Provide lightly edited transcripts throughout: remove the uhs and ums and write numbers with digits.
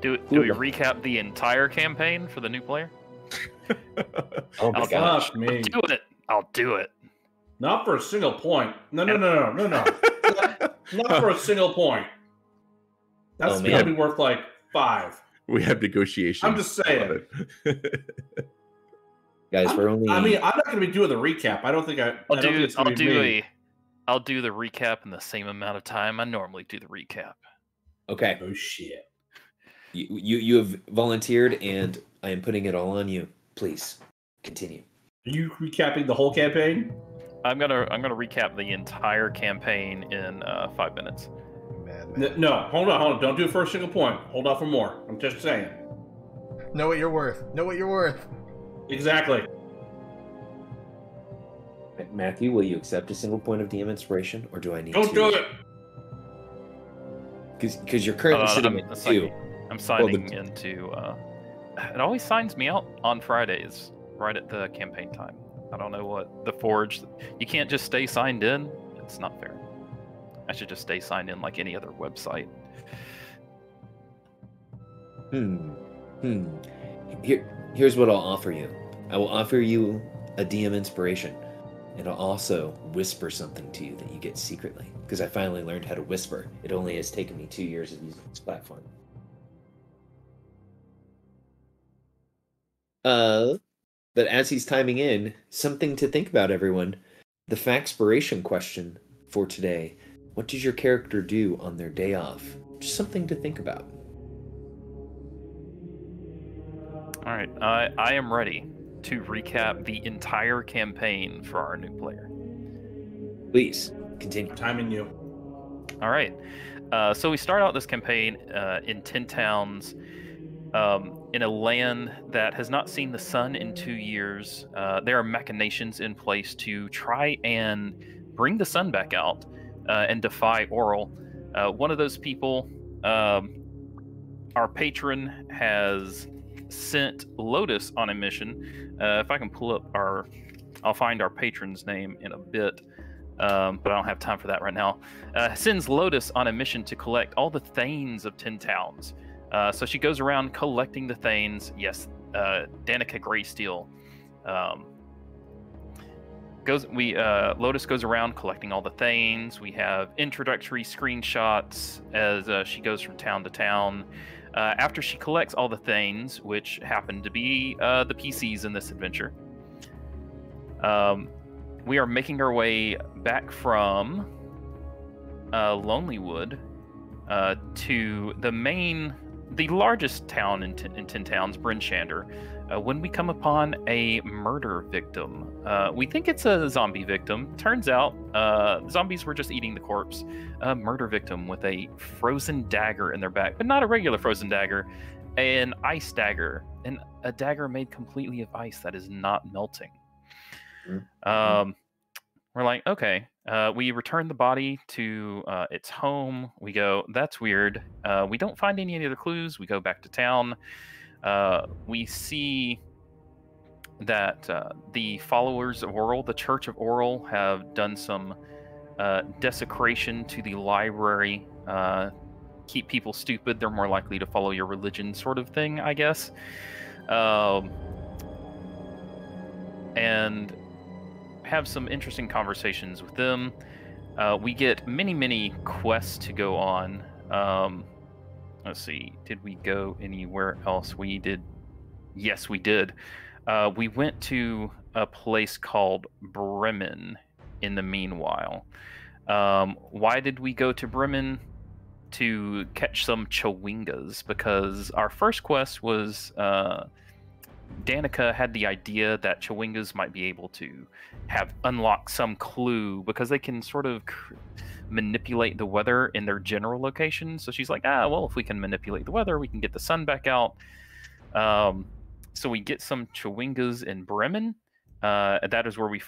Do we recap the entire campaign for the new player? Oh my gosh, me. I'll do it. Not for a single point. No. Not for a single point. That's gonna be worth like 5. We have negotiations. I'm just saying. Guys, we're only. I mean, I'm not going to be doing the recap. I don't think I'll do the recap in the same amount of time I normally do the recap. Okay. Oh shit. You have volunteered, and I am putting it all on you. Please continue. Are you recapping the whole campaign? I'm gonna recap the entire campaign in 5 minutes. Man. No, hold on. Don't do it for a single point. Hold on for more. I'm just saying. Know what you're worth. Exactly. Matthew, will you accept a single point of DM inspiration, or do I need Don't do it! Because you're currently sitting at 2. I'm signing into... it always signs me out on Fridays, right at the campaign time. I don't know what the Forge... You can't just stay signed in. It's not fair. I should just stay signed in like any other website. Here's what I'll offer you. I will offer you a DM inspiration, and I'll also whisper something to you that you get secretly, because I finally learned how to whisper. It only has taken me 2 years of using this platform. But as he's timing in, something to think about, everyone. The Factspiration question for today. What does your character do on their day off? Just something to think about. All right, I am ready to recap the entire campaign for our new player. Please, continue. Timing you. All right. So we start out this campaign in 10 towns, in a land that has not seen the sun in 2 years. There are machinations in place to try and bring the sun back out and defy Auril. One of those people, our patron, has sent Lotus on a mission. If I can pull up I'll find our patron's name in a bit, but I don't have time for that right now. Sends Lotus on a mission to collect all the thanes of 10 towns. So she goes around collecting the thanes. Yes, Danica Greysteel. Lotus goes around collecting all the thanes. We have introductory screenshots as she goes from town to town. After she collects all the thanes, which happen to be the PCs in this adventure, we are making our way back from Lonelywood to the largest town in 10 towns, Bryn Shander, when we come upon a murder victim. We think it's a zombie victim. Turns out zombies were just eating the corpse. A murder victim with a frozen dagger in their back, but not a regular frozen dagger, an ice dagger, and a dagger made completely of ice that is not melting. We're like, okay. We return the body to its home. We go, that's weird. We don't find any other clues. We go back to town. We see that the followers of Auril, the Church of Auril, have done some desecration to the library. Keep people stupid. They're more likely to follow your religion, sort of thing, I guess. And have some interesting conversations with them. We get many quests to go on. Let's see, did we go anywhere else? We did. Yes, we did. We went to a place called Bremen in the meanwhile. Why did we go to Bremen? To catch some chewingas, because our first quest was Danica had the idea that chewingas might be able to unlock some clue, because they can sort of manipulate the weather in their general location. So she's like, well, if we can manipulate the weather, we can get the sun back out. So we get some chewingas in Bremen. That is where we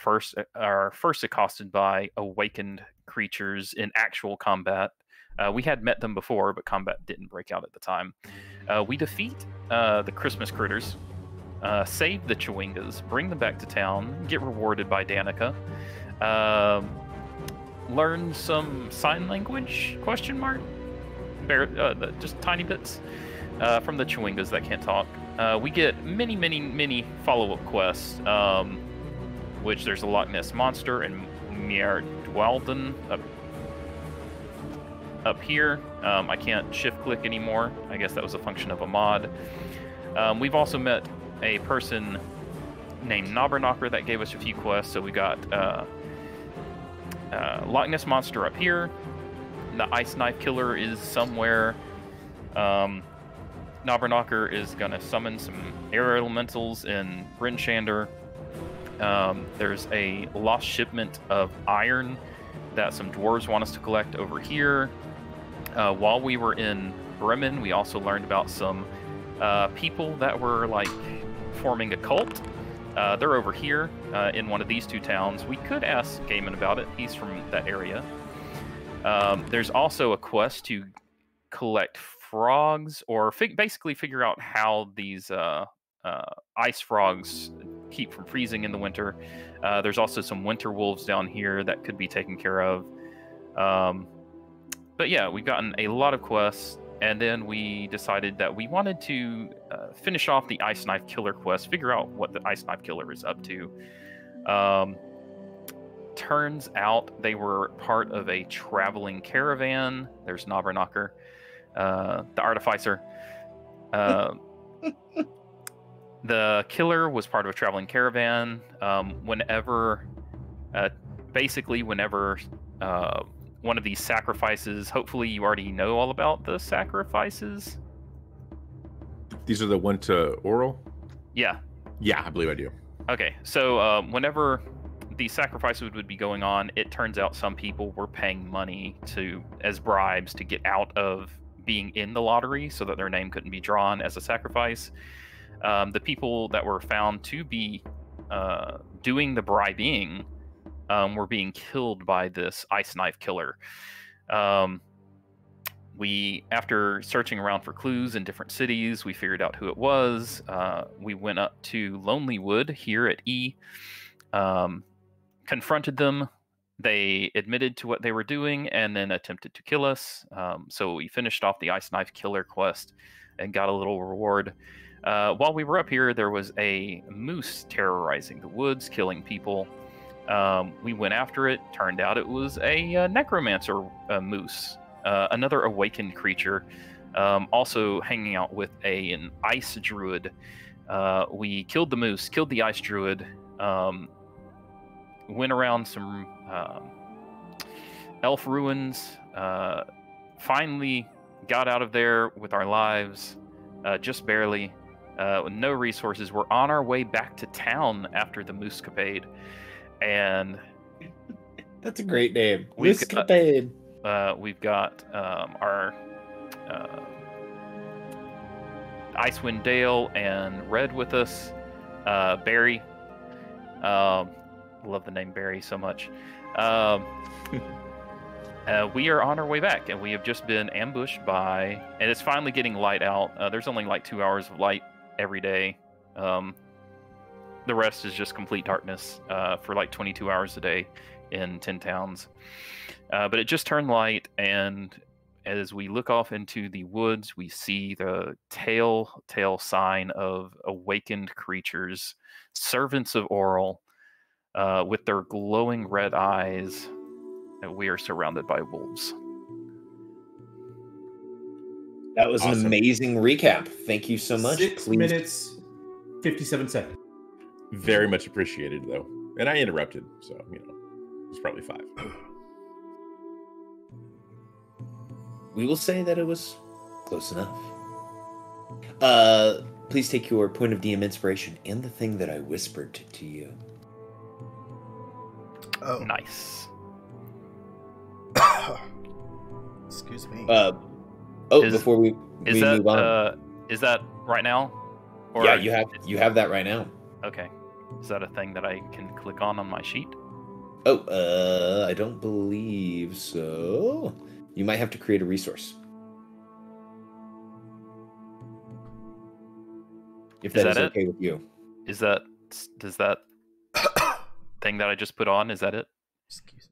are first accosted by awakened creatures in actual combat. We had met them before, but combat didn't break out at the time. We defeat the Christmas critters, save the chewingas, bring them back to town, get rewarded by Danica, learn some sign language, ? Just tiny bits. from the Chewingas that can't talk. We get many follow-up quests, which there's a Loch Ness Monster and Miardwalden up here. I can't shift-click anymore. I guess that was a function of a mod. We've also met a person named Knobberknocker that gave us a few quests. So we got Loch Ness Monster up here. The Ice Knife Killer is somewhere. Knobberknocker is going to summon some air elementals in Bryn Shander. There's a lost shipment of iron that some dwarves want us to collect over here. While we were in Bremen, we also learned about some people that were like forming a cult. They're over here in one of these two towns. We could ask Gaiman about it. He's from that area. There's also a quest to collect frogs, or basically figure out how these ice frogs keep from freezing in the winter. There's also some winter wolves down here that could be taken care of. But yeah, we've gotten a lot of quests, and then we decided that we wanted to finish off the Ice Knife Killer quest, figure out what the Ice Knife Killer is up to. Turns out they were part of a traveling caravan. There's Knobberknocker, the artificer. The killer was part of a traveling caravan. Whenever one of these sacrifices, hopefully you already know all about the sacrifices. These are the one to Auril? Yeah. Yeah, I believe I do. Okay, so whenever these sacrifices would be going on, it turns out some people were paying money as bribes to get out of being in the lottery so that their name couldn't be drawn as a sacrifice. The people that were found to be doing the bribing were being killed by this Ice Knife Killer. After searching around for clues in different cities, we figured out who it was. We went up to Lonely Wood here at E, confronted them. They admitted to what they were doing and then attempted to kill us. So we finished off the Ice Knife Killer quest and got a little reward. While we were up here, there was a moose terrorizing the woods, killing people. We went after it. Turned out it was a necromancer moose, another awakened creature, also hanging out with an ice druid. We killed the moose, killed the ice druid, went around some elf ruins, finally got out of there with our lives, just barely, with no resources. We're on our way back to town after the moose-capade. And that's a great name. We've got our Icewind Dale and Red with us. Barry. Love the name Barry so much. We are on our way back, and we have just been ambushed by, and it's finally getting light out. There's only like 2 hours of light every day. The rest is just complete darkness for like 22 hours a day in 10 towns. But it just turned light, and as we look off into the woods, we see the telltale sign of awakened creatures, servants of Auril, with their glowing red eyes, and we are surrounded by wolves. That was awesome. An amazing recap. Thank you so much. 6 minutes, 57 seconds. Very much appreciated, though. And I interrupted, so, it's probably 5. We will say that it was close enough. Please take your point of DM inspiration and the thing that I whispered to you. Oh. Nice. Excuse me. Before we move on. Is that right now? Or yeah, you have that right now. Okay. Is that a thing that I can click on my sheet? I don't believe so. You might have to create a resource. If that is okay with you. Does that thing that I just put on, is that it? Excuse me.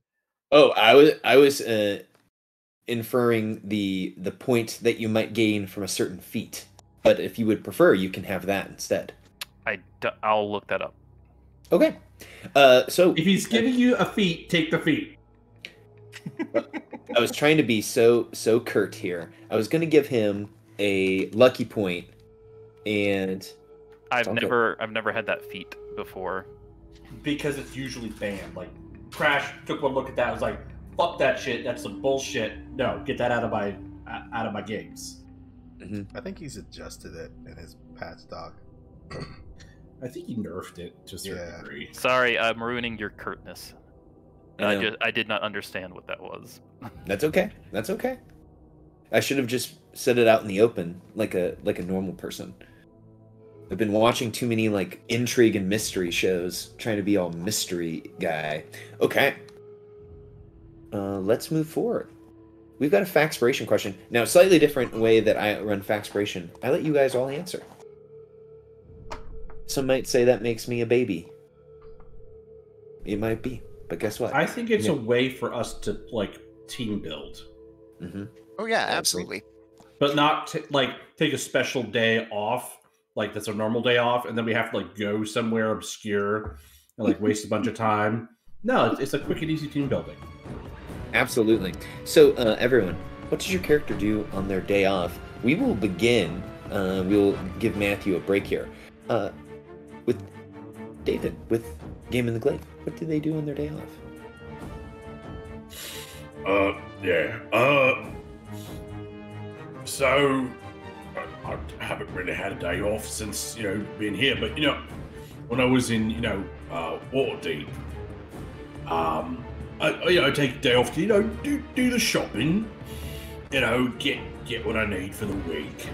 Oh, I was inferring the point that you might gain from a certain feat. But if you would prefer, you can have that instead. I'll look that up. Okay. So If he's giving you a feat, take the feat. I was trying to be so curt here. I was going to give him a lucky point, and I've never had that feat before. Because it's usually banned. Like, Crash took one look at that and was like, fuck that shit, that's some bullshit. No, get that out of my games. Mm-hmm. I think he's adjusted it in his patch doc. I think he nerfed it to a certain degree. Sorry, I'm ruining your curtness. I I did not understand what that was. That's okay. That's okay. I should have just said it out in the open, like a normal person. I've been watching too many like intrigue and mystery shows, trying to be all mystery guy. Okay. Let's move forward. We've got a Faxpiration question. Now, slightly different way that I run Faxpiration. I let you guys all answer. Some might say that makes me a baby. It might be, but guess what? I think it's a way for us to, like, team build. Mm-hmm. Oh yeah, absolutely. But not, take a special day off, like, that's a normal day off, and then we have to, like, go somewhere obscure and, like, waste a bunch of time. No, it's a quick and easy team building. Absolutely. So, everyone, what does your character do on their day off? We will begin. We'll give Matthew a break here. With David, with Game in the Glade. What do they do on their day off? So, I haven't really had a day off since, being here, but, when I was in, Waterdeep, I take a day off to, do the shopping, get what I need for the week.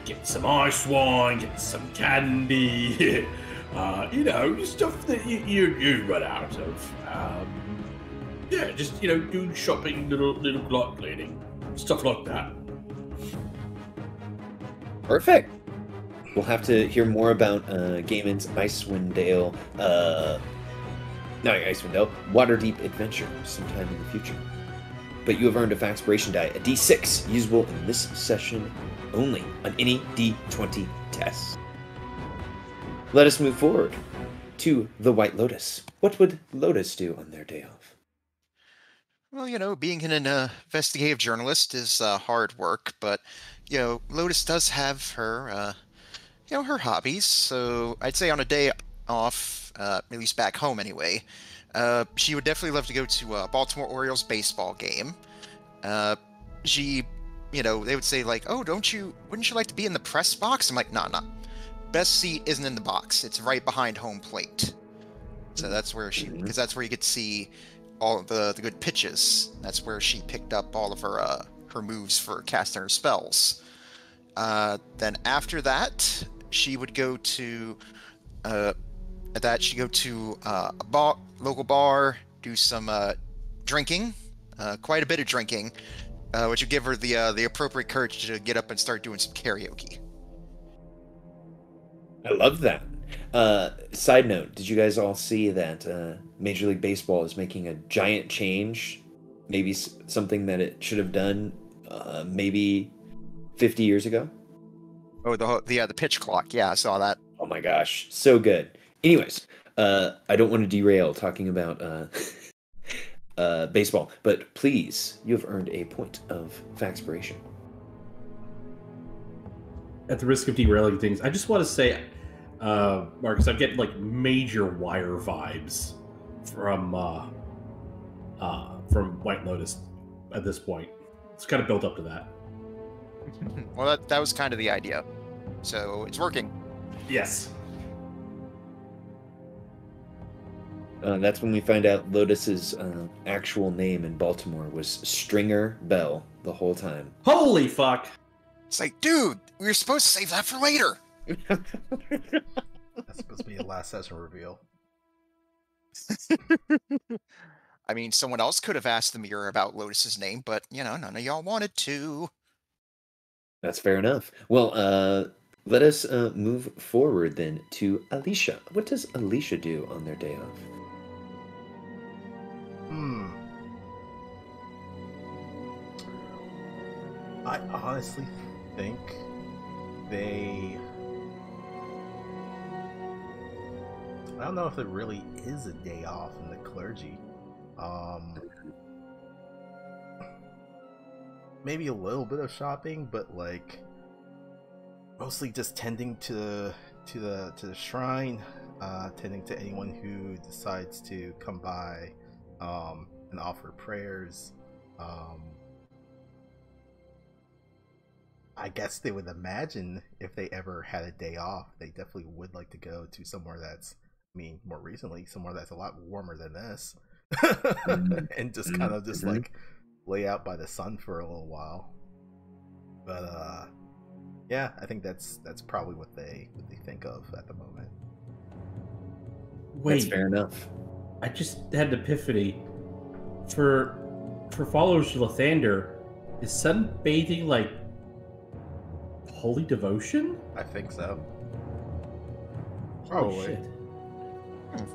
Get some ice wine, get some candy, stuff that you run out of. Just, do shopping, little clock cleaning, stuff like that. Perfect. We'll have to hear more about Gaiman's Icewind Dale, not Icewind Dale, Waterdeep adventure sometime in the future. But you have earned a Faxpiration die, a D6, usable in this session only on any D20 test. Let us move forward to the White Lotus. What would Lotus do on their day off? Well, being an investigative journalist is hard work, but Lotus does have her her hobbies. So I'd say on a day off, at least back home anyway, she would definitely love to go to a Baltimore Orioles baseball game. She, they would say like, "Oh, wouldn't you like to be in the press box?" I'm like, "Nah. Best seat isn't in the box. It's right behind home plate." So that's where because that's where you get to see all of the good pitches. That's where she picked up all of her moves for casting her spells. Then after that, she would go to a local bar, do some drinking, quite a bit of drinking, which would give her the appropriate courage to get up and start doing some karaoke. I love that. Side note, did you guys all see that Major League Baseball is making a giant change? Maybe something that it should have done maybe 50 years ago? Oh, the pitch clock. Yeah, I saw that. Oh my gosh, so good. Anyways, I don't want to derail talking about baseball, but please, you have earned a point of Faxpiration. At the risk of derailing things, I just want to say, Marcus, I'm getting like major Wire vibes from White Lotus at this point. It's kind of built up to that. Well, that was kind of the idea. So it's working. Yes. That's when we find out Lotus's actual name in Baltimore was Stringer Bell the whole time. Holy fuck! It's like, dude, we were supposed to save that for later. That's supposed to be a last session reveal. I mean, someone else could have asked the mirror about Lotus's name, but, none of y'all wanted to. That's fair enough. Well, let us move forward then to Alicia. What does Alicia do on their day off? honestly think they... I don't know if it really is a day off in the clergy. Maybe a little bit of shopping, but like mostly just tending to the shrine, tending to anyone who decides to come by and offer prayers. I guess they would imagine if they ever had a day off, they definitely would like to go to somewhere that's, I mean, more recently, somewhere that's a lot warmer than this, and just kind of just like lay out by the sun for a little while. But yeah, I think that's probably what they think of at the moment. Wait, That's fair enough. I just had an epiphany. For followers of Lathander, is sunbathing like holy devotion? I think so. Oh Probably. shit.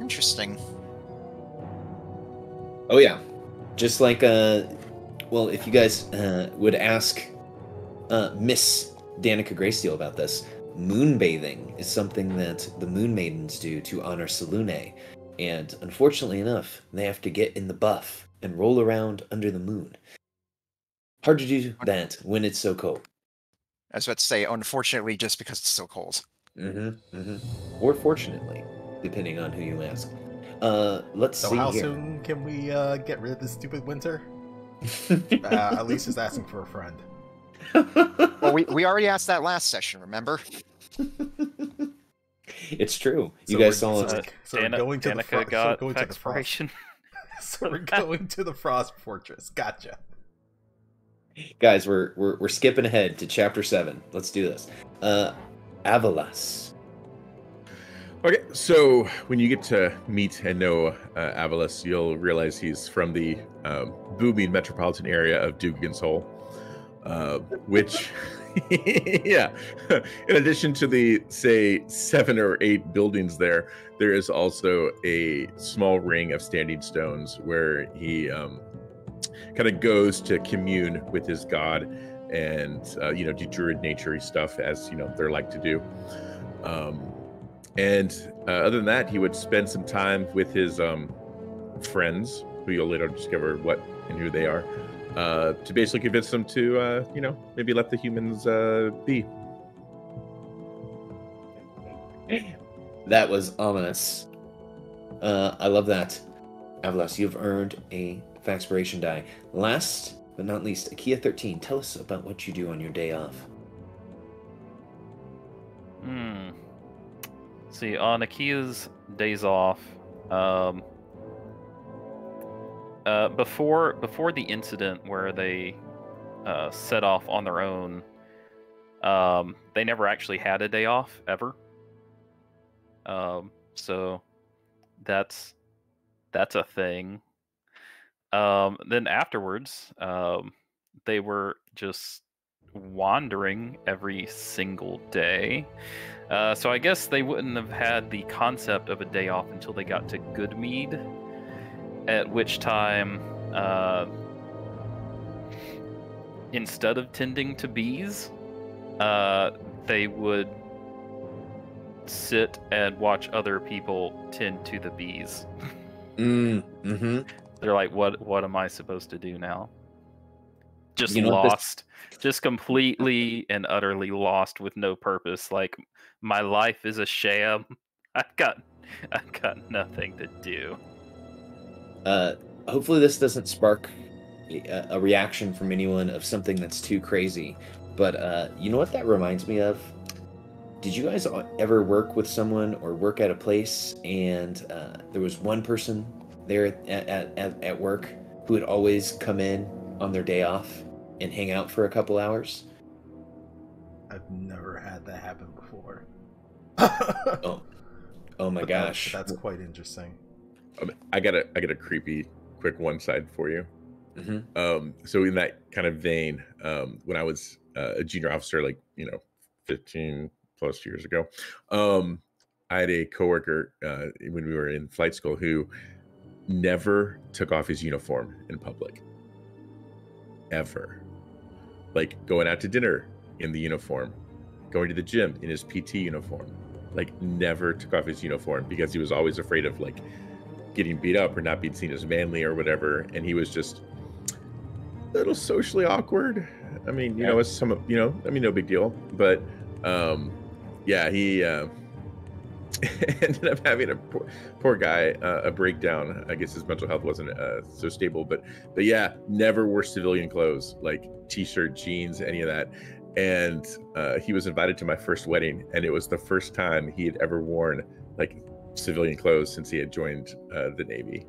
Interesting. Oh yeah, just like well, if you guys would ask Miss Danica Greysteel about this, moonbathing is something that the Moon Maidens do to honor Selune, and unfortunately enough, they have to get in the buff and roll around under the moon. Hard to do that when it's so cold. I was about to say, unfortunately, just because it's so cold. Or fortunately, depending on who you ask. Let's So see how here. soon can we get rid of this stupid winter? Elise is asking for a friend. Well, we already asked that last session, remember? It's true. You So guys we're- saw so it. we're going to the Danica got going to the frost. expiration. So we're going to the Frost Fortress. Gotcha. Guys, we're skipping ahead to chapter 7. Let's do this. Avalas. Okay, so when you get to meet and know Avalas, you'll realize he's from the booming metropolitan area of Duganshole, which, yeah, in addition to the, say, 7 or 8 buildings there is also a small ring of standing stones where he kind of goes to commune with his god and, do druid nature-y stuff as, they're like to do. And other than that, he would spend some time with his friends, who you'll later discover what and who they are, to basically convince them to, maybe let the humans be. That was ominous. I love that. Avalas, you've earned a Faxpiration die. Last but not least, Akia 13, tell us about what you do on your day off. See, on Akia's days off, before the incident where they set off on their own, they never actually had a day off ever. So that's a thing. Then afterwards, they were just wandering every single day. So I guess they wouldn't have had the concept of a day off until they got to Goodmead, at which time, instead of tending to bees, they would sit and watch other people tend to the bees. They're like, what am I supposed to do now? Just lost. Just completely and utterly lost with no purpose. Like, my life is a sham. I've got nothing to do. Hopefully this doesn't spark a reaction from anyone of something that's too crazy. But you know what that reminds me of? Did you guys ever work with someone or work at a place and there was one person there at work who would always come in on their day off and hang out for a couple hours? I've never had that happen before. Oh my gosh. That's quite interesting. I got a creepy quick one side for you. So in that kind of vein, when I was a junior officer, 15 plus years ago, I had a coworker when we were in flight school who never took off his uniform in public, ever. like going out to dinner in the uniform, going to the gym in his PT uniform, like never took off his uniform because he was always afraid of like getting beat up or not being seen as manly or whatever. And he was just a little socially awkward. I mean, you know, as some, you know, I mean, no big deal, but yeah, he ended up having a poor guy a breakdown. I guess his mental health wasn't so stable, but yeah, never wore civilian clothes, like t-shirt, jeans, any of that. And he was invited to my first wedding, and it was the first time he had ever worn like civilian clothes since he had joined the Navy.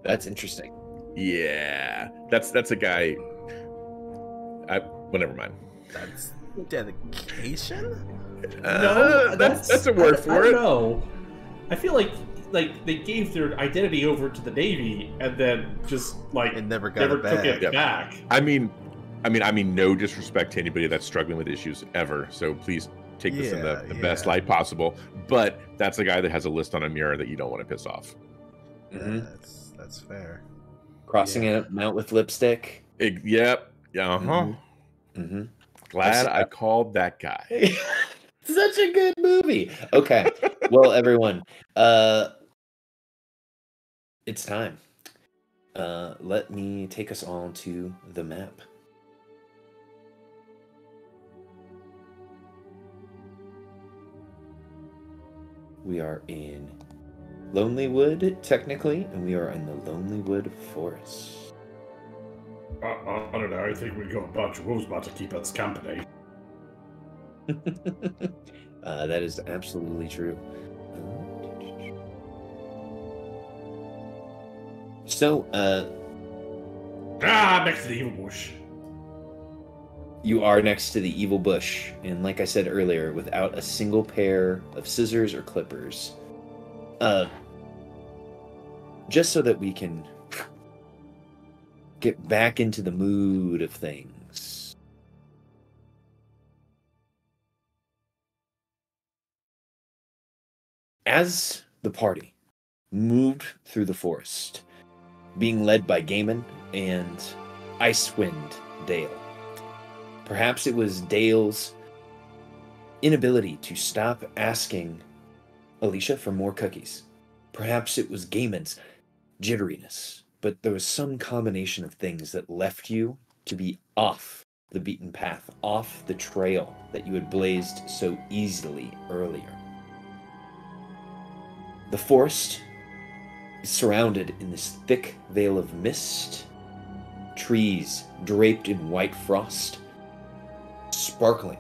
That's interesting. Yeah, that's a guy. Well, never mind. That's dedication. No, that's a word for it. No, I feel like they gave their identity over to the Navy and then just like It never took it back. I mean, no disrespect to anybody that's struggling with issues ever. So please take this in the best light possible. But that's a guy that has a list on a mirror that you don't want to piss off. Mm-hmm. That's fair. Crossing it out with lipstick. Yep. Yeah. Mm-hmm. Glad I called that guy. Such a good movie. Okay. Well, everyone, it's time. Let me take us all to the map. We are in Lonelywood, technically, and we are in the Lonelywood Forest. I don't know. I think we've got a bunch of wolves about to keep us company. That is absolutely true. So, Next to the evil bush. you are next to the evil bush, and like I said earlier, without a single pair of scissors or clippers. Just so that we can get back into the mood of things. As the party moved through the forest, being led by Gaiman and Icewind Dale, perhaps it was Dale's inability to stop asking Alicia for more cookies. Perhaps it was Gaiman's jitteriness, but there was some combination of things that left you to be off the beaten path, off the trail that you had blazed so easily earlier. The forest is surrounded in this thick veil of mist, trees draped in white frost, sparkling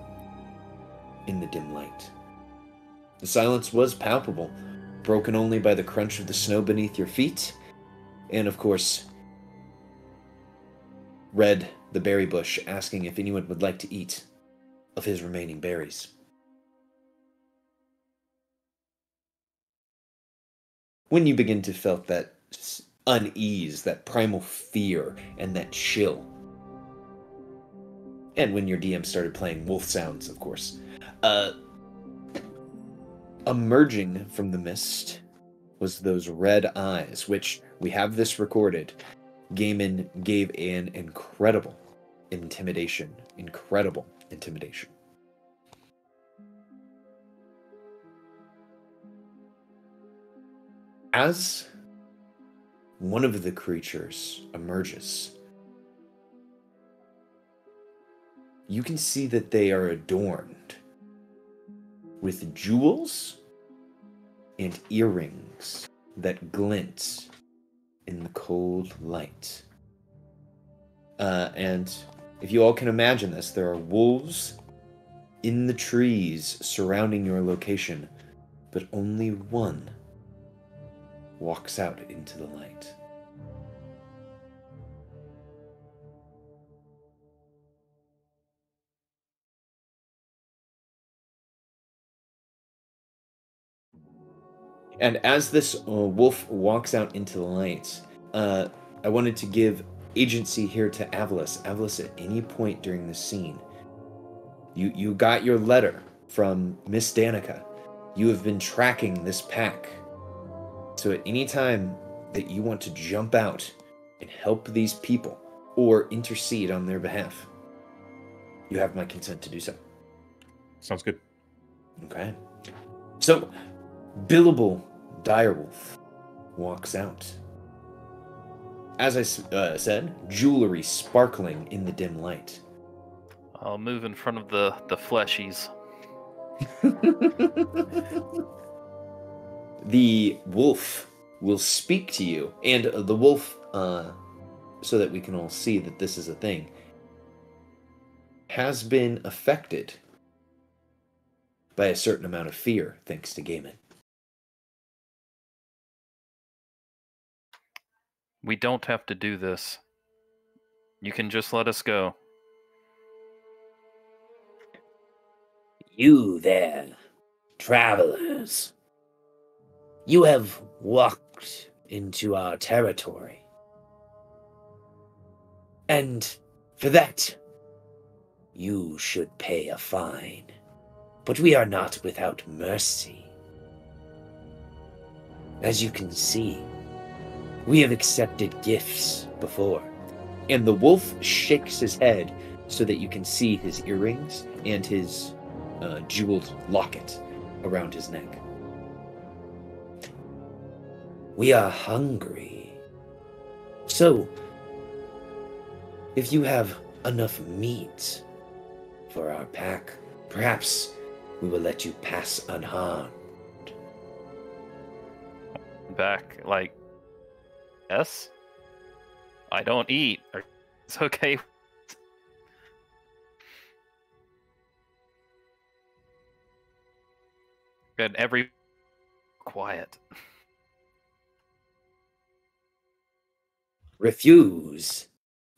in the dim light. The silence was palpable, broken only by the crunch of the snow beneath your feet, and of course, Red, the berry bush, asking if anyone would like to eat of his remaining berries. When you begin to felt that unease, that primal fear, and that chill, and when your DM started playing wolf sounds, of course, emerging from the mist was those red eyes, which, we have this recorded, Gaiman gave an incredible intimidation. As one of the creatures emerges, you can see that they are adorned with jewels and earrings that glint in the cold light. And if you all can imagine this, there are wolves in the trees surrounding your location, but only one walks out into the light. And as this wolf walks out into the light, I wanted to give agency here to Avalis. Avalis, at any point during this scene, you got your letter from Miss Danica. You have been tracking this pack. So at any time that you want to jump out and help these people, or intercede on their behalf. You have my consent to do so. Sounds good. Okay. So, Billable Direwolf walks out. As I said, jewelry sparkling in the dim light. I'll move in front of the fleshies. The wolf will speak to you, and the wolf, so that we can all see that this is a thing, has been affected by a certain amount of fear, thanks to Gaiman. We don't have to do this. You can just let us go. You there, travelers. You have walked into our territory. And for that, you should pay a fine. But we are not without mercy. As you can see, we have accepted gifts before. And the wolf shakes his head so that you can see his earrings and his jeweled locket around his neck. We are hungry. So, if you have enough meat for our pack, perhaps we will let you pass unharmed. Back, like, yes? I don't eat. It's okay. Good, every... Quiet. Refuse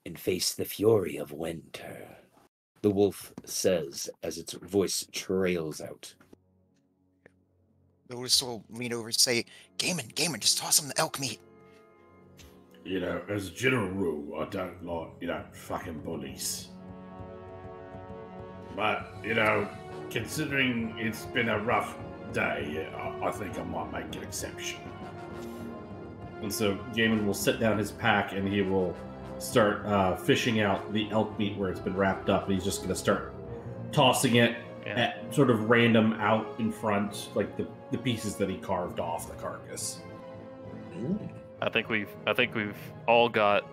and face the fury of winter. The wolf says as its voice trails out. Lotus will lean over and say, Gaiman, just toss him the elk meat. You know, as a general rule, I don't like, fucking bullies. But, considering it's been a rough day, I think I might make an exception. And so Gaiman will set down his pack and he will start fishing out the elk meat where it's been wrapped up. And he's just going to start tossing it at sort of random out in front, like the pieces that he carved off the carcass. I think we've all got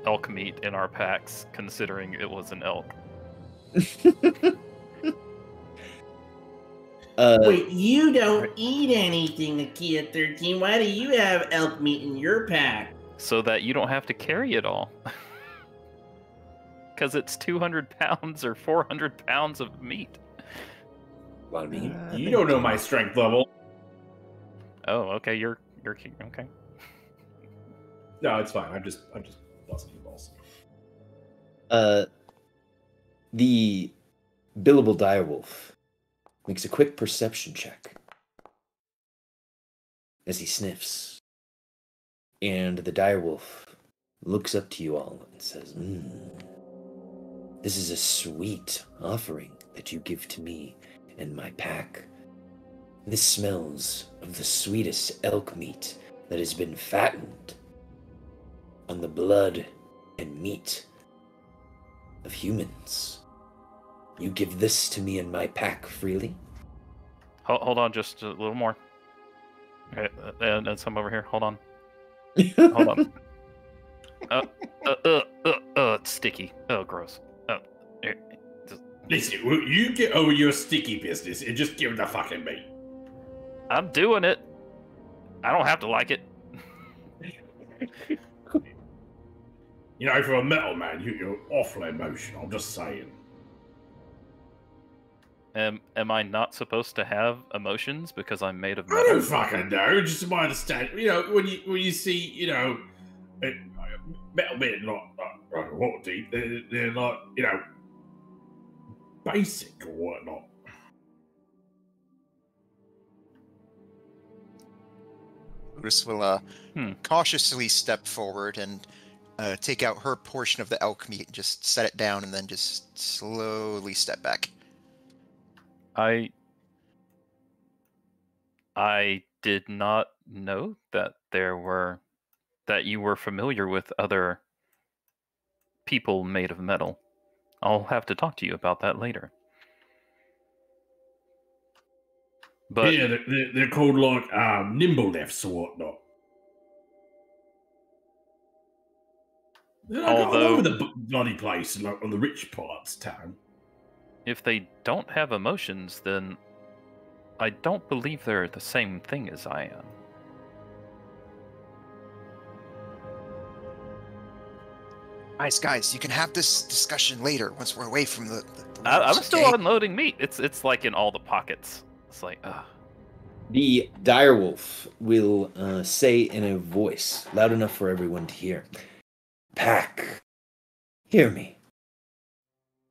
elk meat in our packs, considering it was an elk. Wait, you don't eat anything, Akia 13. Why do you have elk meat in your pack? So that you don't have to carry it all. Because it's 200 pounds or 400 pounds of meat. A lot of meat. You don't know my strength level. Oh, okay, you're okay. No, it's fine. I'm just busting your balls. The Billable Direwolf makes a quick perception check as he sniffs. And the direwolf looks up to you all and says, This is a sweet offering that you give to me and my pack. This smells of the sweetest elk meat that has been fattened on the blood and meat of humans. You give this to me and my pack freely? Hold on, just a little more. Okay, and some over here. Hold on. Hold on. It's sticky. Oh, gross. Here, Listen, will you get over your sticky business and just give the fucking meat? I'm doing it. I don't have to like it. For a metal man, you're awfully emotional. I'm just saying. Am I not supposed to have emotions because I'm made of I metal? don't fucking know. Just my understanding. When you see, metal men like water deep, they're like, basic or whatnot. Lotus will cautiously step forward and take out her portion of the elk meat and just set it down and then just slowly step back. I did not know that you were familiar with other people made of metal. I'll have to talk to you about that later. But yeah, they're called like nimble lefts or whatnot. They're like all Although- over the bloody place, like on the rich parts of town. if they don't have emotions, then I don't believe they're the same thing as I am. Guys, you can have this discussion later once we're away from the I'm wolves, still okay? unloading meat. It's like in all the pockets. It's like, ugh. The direwolf will say in a voice loud enough for everyone to hear, "Pack, hear me.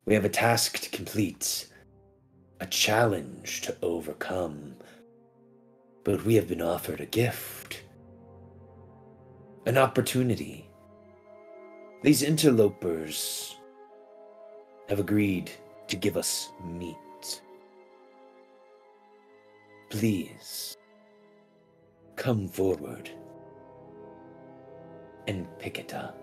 We have a task to complete, a challenge to overcome, but we have been offered a gift, an opportunity. These interlopers have agreed to give us meat. Please, come forward and pick it up."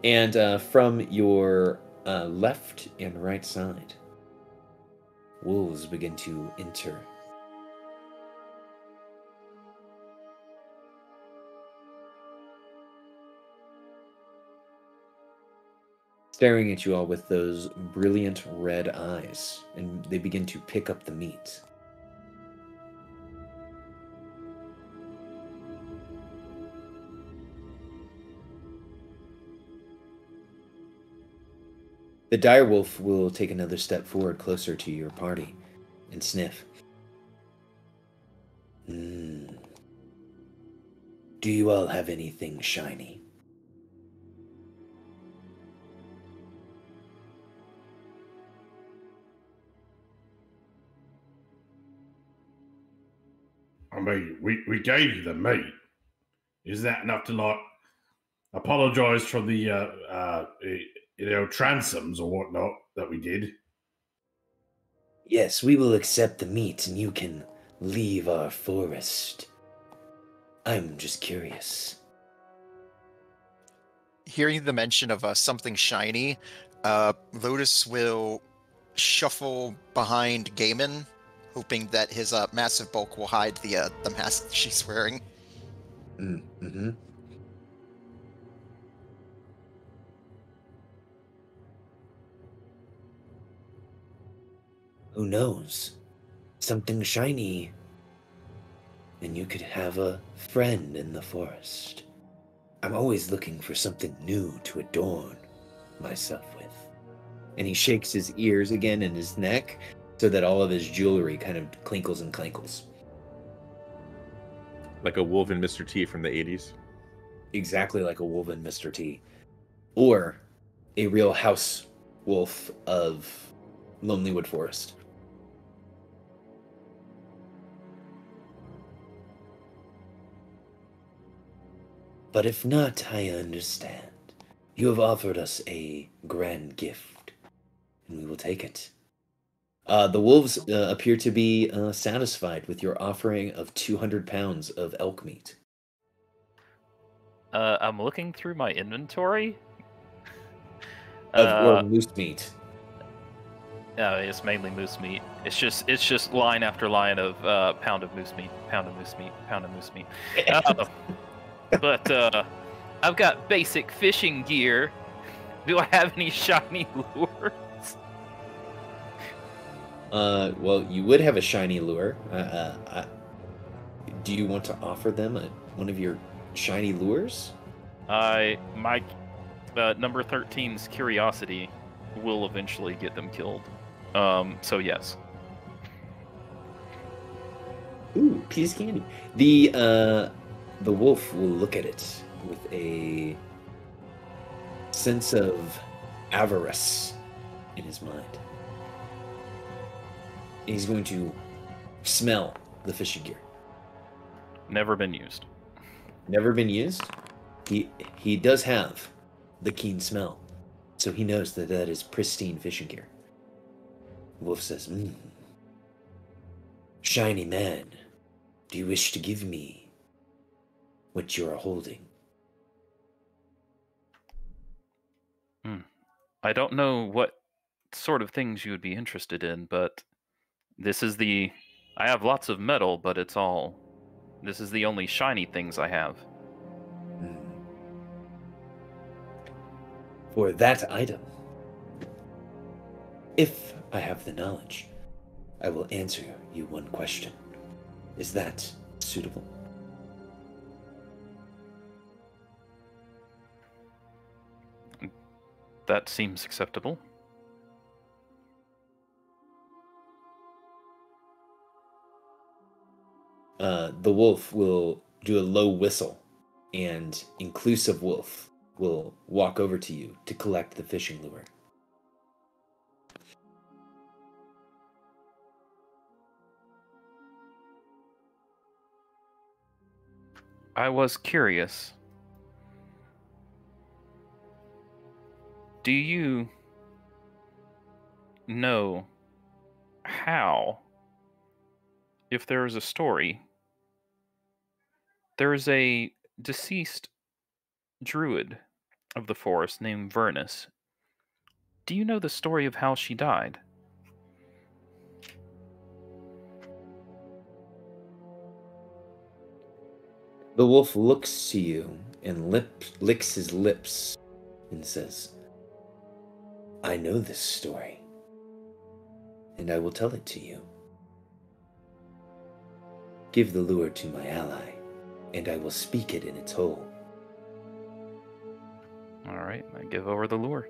And from your left and right side, wolves begin to enter. Staring at you all with those brilliant red eyes, and they begin to pick up the meat. The direwolf will take another step forward closer to your party and sniff. Do you all have anything shiny? I mean, we gave you the meat. Is that enough to like apologise for the transoms or whatnot that we did? Yes, we will accept the meat and you can leave our forest. I'm just curious. Hearing the mention of something shiny, Lotus will shuffle behind Gaiman, hoping that his massive bulk will hide the mask she's wearing. Mm-hmm. Who knows? Something shiny, and you could have a friend in the forest. I'm always looking for something new to adorn myself with. And he shakes his ears again and his neck so that all of his jewelry kind of clinkles and clankles. Like a woven Mr. T from the 80s. Exactly like a woven Mr. T. Or a real house wolf of Lonelywood Forest. But if not, I understand. You have offered us a grand gift, and we will take it. The wolves appear to be satisfied with your offering of 200 pounds of elk meat. I'm looking through my inventory. Or moose meat. It's mainly moose meat. It's just line after line of pound of moose meat, pound of moose meat, pound of moose meat. But I've got basic fishing gear. Do I have any shiny lures? Well, you would have a shiny lure. Do you want to offer them one of your shiny lures? My number 13's curiosity will eventually get them killed. So yes. Ooh, piece of candy. The wolf will look at it with a sense of avarice in his mind. And he's going to smell the fishing gear. Never been used. Never been used. He does have the keen smell, so he knows that that is pristine fishing gear. Wolf says, Shiny man, do you wish to give me what you are holding? I don't know what sort of things you would be interested in, but this is the... I have lots of metal, but it's all... This is the only shiny things I have. Hmm. For that item, if I have the knowledge, I will answer you one question. Is that suitable? That seems acceptable. The wolf will do a low whistle, and Inclusive Wolf will walk over to you to collect the fishing lure. I was curious. Do you know how, if there is a story, there is a deceased druid of the forest named Vernus? Do you know the story of how she died? The wolf looks to you and licks his lips and says, I know this story, and I will tell it to you. Give the lure to my ally, and I will speak it in its whole. All right, I give over the lure.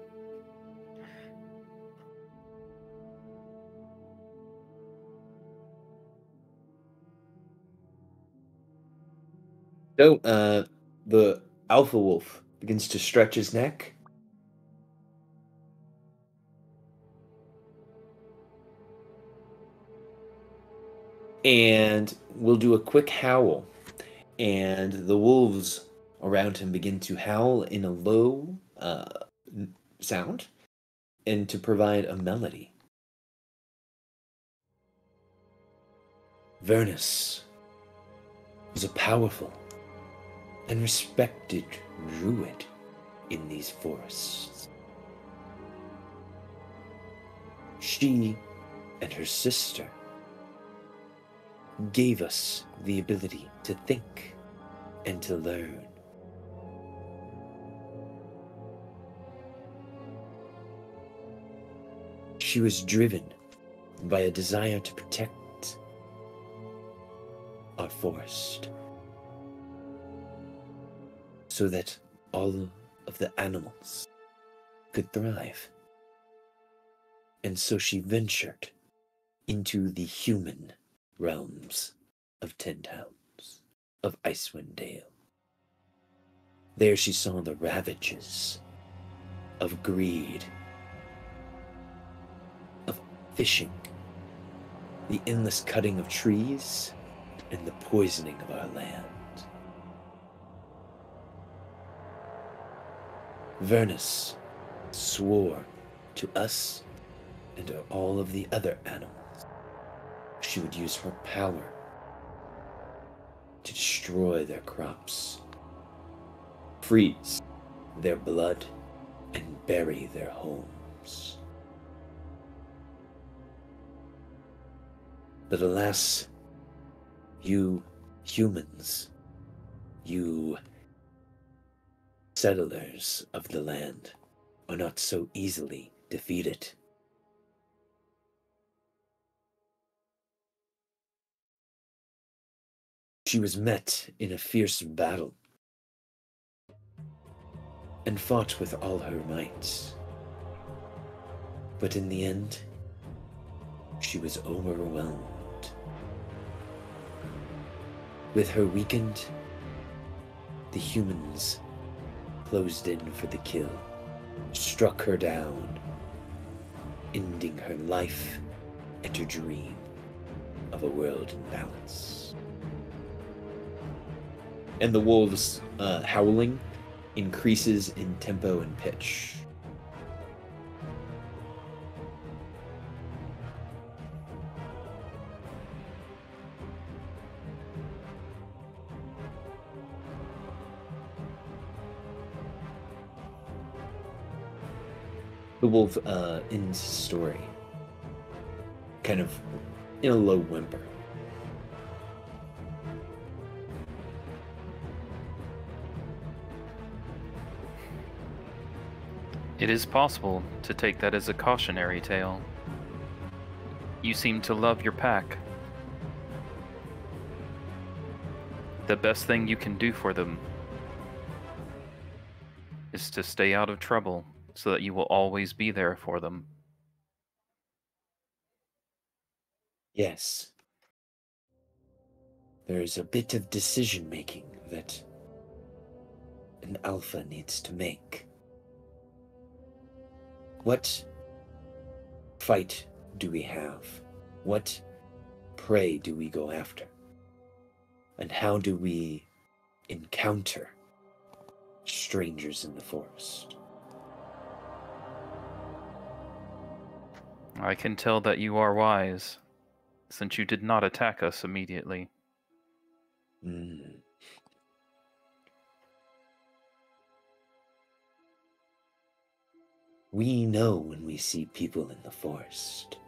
So, the alpha wolf begins to stretch his neck. And we'll do a quick howl. And the wolves around him begin to howl in a low sound and to provide a melody. Vernus was a powerful and respected druid in these forests. She and her sister gave us the ability to think and to learn. She was driven by a desire to protect our forest so that all of the animals could thrive. And so she ventured into the human realms of 10 Towns, of Icewind Dale. There she saw the ravages of greed, of fishing, the endless cutting of trees, and the poisoning of our land. Vernus swore to us and to all of the other animals she would use her power to destroy their crops, freeze their blood, and bury their homes. But alas, you humans, you settlers of the land, are not so easily defeated. She was met in a fierce battle and fought with all her might. But in the end, she was overwhelmed. With her weakened, the humans closed in for the kill, struck her down, ending her life and her dream of a world in balance. And the wolves' howling increases in tempo and pitch. The wolf ends his story, kind of in a low whimper. It is possible to take that as a cautionary tale. You seem to love your pack. The best thing you can do for them is to stay out of trouble so that you will always be there for them. Yes. There's a bit of decision making that an alpha needs to make. What fight do we have? What prey do we go after? And how do we encounter strangers in the forest? I can tell that you are wise, since you did not attack us immediately. Mm. We know when we see people in the forest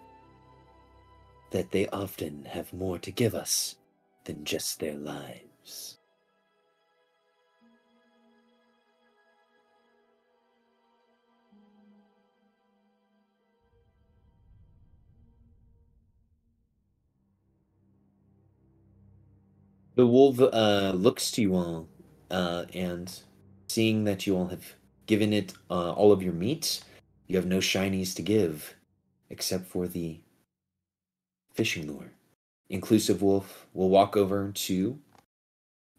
that they often have more to give us than just their lives. The wolf looks to you all, and seeing that you all have given it all of your meat, you have no shinies to give, except for the fishing lure. Inclusive Wolf will walk over to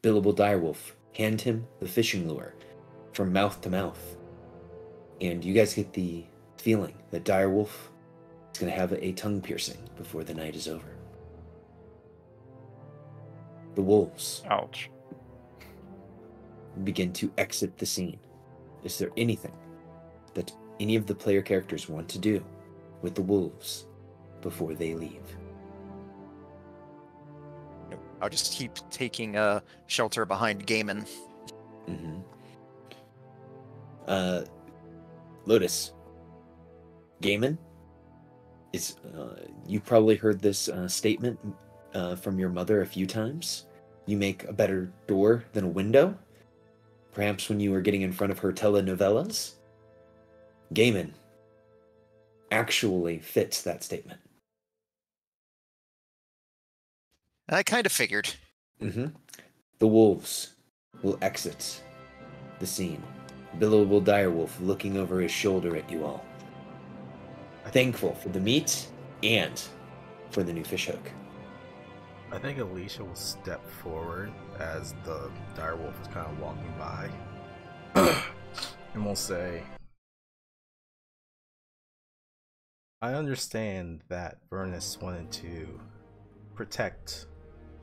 Billable Direwolf, hand him the fishing lure from mouth to mouth. And you guys get the feeling that Direwolf is going to have a tongue piercing before the night is over. The wolves Ouch. begin to exit the scene. Is there anything that any of the player characters want to do with the wolves before they leave? I'll just keep taking shelter behind Gaiman. Mm-hmm. Lotus. Gaiman is. You've probably heard this statement from your mother a few times. You make a better door than a window. Perhaps when you were getting in front of her telenovelas. Gaiman actually fits that statement. I kind of figured. Mm-hmm. The wolves will exit the scene. Billowable Direwolf looking over his shoulder at you all. Thankful for the meat and for the new fishhook. I think Alicia will step forward as the direwolf is kind of walking by. And will say, I understand that Vernus wanted to protect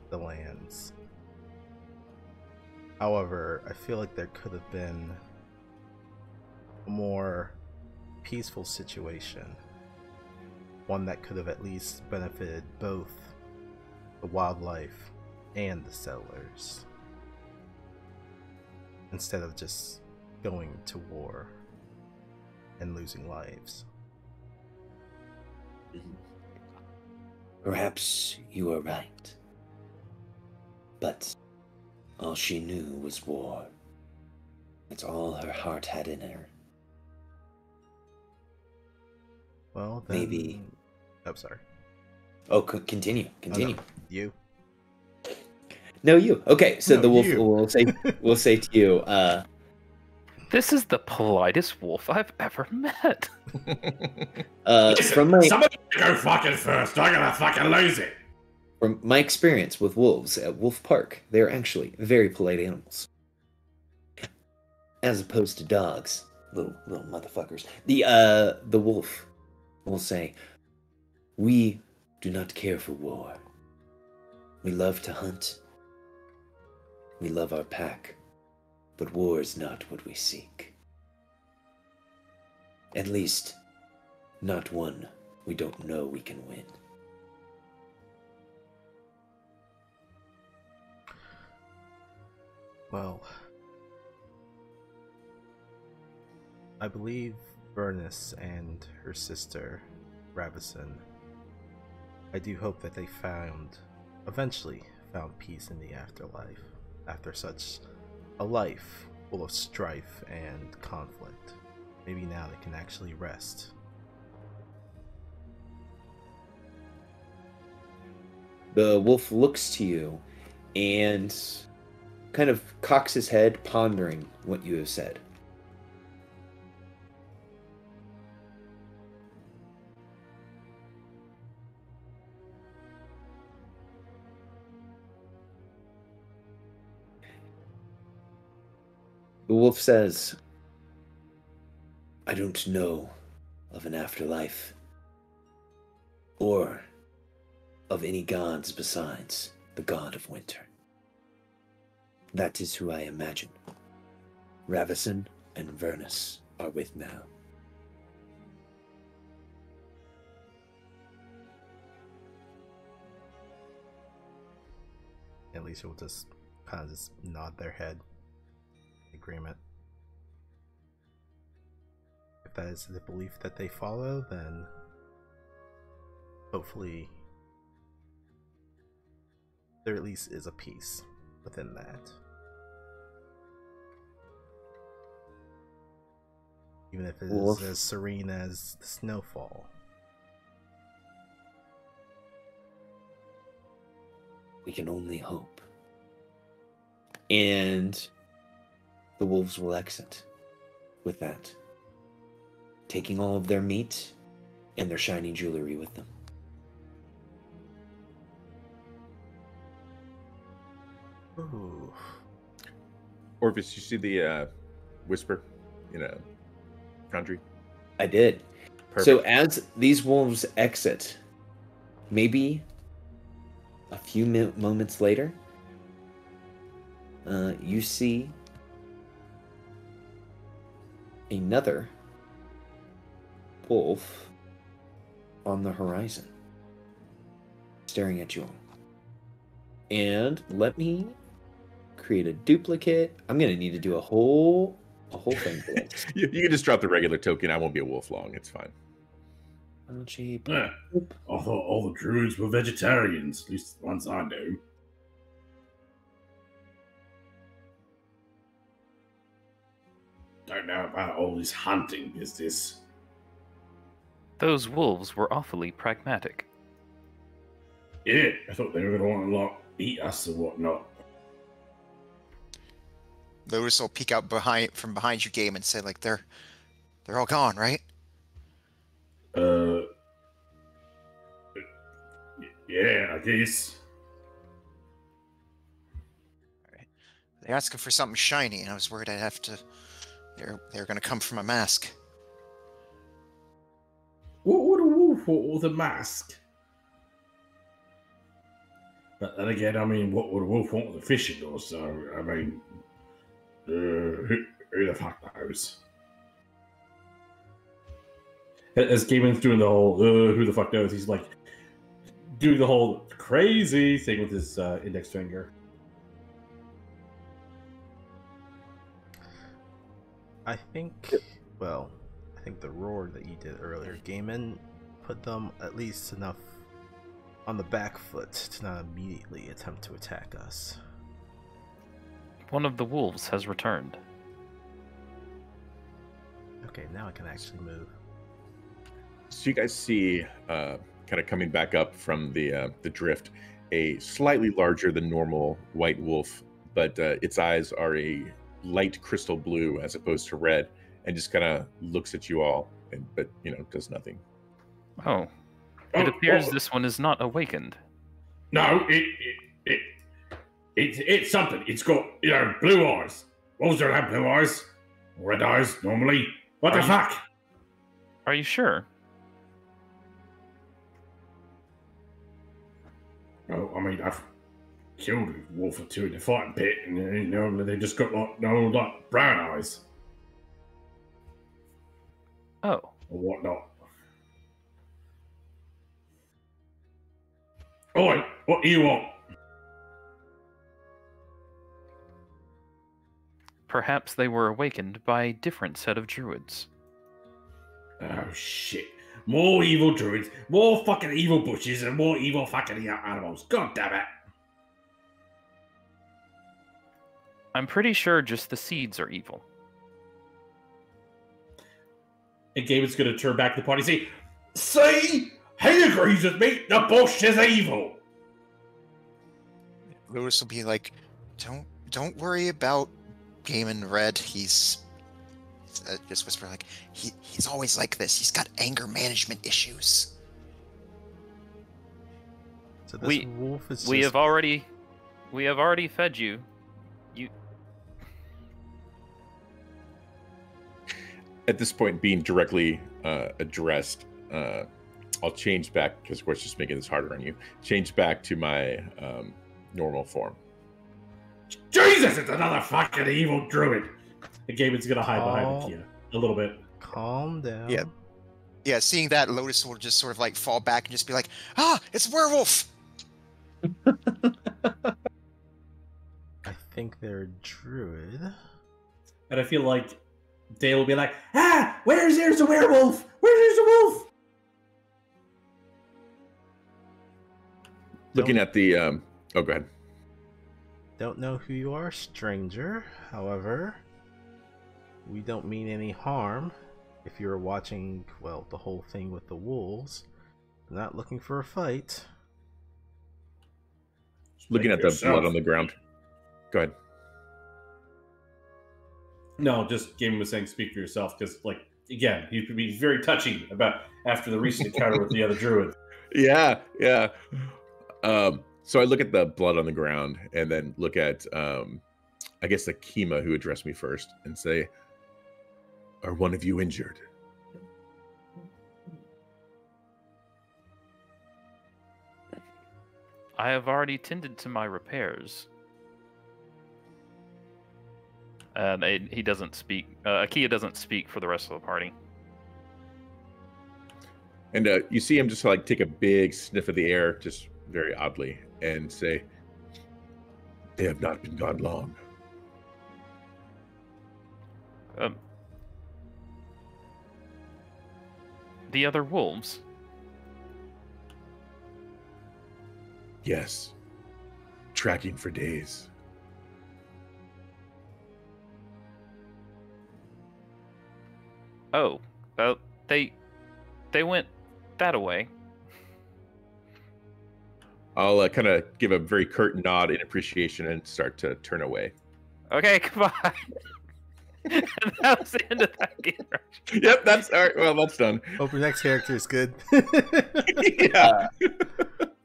the lands. However, I feel like there could have been a more peaceful situation. One that could have at least benefited both the wildlife and the settlers. Instead of just going to war and losing lives. Perhaps you are right. But all she knew was war. That's all her heart had in her. Well, then... Maybe. I'm sorry. Oh, continue. Continue. Oh, no. You. No, you. Okay, so No, the wolf you. will say to you, This is the politest wolf I've ever met. from my Somebody go fucking first. I'm gonna fucking lose it. from my experience with wolves at Wolf Park, they are actually very polite animals. As opposed to dogs. Little motherfuckers. The wolf will say, we do not care for war. We love to hunt. We love our pack. But war is not what we seek. At least, not one we don't know we can win. Well, I believe Vernus and her sister, Ravison. I do hope that they eventually found peace in the afterlife, after such a life full of strife and conflict. Maybe now they can actually rest. The wolf looks to you and kind of cocks his head, pondering what you have said. The wolf says, I don't know of an afterlife, or of any gods besides the god of winter. That is who I imagine. Ravison and Vernus are with now. At least will just kind of just nod their head. Agreement. If that is the belief that they follow, then hopefully there at least is a peace within that. Even if it is as serene as the snowfall. We can only hope. And the wolves will exit with that, taking all of their meat and their shiny jewelry with them. Ooh. Orvis, you see the whisper in a Foundry? I did. Perfect. So as these wolves exit, maybe a few moments later, you see another wolf on the horizon, staring at you all. And let me create a duplicate. I'm gonna need to do a whole thing for this. You can just drop the regular token. I won't be a wolf long. It's fine. Yeah. I thought all the druids were vegetarians, at least the ones I know. Don't know about all this hunting business. Those wolves were awfully pragmatic. Yeah, I thought they were going to want to like eat us or whatnot. Lotus will peek out from behind you, game, and say, like, they're all gone, right? Yeah, I guess. All right. They're asking for something shiny, and I was worried I'd have to. They're going to come from a mask. What would a wolf want with a mask? But then again, I mean, what would a wolf want with a fishing door? So, I mean, who the fuck knows? As Gamon's doing the whole who the fuck knows, he's like doing the whole crazy thing with his index finger. I think the roar that you did earlier, Gaiman, put them at least enough on the back foot to not immediately attempt to attack us. One of the wolves has returned. Okay, now I can actually move. So you guys see, kind of coming back up from the drift, a slightly larger than normal white wolf, but its eyes are a light crystal blue as opposed to red, and just kind of looks at you all, but does nothing. Oh. It appears this one is not awakened. No, it's something. It's got blue eyes. Wolves don't have blue eyes, red eyes normally. What the fuck? Are you sure? Oh, I mean, I've killed a wolf or two in the fighting pit, and they just got like brown eyes Oh. or whatnot. Oi, what do you want? Perhaps they were awakened by a different set of druids. Oh, shit. More evil druids, more fucking evil bushes, and more evil fucking animals. God damn it. I'm pretty sure just the seeds are evil. And Gaben's going to turn back to the party and say, See? He agrees with me. The bush is evil. Lotus will be like, don't worry about Gaiman Red. He's just whisper like, he's always like this. He's got anger management issues. So this wolf is We just... have already fed you. At this point, being directly addressed, I'll change back, because of course just making this harder on you. Change back to my normal form. Jesus, it's another fucking evil druid. and Gaben's going to hide behind Akia a little bit. Calm down. Yeah, seeing that, Lotus will just sort of like fall back and just be like, it's a werewolf! I think they're a druid. And I feel like Dale will be like, where's there's a werewolf? Where's a wolf? Looking at the oh, go ahead. Don't know who you are, stranger. However, we don't mean any harm. If you're watching, well, the whole thing with the wolves, not looking for a fight. Looking at the blood on the ground. Go ahead. No, just Gaben was saying speak for yourself, because, like, again, he's very touchy about after the recent encounter with the other druid. Yeah. So I look at the blood on the ground and then look at, I guess, the Kima who addressed me first and say, "Are one of you injured?" I have already tended to my repairs. And he doesn't speak. Akia doesn't speak for the rest of the party. And you see him just like take a big sniff of the air, just very oddly, and say, "They have not been gone long." The other wolves. Yes. Tracking for days. Oh, they went that away. I'll kind of give a very curt nod in appreciation and start to turn away. Okay, goodbye. And that was the end of that game. Yep, that's all right. Well, that's done. Hope your next character is good. Yeah.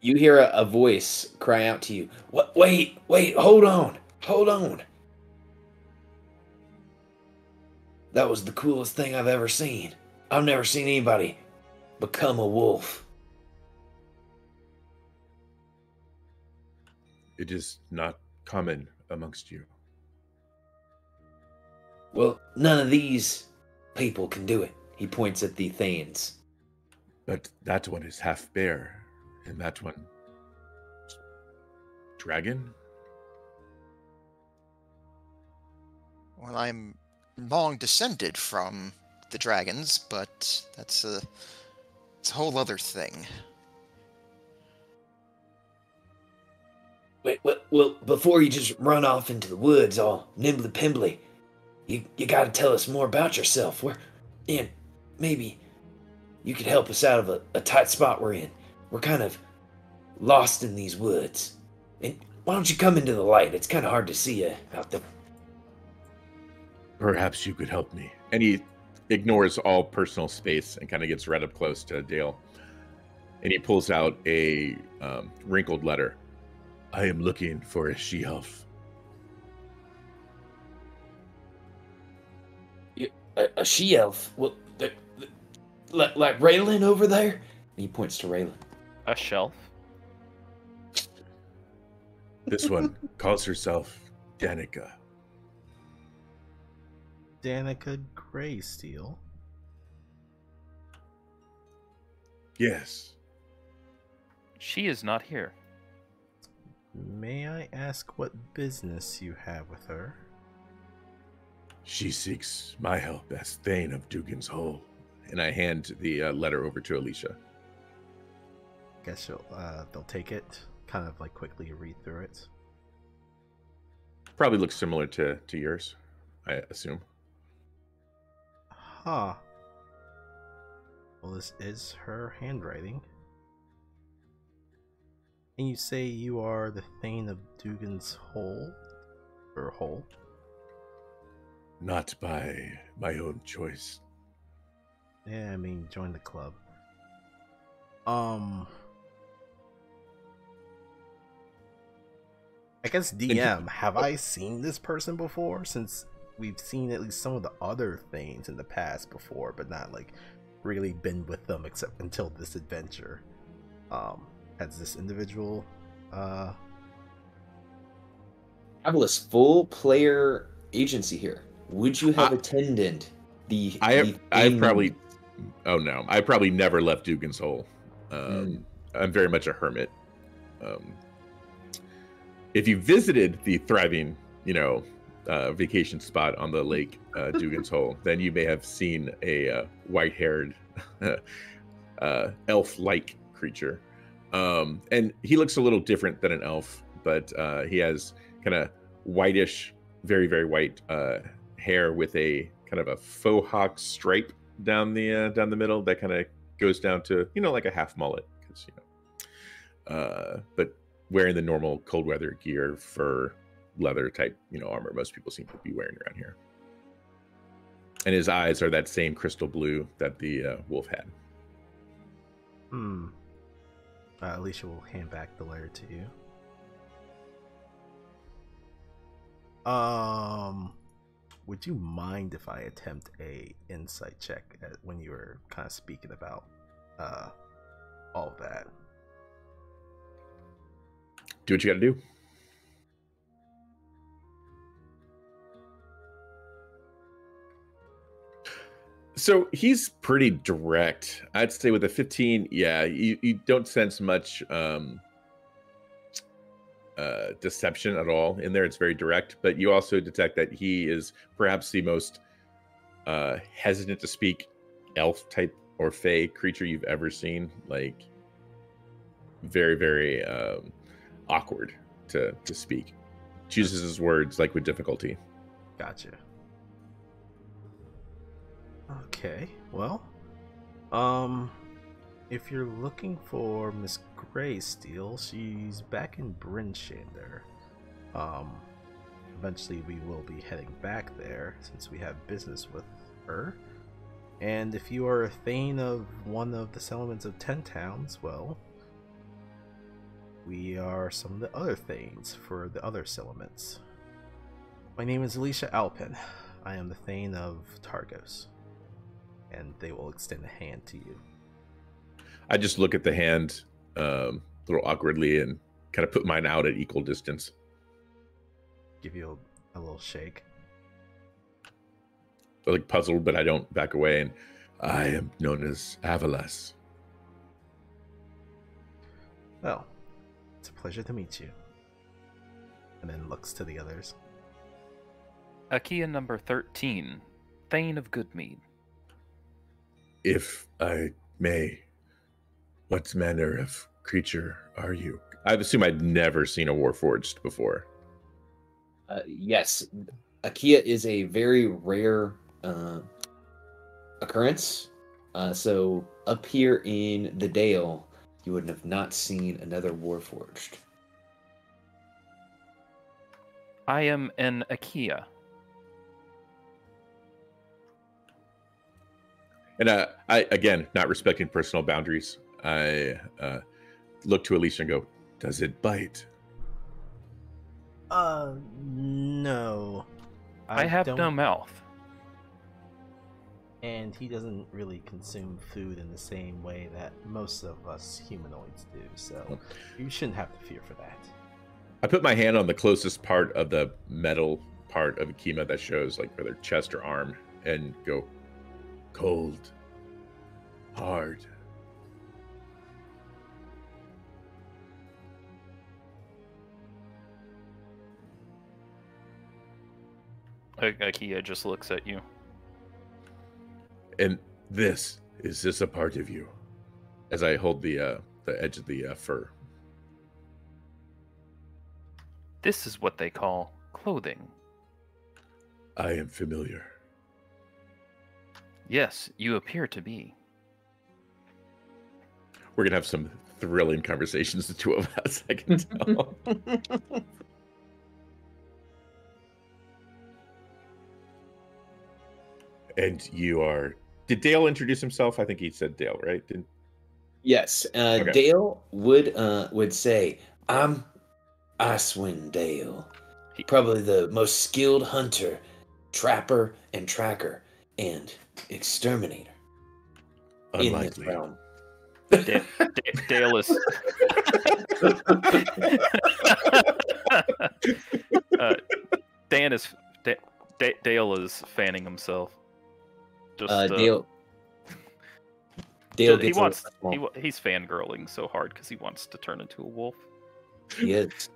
You hear a voice cry out to you. What? Wait, hold on. That was the coolest thing I've ever seen. I've never seen anybody become a wolf. It is not common amongst you. Well, none of these people can do it. He points at the Thanes. But that one is half bear, and that one... dragon? Well, I'm long descended from the dragons, but it's a whole other thing. Wait, well, before you just run off into the woods all nimbly-pimbly, you gotta tell us more about yourself. And maybe you could help us out of a tight spot we're in. We're kind of lost in these woods. And why don't you come into the light? It's kind of hard to see you out there. Perhaps you could help me. And he ignores all personal space and kind of gets right up close to Dale. And he pulls out a wrinkled letter. "I am looking for a she-elf." A she-elf? Well, like Raylan over there? And he points to Raylan. A shelf? This one calls herself Danica. Danica Greysteel. Yes. She is not here. May I ask what business you have with her? She seeks my help as Thane of Dugan's Hole, and I hand the letter over to Alicia. Guess they'll take it, kind of like quickly read through it. Probably looks similar to yours, I assume. Huh. Well, this is her handwriting. And you say you are the Thane of Dugan's Hole? Or Hole? Not by my own choice. Yeah, I mean, join the club. I guess DM, have I seen this person before? Since we've seen at least some of the other Thanes in the past before, but not like really been with them except until this adventure. Has this individual Fabulous full player agency here. Would you have attended the? I've probably. Oh no, I probably never left Dugan's Hole. I'm very much a hermit. If you visited the thriving, vacation spot on the lake, Dugan's Hole, then you may have seen a white-haired, elf-like creature. And he looks a little different than an elf, but he has kind of whitish, very, very white hair with a kind of a faux hawk stripe down the middle that kind of goes down to like a half mullet, but wearing the normal cold weather gear, fur, leather type armor most people seem to be wearing around here. And his eyes are that same crystal blue that the wolf had. Alicia will hand back the letter to you. Would you mind if I attempt a insight check when you were kind of speaking about all that? Do what you got to do. So he's pretty direct. I'd say with a 15, yeah, you don't sense much deception at all in there. It's very direct, but you also detect that he is perhaps the most hesitant to speak elf type or fey creature you've ever seen. Like very, very awkward to speak. Chooses his words like with difficulty. Gotcha. Okay, well, if you're looking for Miss Greysteel, she's back in Brinshander. Eventually we will be heading back there since we have business with her. And if you are a Thane of one of the settlements of 10 towns, well, we are some of the other Thanes for the other settlements. My name is Alicia Alpin. I am the Thane of Targos. And they will extend a hand to you. I just look at the hand a little awkwardly and kind of put mine out at equal distance. Give you a little shake. I look puzzled, but I don't back away. And I am known as Avalas. Well, it's a pleasure to meet you. And then looks to the others. Akia number 13, Thane of Goodmead. If I may, what manner of creature are you? I assume I'd never seen a Warforged before. Yes, Akia is a very rare occurrence. So up here in the Dale, you would have not seen another Warforged. I am an Akia. And I, again, not respecting personal boundaries, I look to Alicia and go, does it bite? No. I have no mouth. And he doesn't really consume food in the same way that most of us humanoids do, so you shouldn't have to fear for that. I put my hand on the closest part of the metal part of Akima that shows like whether chest or arm and go, cold, hard. Akia just looks at you. And Is this a part of you? As I hold the edge of the fur. This is what they call clothing. I am familiar. Yes, you appear to be. We're gonna have some thrilling conversations, the two of us, I can tell. And you are... Did Dale introduce himself? I think he said Dale, right? Yes. Okay. Dale would say, I'm Icewind Dale. Probably the most skilled hunter, trapper, and tracker, and exterminator in this Unlikely. realm. Dale is... Dale is fanning himself. Just Dale he gets wants a he's fangirling so hard because he wants to turn into a wolf. He is.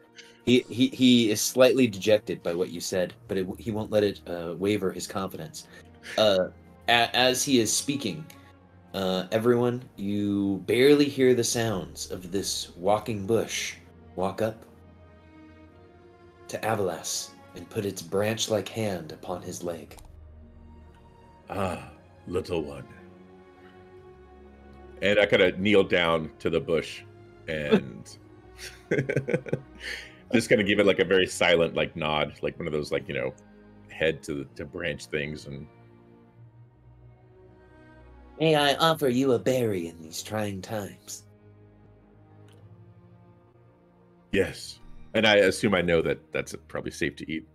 He is slightly dejected by what you said, but he won't let it waver his confidence. As he is speaking, everyone, you barely hear the sounds of this walking bush walk up to Avalas and put its branch-like hand upon his leg. Ah, little one. And I kind of kneel down to the bush and just kind of give it like a very silent like nod, like one of those like, head to branch things. And May I offer you a berry in these trying times? yes. And I assume I know that that's probably safe to eat.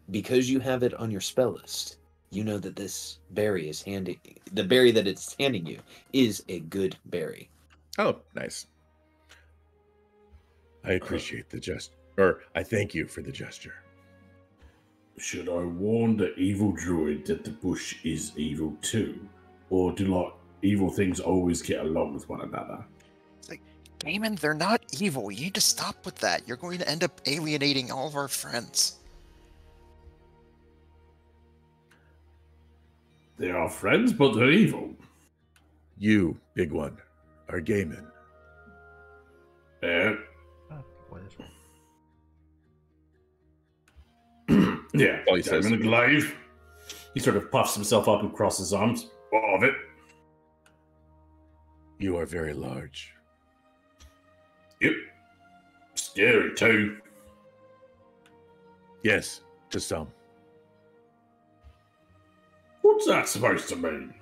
Because you have it on your spell list, you know that this berry is the berry that it's handing you is a good berry. Oh, nice. I appreciate the or I thank you for the gesture. Should I warn the evil druid that the bush is evil too? Or do evil things always get along with one another? It's like, Damon, they're not evil. You need to stop with that. You're going to end up alienating all of our friends. They are friends, but they're evil. You, big one, are Gaiman. What is wrong? Yeah, All he says. I'm in a glaive. He sort of puffs himself up and crosses his arms. What of it? You are very large. Yep. Scary too. Yes, to some. What's that supposed to mean?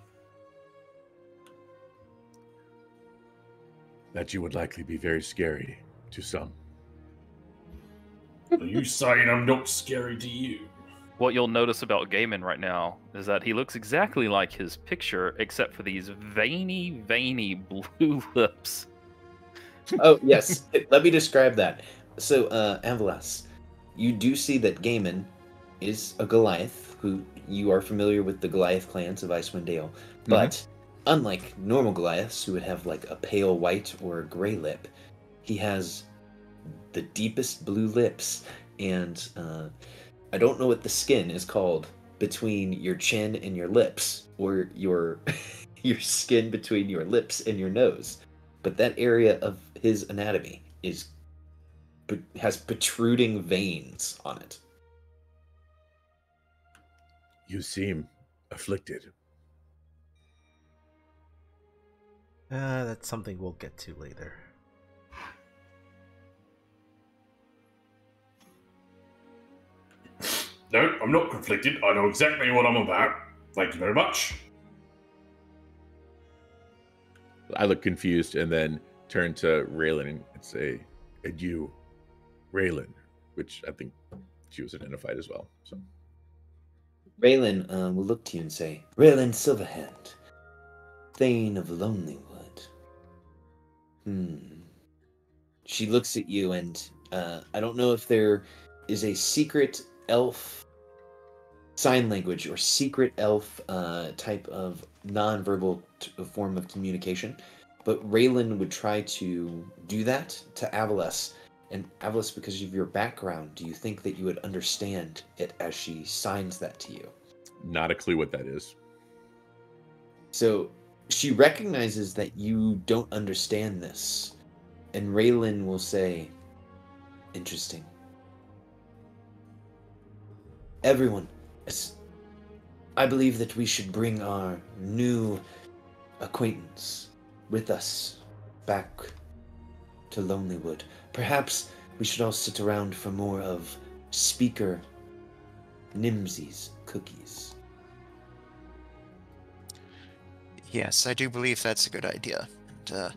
That you would likely be very scary to some. Are you saying I'm not scary to you? What you'll notice about Gaiman right now is that he looks exactly like his picture, except for these veiny blue lips. Oh, yes. Let me describe that. So, Avalas, you do see that Gaiman is a Goliath, who you are familiar with the Goliath clans of Icewind Dale. But unlike normal Goliaths, who would have like a pale white or a gray lip, he has the deepest blue lips, and I don't know what the skin is called between your chin and your lips, or your skin between your lips and your nose, but that area of his anatomy has protruding veins on it. You seem afflicted. That's something we'll get to later. No, I'm not conflicted. I know exactly what I'm about. Thank you very much. I look confused and then turn to Raylan and say, and you, Raylan, which I think she was identified as well. So Raylan will look to you and say, Raylan Silverhand, Thane of Lonelywood. She looks at you, and I don't know if there is a secret elf sign language or secret elf type of non-verbal form of communication, but Raylan would try to do that to Avalas. And Avalas, because of your background, do you think that you would understand it as she signs that to you? not a clue what that is. So she recognizes that you don't understand this. And Raylan will say, interesting. Everyone, I believe that we should bring our new acquaintance with us back to Lonelywood. Perhaps we should all sit around for more of Speaker Nimsy's cookies. Yes, I do believe that's a good idea. And,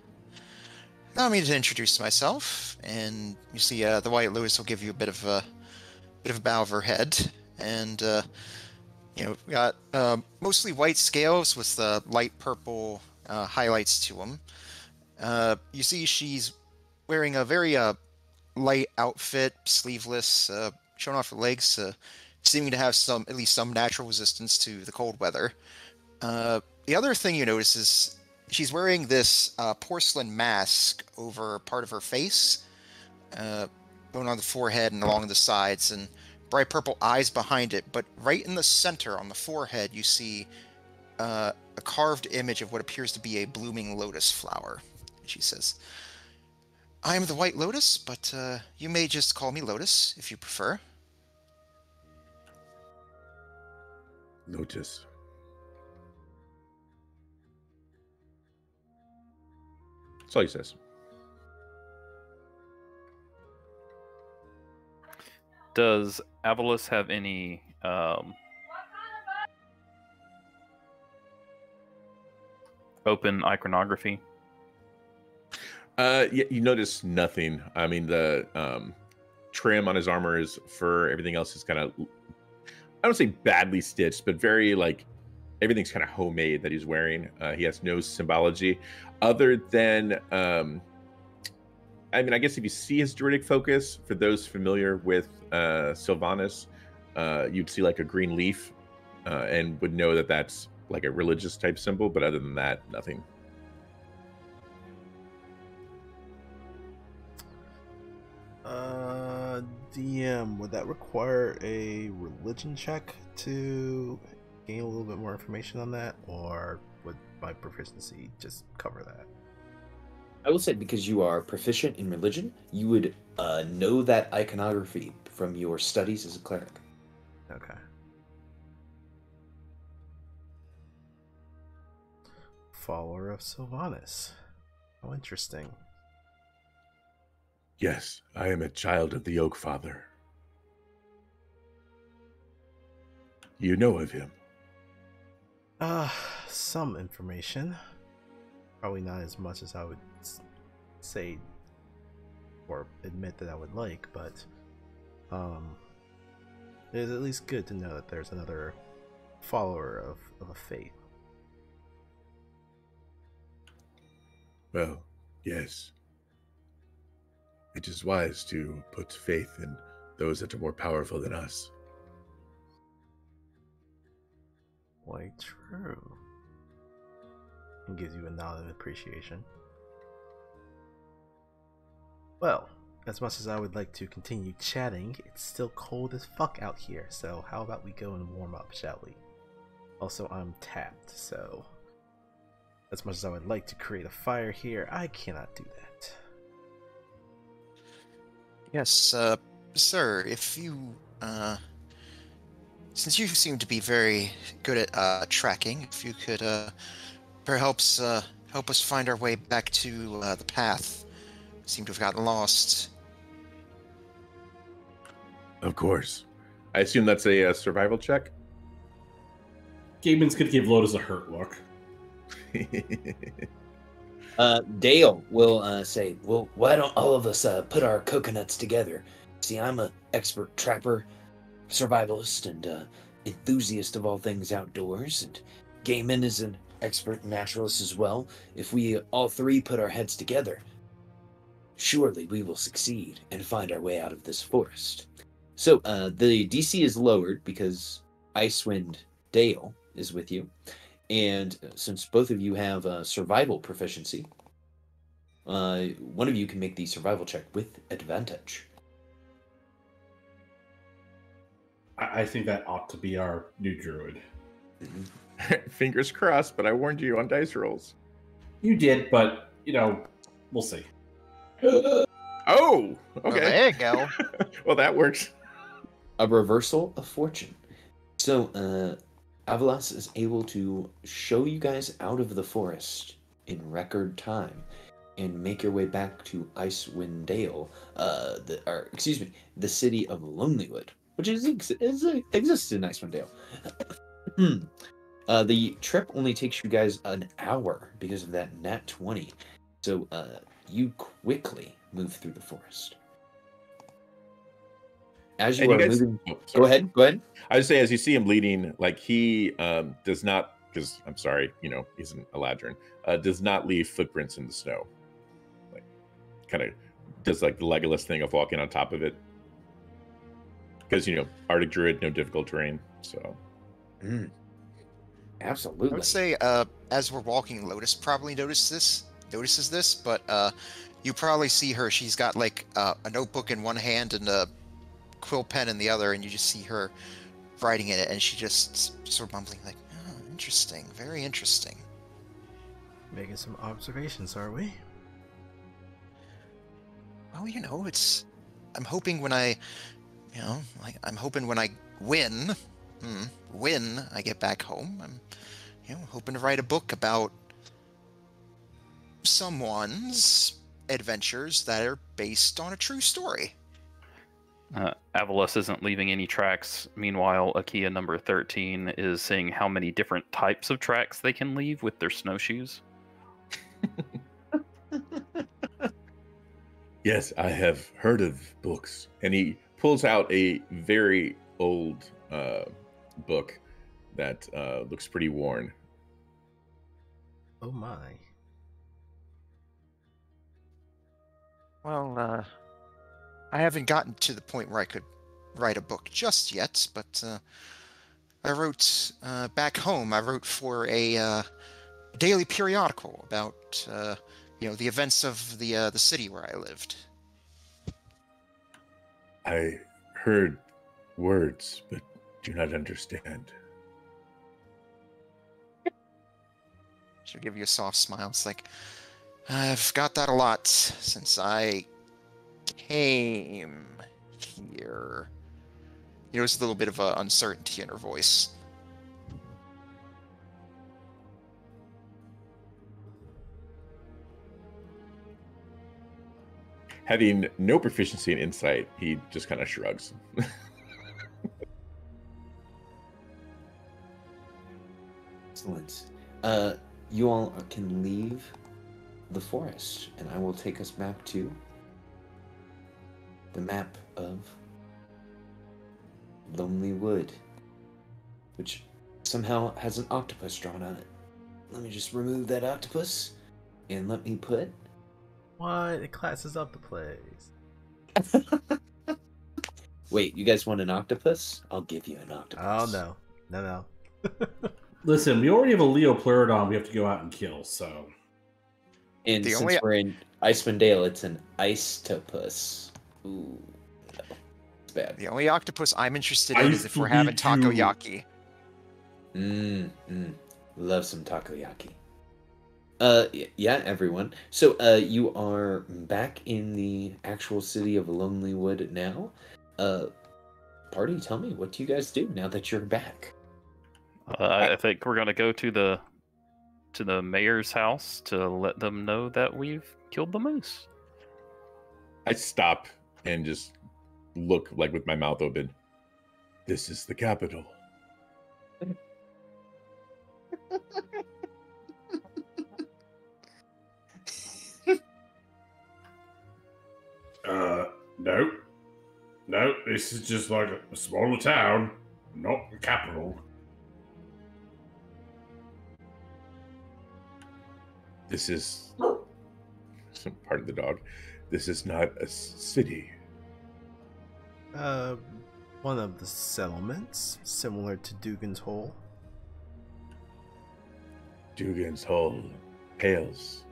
allow me to introduce myself, and you see the White Lotus will give you a bit of a bow of her head, and we got mostly white scales with the light purple highlights to them. You see she's wearing a very light outfit, sleeveless, showing off her legs, seeming to have at least some natural resistance to the cold weather. The other thing you notice is she's wearing this porcelain mask over part of her face, going on the forehead and along the sides, and bright purple eyes behind it. But right in the center on the forehead, you see a carved image of what appears to be a blooming lotus flower. She says, I am the White Lotus, but you may just call me Lotus if you prefer. Lotus. That's all he says. Does Avalos have any open iconography? Yeah, you notice nothing. I mean, the trim on his armor is fur. Everything else is kind of, I don't say badly stitched, but very like everything's kind of homemade that he's wearing. He has no symbology other than, I mean, I guess if you see his druidic focus, for those familiar with Sylvanas, you'd see like a green leaf and would know that that's like a religious type symbol. But other than that, nothing. DM, would that require a religion check to gain a little bit more information on that, or would my proficiency just cover that? I will say, because you are proficient in religion, you would know that iconography from your studies as a cleric. Okay. Follower of Sylvanas. How interesting. Yes, I am a child of the Oak Father. You know of him? Some information. Probably not as much as I would say or admit that I would like, but it is at least good to know that there's another follower of a faith. Well, yes. It is wise to put faith in those that are more powerful than us. Quite true. And gives you a nod of appreciation. Well, as much as I would like to continue chatting, it's still cold as fuck out here, so how about we go and warm up, shall we? Also, I'm tapped, so as much as I would like to create a fire here, I cannot do that. Yes, sir, if you, since you seem to be very good at tracking, if you could perhaps help us find our way back to the path. Seem to have gotten lost. Of course. I assume that's a survival check? Gaben's gonna give Lotus a hurt look. Dale will say, well, why don't all of us put our coconuts together? See, I'm an expert trapper, survivalist, and enthusiast of all things outdoors, and Gaiman is an expert naturalist as well. If we all three put our heads together, surely we will succeed and find our way out of this forest. So the DC is lowered because Icewind Dale is with you. And since both of you have survival proficiency, one of you can make the survival check with advantage. I think that ought to be our new druid. Fingers crossed, but I warned you on dice rolls. You did, but we'll see. Oh, Well, okay. there you go. Well, that works. A reversal of fortune. So, Avalas is able to show you guys out of the forest in record time and make your way back to Icewind Dale, the city of Lonelywood, which exists in Icewind Dale. The trip only takes you guys an hour because of that nat 20. So, you quickly move through the forest. As you are moving, go ahead. I would say, as you see him leading, like he does not, because I'm sorry, he's an Eladrin, does not leave footprints in the snow. Like, kind of does like the Legolas thing of walking on top of it. Because Arctic Druid, no difficult terrain. So, absolutely. I would say, as we're walking, Lotus probably notices this, but you probably see her. She's got like a notebook in one hand and a quill pen in the other, and you just see her writing in it, and she just sort of mumbling like, "Oh, interesting, very interesting." Making some observations, are we? Well, it's. I'm hoping when I, I'm hoping when I win, I get back home. I'm, hoping to write a book about someone's adventures that are based on a true story. Avalos isn't leaving any tracks. Meanwhile, Akia number 13 is saying how many different types of tracks they can leave with their snowshoes. Yes, I have heard of books. And he pulls out a very old book that looks pretty worn. Oh my. Well, I haven't gotten to the point where I could write a book just yet, but I wrote back home. I wrote for a daily periodical about the events of the city where I lived. I heard words, but do not understand. She'll give you a soft smile. It's like, I've got that a lot since I came here. There's a little bit of uncertainty in her voice. Having no proficiency in insight, he just kind of shrugs. Excellent. You all can leave the forest, and I will take us back to the map of Lonely Wood, which somehow has an octopus drawn on it. Let me just remove that octopus, and let me put... What? It classes up the place. Wait, you guys want an octopus? I'll give you an octopus. Oh, no. Listen, we already have a Leopleurodon we have to go out and kill, so... And The since only- we're in Icewind Dale, it's an icetopus. Ooh, no. It's bad. The only octopus I'm interested in is if we're having takoyaki. Love some takoyaki. Yeah, everyone. So, you are back in the actual city of Lonelywood now. Party, tell me, what do you guys do now that you're back? I think we're gonna go to the mayor's house to let them know that we've killed the moose. I stop and just look like with my mouth open. This is the capital. No, this is just like a smaller town, not the capital. This is some part of the dog. This is not a city. One of the settlements, similar to Dugan's Hole. Dugan's Hole pales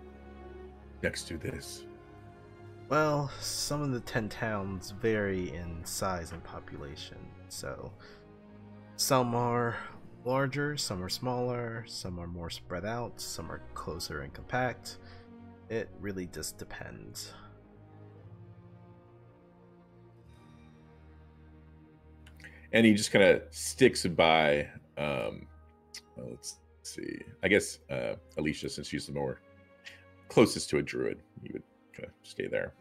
next to this. Well, some of the 10 towns vary in size and population, so some are larger, some are smaller, some are more spread out, some are closer and compact. It really just depends. And he just kind of sticks by. Let's see. I guess Alicia, since she's the more closest to a druid, you would kind of stay there.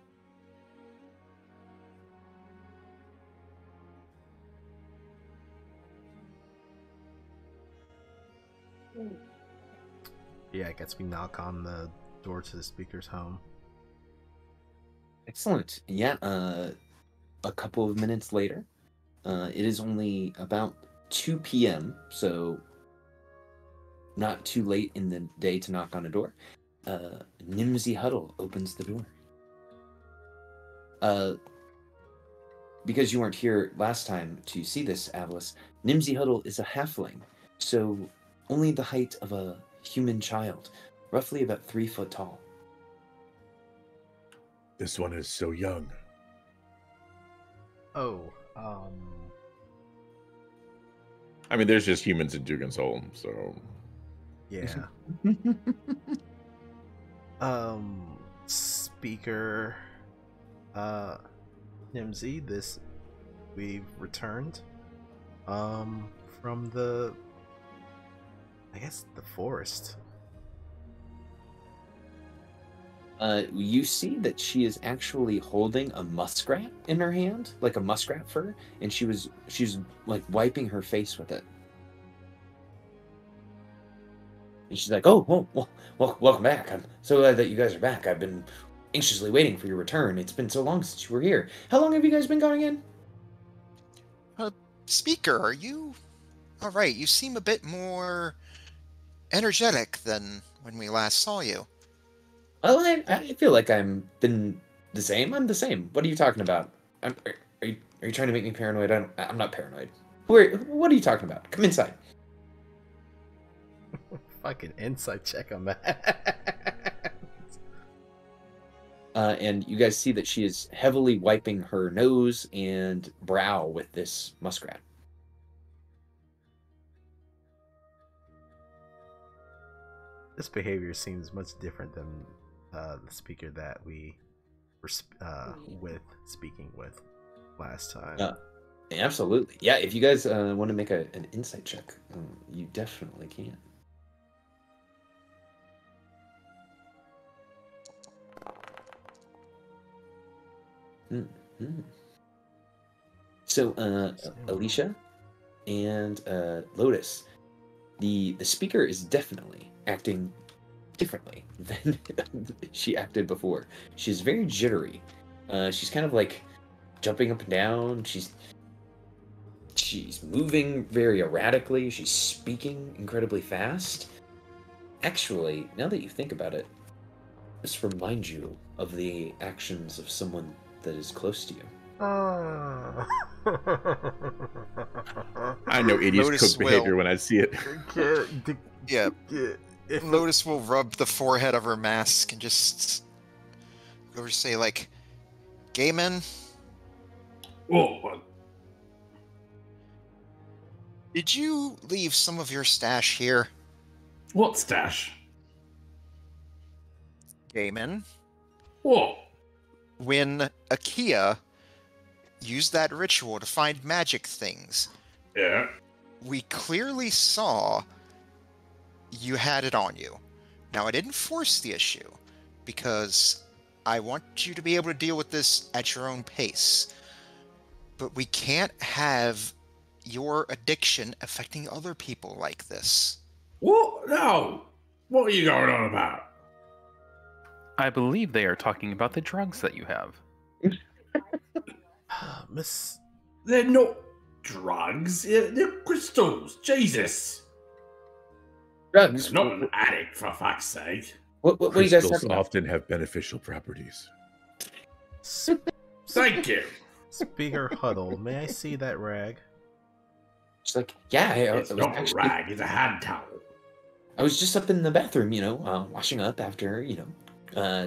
Yeah, I guess we knock on the door to the speaker's home. Excellent. Yeah, a couple of minutes later, it is only about 2 p.m., so not too late in the day to knock on a door. Nimsy Huddle opens the door. Because you weren't here last time to see this, Avalis, Nimsy Huddle is a halfling, so only the height of a human child, roughly about 3 foot tall. This one is so young. Oh, I mean, there's just humans in Dugan's-Hole, so... yeah. Speaker, Nimsy, we've returned, from the, I guess, the forest. You see that she is actually holding a muskrat in her hand, like a muskrat fur, and she's like wiping her face with it. And she's like, "Oh, well, welcome back. I'm so glad that you guys are back. I've been anxiously waiting for your return. It's been so long since you were here. How long have you guys been gone again?" Speaker, are you all right? You seem a bit more energetic than when we last saw you. Well, I feel like I'm been the same. I'm the same. What are you talking about? Are you trying to make me paranoid? I'm not paranoid. What are you talking about? Come inside. Fucking insight check on that. And you guys see that she is heavily wiping her nose and brow with this muskrat. This behavior seems much different than the speaker that we were speaking with last time. Absolutely. Yeah, if you guys want to make an insight check, you definitely can. Mm-hmm. So, Alicia and Lotus, the speaker is definitely acting differently than she acted before. She's very jittery. She's kind of like jumping up and down. She's moving very erratically. She's speaking incredibly fast. Actually, now that you think about it, this reminds you of the actions of someone that is close to you. I know idiots cook behavior when I see it. Yeah. Lotus will rub the forehead of her mask and just go over to say, like, Gaiman? Whoa, what? Did you leave some of your stash here? What stash? Gaiman? What? When Akia used that ritual to find magic things, Yeah. we clearly saw you had it on you. Now, I didn't force the issue, because I want you to be able to deal with this at your own pace. But we can't have your addiction affecting other people like this. What? No. What are you going on about? I believe they are talking about the drugs that you have. Miss... They're not drugs. They're crystals. Jesus. Drugs? Not an addict, for fuck's sake. What are you guys Crystals talking about? often have beneficial properties. Thank you. Speaker Huddle, may I see that rag? She's like, yeah, It's not a rag. It's a hand towel. I was just up in the bathroom, washing up after,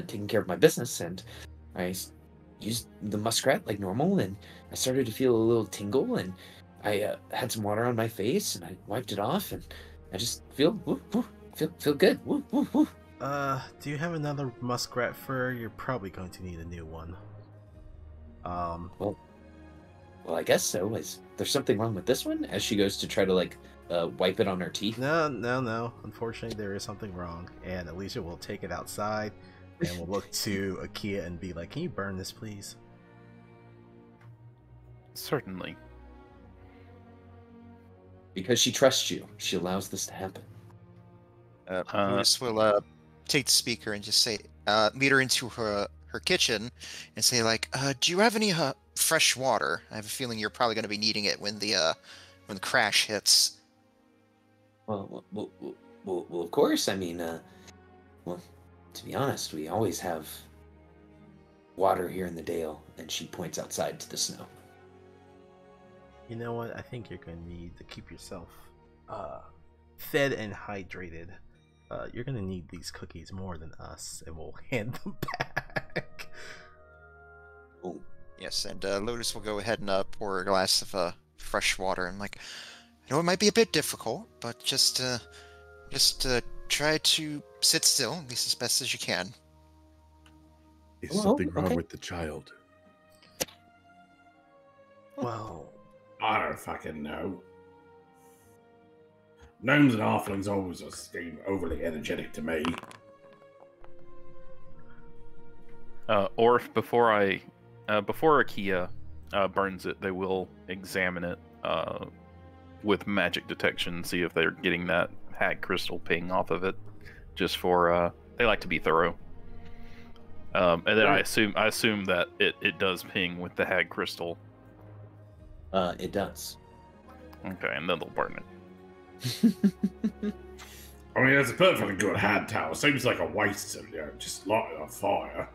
taking care of my business, and I used the muskrat like normal, and I started to feel a little tingle, and I had some water on my face and I wiped it off, and I just feel feel good. Woo, woo, woo. Do you have another muskrat fur? You're probably going to need a new one. Well, I guess so. Is there something wrong with this one? As she goes to try to like wipe it on her teeth. No. Unfortunately, there is something wrong, and Alicia will take it outside, and will look to Akia and be like, "Can you burn this, please?" Certainly. Because she trusts you, she allows this to happen. Lewis will take the speaker and just say, lead her into her kitchen and say, like, do you have any fresh water? I have a feeling you're probably going to be needing it when the crash hits. Well, of course. I mean, well, to be honest, we always have water here in the Dale, and she points outside to the snow. You know what? I think you're going to need to keep yourself fed and hydrated. You're going to need these cookies more than us, and we'll hand them back. Oh, Yes, and Lotus will go ahead and pour a glass of fresh water. And like, I know it might be a bit difficult, but just try to sit still, at least as best as you can. Is Oh, something wrong okay. with the child? Well, I don't fucking know. Gnomes and halflings always seem overly energetic to me. Or before Akia burns it, they will examine it with magic detection, see if they're getting that hag crystal ping off of it. Just for they like to be thorough. And then I assume that it does ping with the hag crystal. it does. Okay, and then they'll burn it. I mean, it's a perfectly good hand tower. Seems like a waste to just light it on fire.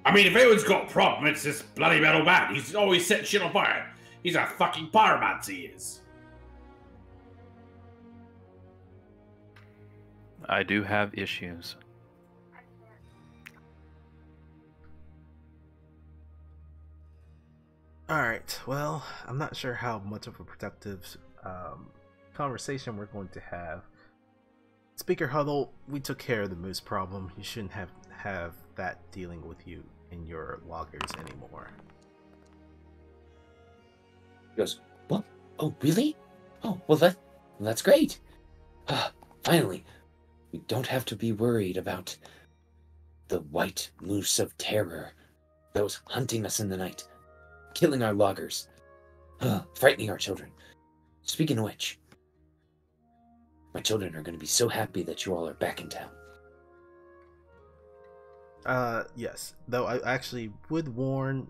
I mean, if anyone's got a problem, it's this bloody metal man. He's always setting shit on fire. He's a fucking pyromancer, he is. I do have issues. alright. Well, I'm not sure how much of a productive conversation we're going to have. Speaker Huddle, we took care of the moose problem. You shouldn't have that dealing with you in your loggers anymore. He goes, what? Oh, really? Oh, well, that's great. Finally, we don't have to be worried about the white moose of terror that was hunting us in the night, killing our loggers, frightening our children. Speaking of which, my children are going to be so happy that you all are back in town. Yes. Though I actually would warn,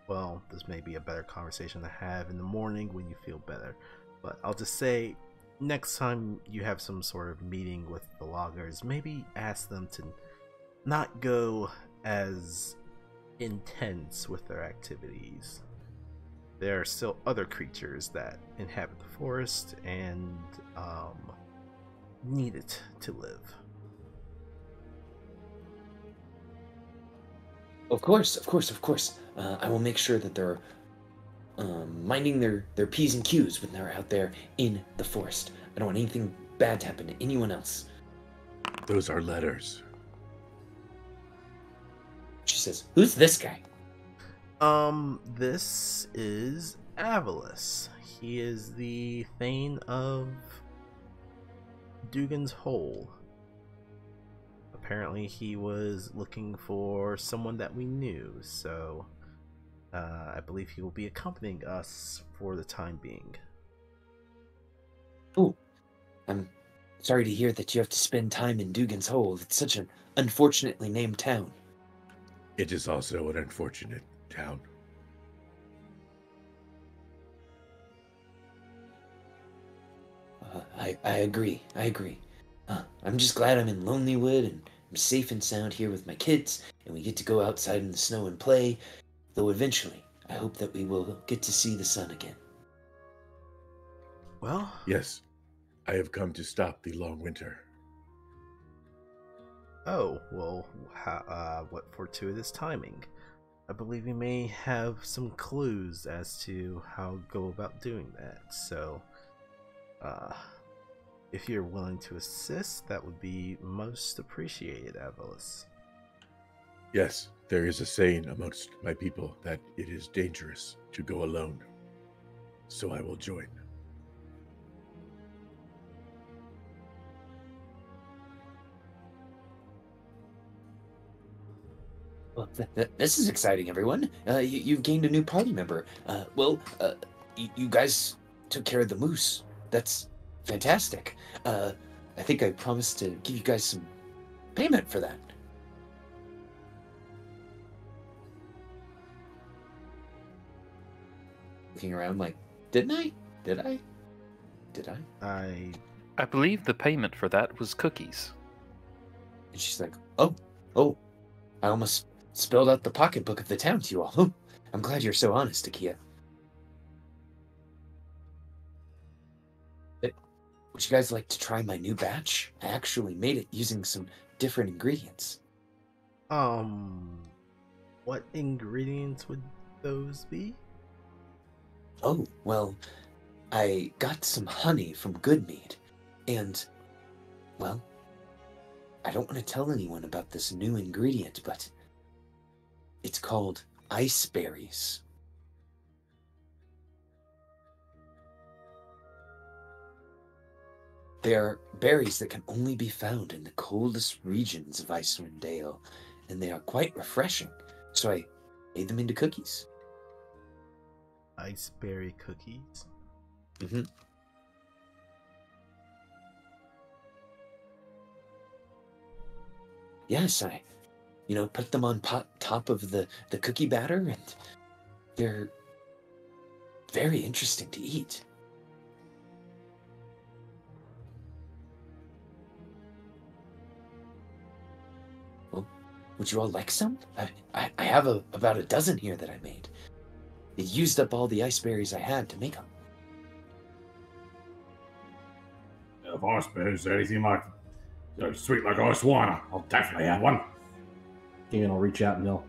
well, this may be a better conversation to have in the morning when you feel better. But I'll just say, next time you have some sort of meeting with the loggers, maybe ask them to not go as intense with their activities. There are still other creatures that inhabit the forest and need it to live. Of course. I will make sure that they're minding their P's and Q's when they're out there in the forest. I don't want anything bad to happen to anyone else. Those are letters. She says, who's this guy? This is Avilis. He is the Thane of Dugan's Hole. Apparently he was looking for someone that we knew, so I believe he will be accompanying us for the time being. Oh, I'm sorry to hear that you have to spend time in Dugan's Hole. It's such an unfortunately named town. It is also an unfortunate town. I agree. I'm just glad I'm in Lonelywood and I'm safe and sound here with my kids, and we get to go outside in the snow and play, though eventually I hope that we will get to see the sun again. Well, Yes, I have come to stop the long winter. oh, well, what fortuitous timing. I believe you may have some clues as to how to go about doing that. So, if you're willing to assist, that would be most appreciated, Avalis. Yes, there is a saying amongst my people that it is dangerous to go alone. So I will join. Well, this is exciting, everyone. You've gained a new party member. You guys took care of the moose. That's fantastic. I think I promised to give you guys some payment for that. Looking around like, didn't I? Did I? Did I? I believe the payment for that was cookies. And she's like, oh, I almost spilled out the pocketbook of the town to you all. Oh, I'm glad you're so honest, Akia. Would you guys like to try my new batch? I actually made it using some different ingredients. What ingredients would those be? Oh, well, I got some honey from Goodmead, and, well, I don't want to tell anyone about this new ingredient, but it's called ice berries. They are berries that can only be found in the coldest regions of Icewind Dale, and they are quite refreshing, so I made them into cookies. Ice berry cookies? Mm-hmm. Yes, I put them on top of the cookie batter, and they're very interesting to eat. Well, would you all like some? I have about a dozen here that I made. It used up all the ice berries I had to make them. If ice berries are anything like sweet like ice wine, I'll definitely have one. Damon will reach out and he'll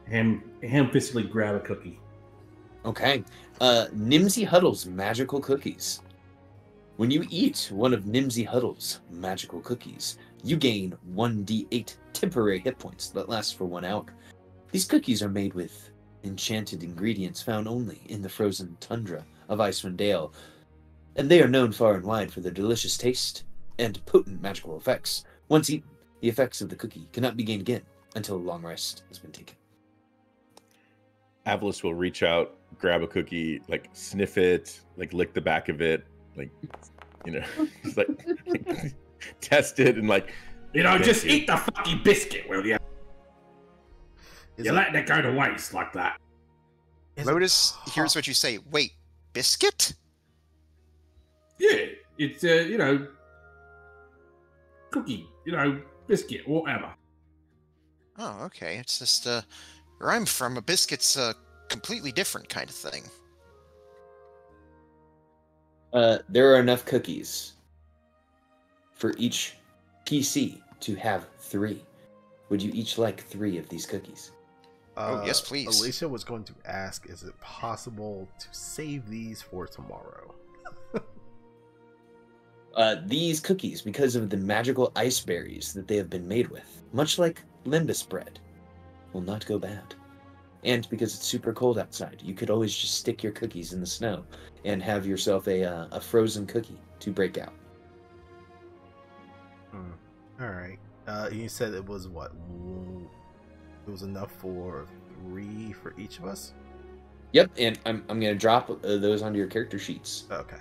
ham-fistedly grab a cookie. Okay. Nimsy Huddle's magical cookies. When you eat one of Nimsy Huddle's magical cookies, you gain 1d8 temporary hit points that last for 1 hour. These cookies are made with enchanted ingredients found only in the frozen tundra of Icewind Dale, and they are known far and wide for their delicious taste and potent magical effects. Once eaten, the effects of the cookie cannot be gained again until a long rest has been taken. Avalis will reach out, grab a cookie, like sniff it, like lick the back of it, like, just like test it and like, just eat the fucking biscuit, will you? You're letting it go to waste like that. Lotus, here's what you say. Wait, biscuit? Yeah, it's cookie, biscuit, whatever. Oh, okay. It's just where I'm from, a biscuit's a completely different kind of thing. There are enough cookies for each PC to have 3. Would you each like 3 of these cookies? Oh, yes, please. Alicia was going to ask, is it possible to save these for tomorrow? These cookies, because of the magical ice berries that they have been made with, much like Limbus bread, will not go bad. And because it's super cold outside, you could always just stick your cookies in the snow and have yourself a frozen cookie to break out. Alright. You said it was what? It was enough for 3 for each of us? Yep, and I'm going to drop those onto your character sheets. Okay.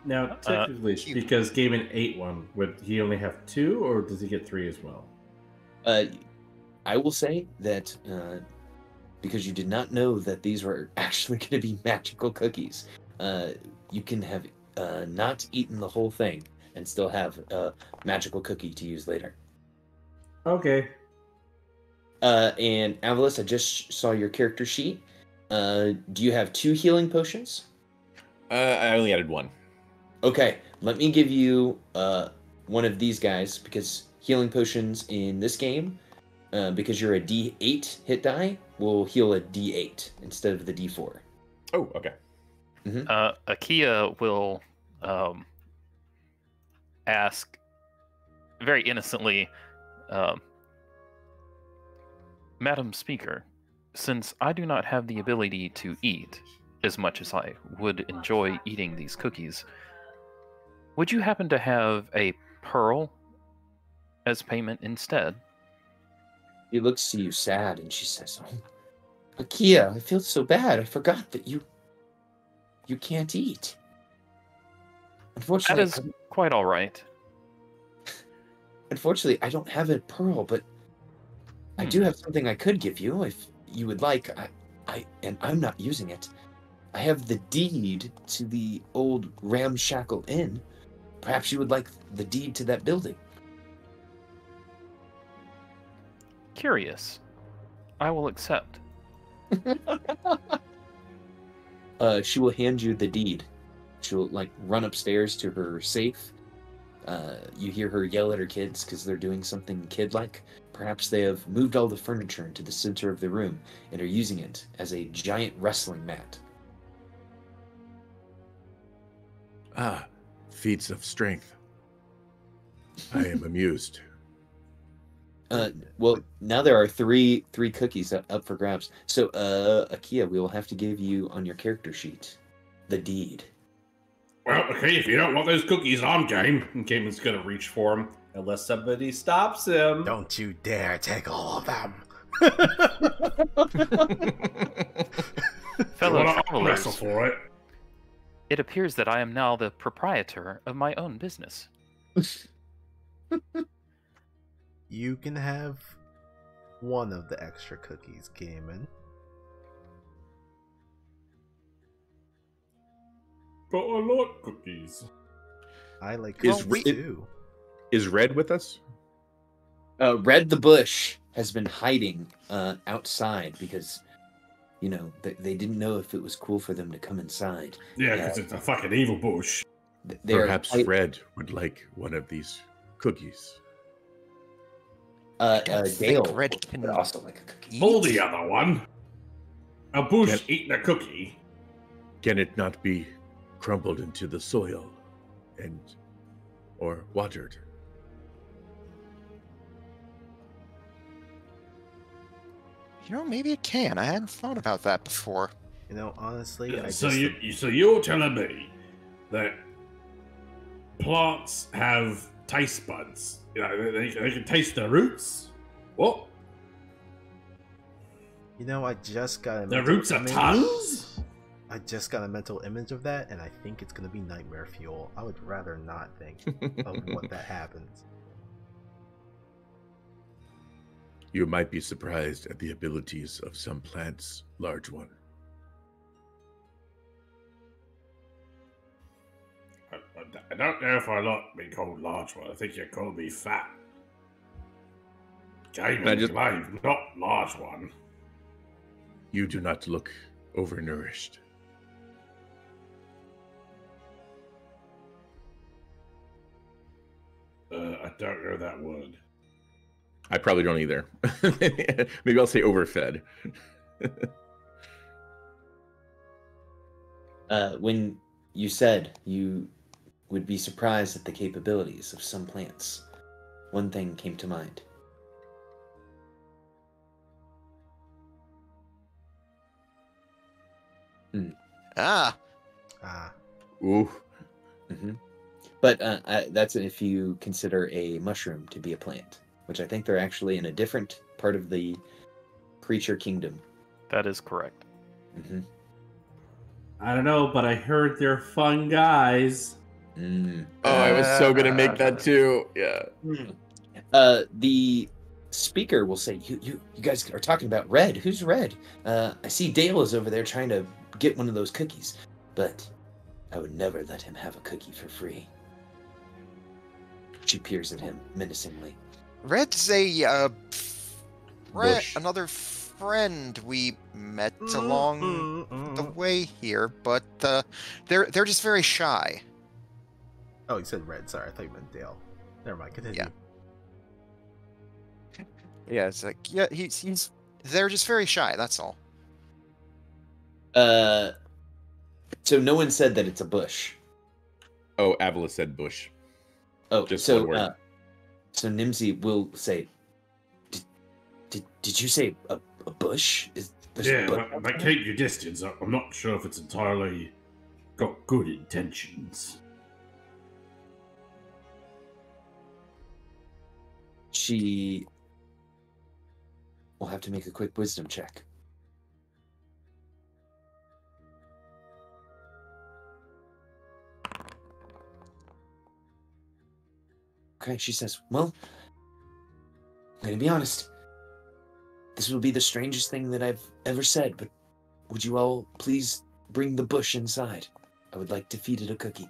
Now, technically, because Gaiman ate one, would he only have 2, or does he get 3 as well? I will say that because you did not know that these were actually going to be magical cookies, you can have not eaten the whole thing and still have a magical cookie to use later. Okay. And Avalis, I just saw your character sheet. Do you have 2 healing potions? I only added 1. Okay, let me give you one of these guys, because healing potions in this game because you're a D8 hit die, will heal a D8 instead of the D4. Oh, okay. Akia will ask very innocently, Madam Speaker, since I do not have the ability to eat as much as I would enjoy eating these cookies, would you happen to have a pearl as payment instead? She looks to you sad, and she says, "Oh, Akia, I feel so bad. I forgot that you can't eat. Unfortunately, That is quite all right. Unfortunately, I don't have a pearl, but I do have something I could give you if you would like. And I'm not using it. I have the deed to the old Ramshackle Inn. Perhaps you would like the deed to that building." Curious. I will accept. She will hand you the deed. She'll run upstairs to her safe. You hear her yell at her kids because they're doing something kid-like. Perhaps they have moved all the furniture into the center of the room and are using it as a giant wrestling mat. Ah, feats of strength. I am amused. Well, now there are three cookies up for grabs. So, Akia, we will have to give you on your character sheet the deed. Well, okay, if you don't want those cookies, I'm game. And Cayman's gonna reach for them unless somebody stops him. Don't you dare take all of them. Fellow Well, I'll travelers, wrestle for it. it appears that I am now the proprietor of my own business. You can have one of the extra cookies, Gaiman. But I like cookies. I like Is cookies too. Is Red with us? Red the Bush has been hiding outside because, they didn't know if it was cool for them to come inside. Yeah, because it's a fucking evil bush. Perhaps Red would like one of these cookies. Dale Red can would also like a cookie. Pull the other one. A bush eating a cookie. Can it not be crumbled into the soil or watered? Maybe it can. I hadn't thought about that before. Honestly, So you're telling me that plants have taste buds? They can taste the roots. What? I just got a The mental roots are image. tongues? I just got a mental image of that, and I think it's gonna be nightmare fuel. I would rather not think of what that happens. You might be surprised at the abilities of some plants, large one. I don't know if I like being called large one. I think you call me fat. Game I just- glaive, not large one. You do not look overnourished. I don't know that word. I probably don't either. Maybe I'll say overfed. When you said you would be surprised at the capabilities of some plants, one thing came to mind. Ah, Ooh. Mm-hmm. But that's if you consider a mushroom to be a plant, which I think they're actually in a different part of the creature kingdom. That is correct. Mm-hmm. I don't know, but I heard they're fun guys. Mm. Oh, I was so gonna make that too. Yeah. The speaker will say, "You guys are talking about Red. Who's Red? I see Dale is over there trying to get one of those cookies, but I would never let him have a cookie for free." She peers at him menacingly. Red's a Bush. another friend we met along the way here, but they're just very shy. Oh, you said Red. Sorry, I thought you meant Dale. Never mind. Continue. Yeah. Yeah, it's like, yeah, he's they're just very shy. That's all. So no one said that it's a bush. Oh, Avila said bush. Oh, Just so one word. So Nimsy will say, "Did you say a bush? There's a Yeah, bush but outside?" keep your distance. I'm not sure if it's entirely got good intentions. She will have to make a quick wisdom check. Okay, she says, "Well, I'm gonna be honest. This will be the strangest thing that I've ever said, but would you all please bring the bush inside? I would like to feed it a cookie."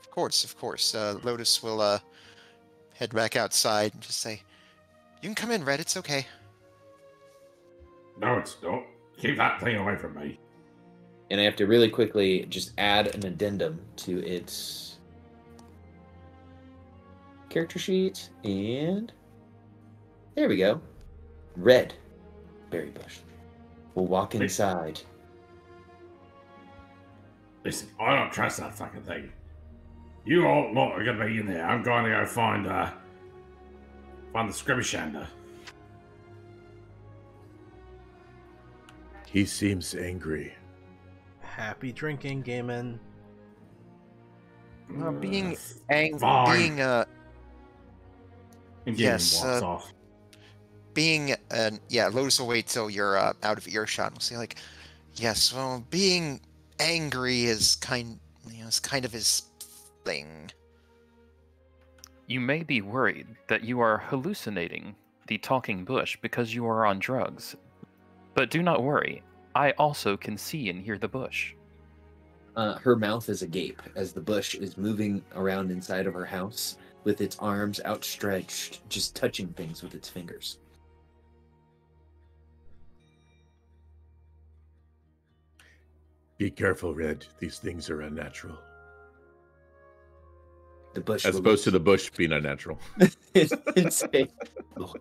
Of course, of course. Lotus will head back outside and just say, "You can come in, Red. It's okay." No, it's not. Keep that thing away from me. And I have to really quickly just add an addendum to its character sheet, and there we go. Red berry bush will walk inside. Listen, I don't trust that fucking thing. You all lot are gonna be in there. I'm going to go find the Scrimshander. He seems angry. Happy drinking, Gaiman. Being angry, Fine. being And Gaiman yes, walks off. being yeah, Lotus will wait till you're out of earshot. We'll say like, yes, well, being angry is it's kind of his thing. You may be worried that you are hallucinating the talking bush because you are on drugs. But do not worry, I also can see and hear the bush. Her mouth is agape as the bush is moving around inside of her house with its arms outstretched, just touching things with its fingers. Be careful, Red. These things are unnatural. The bush As will opposed to the bush being unnatural. say, "Oh,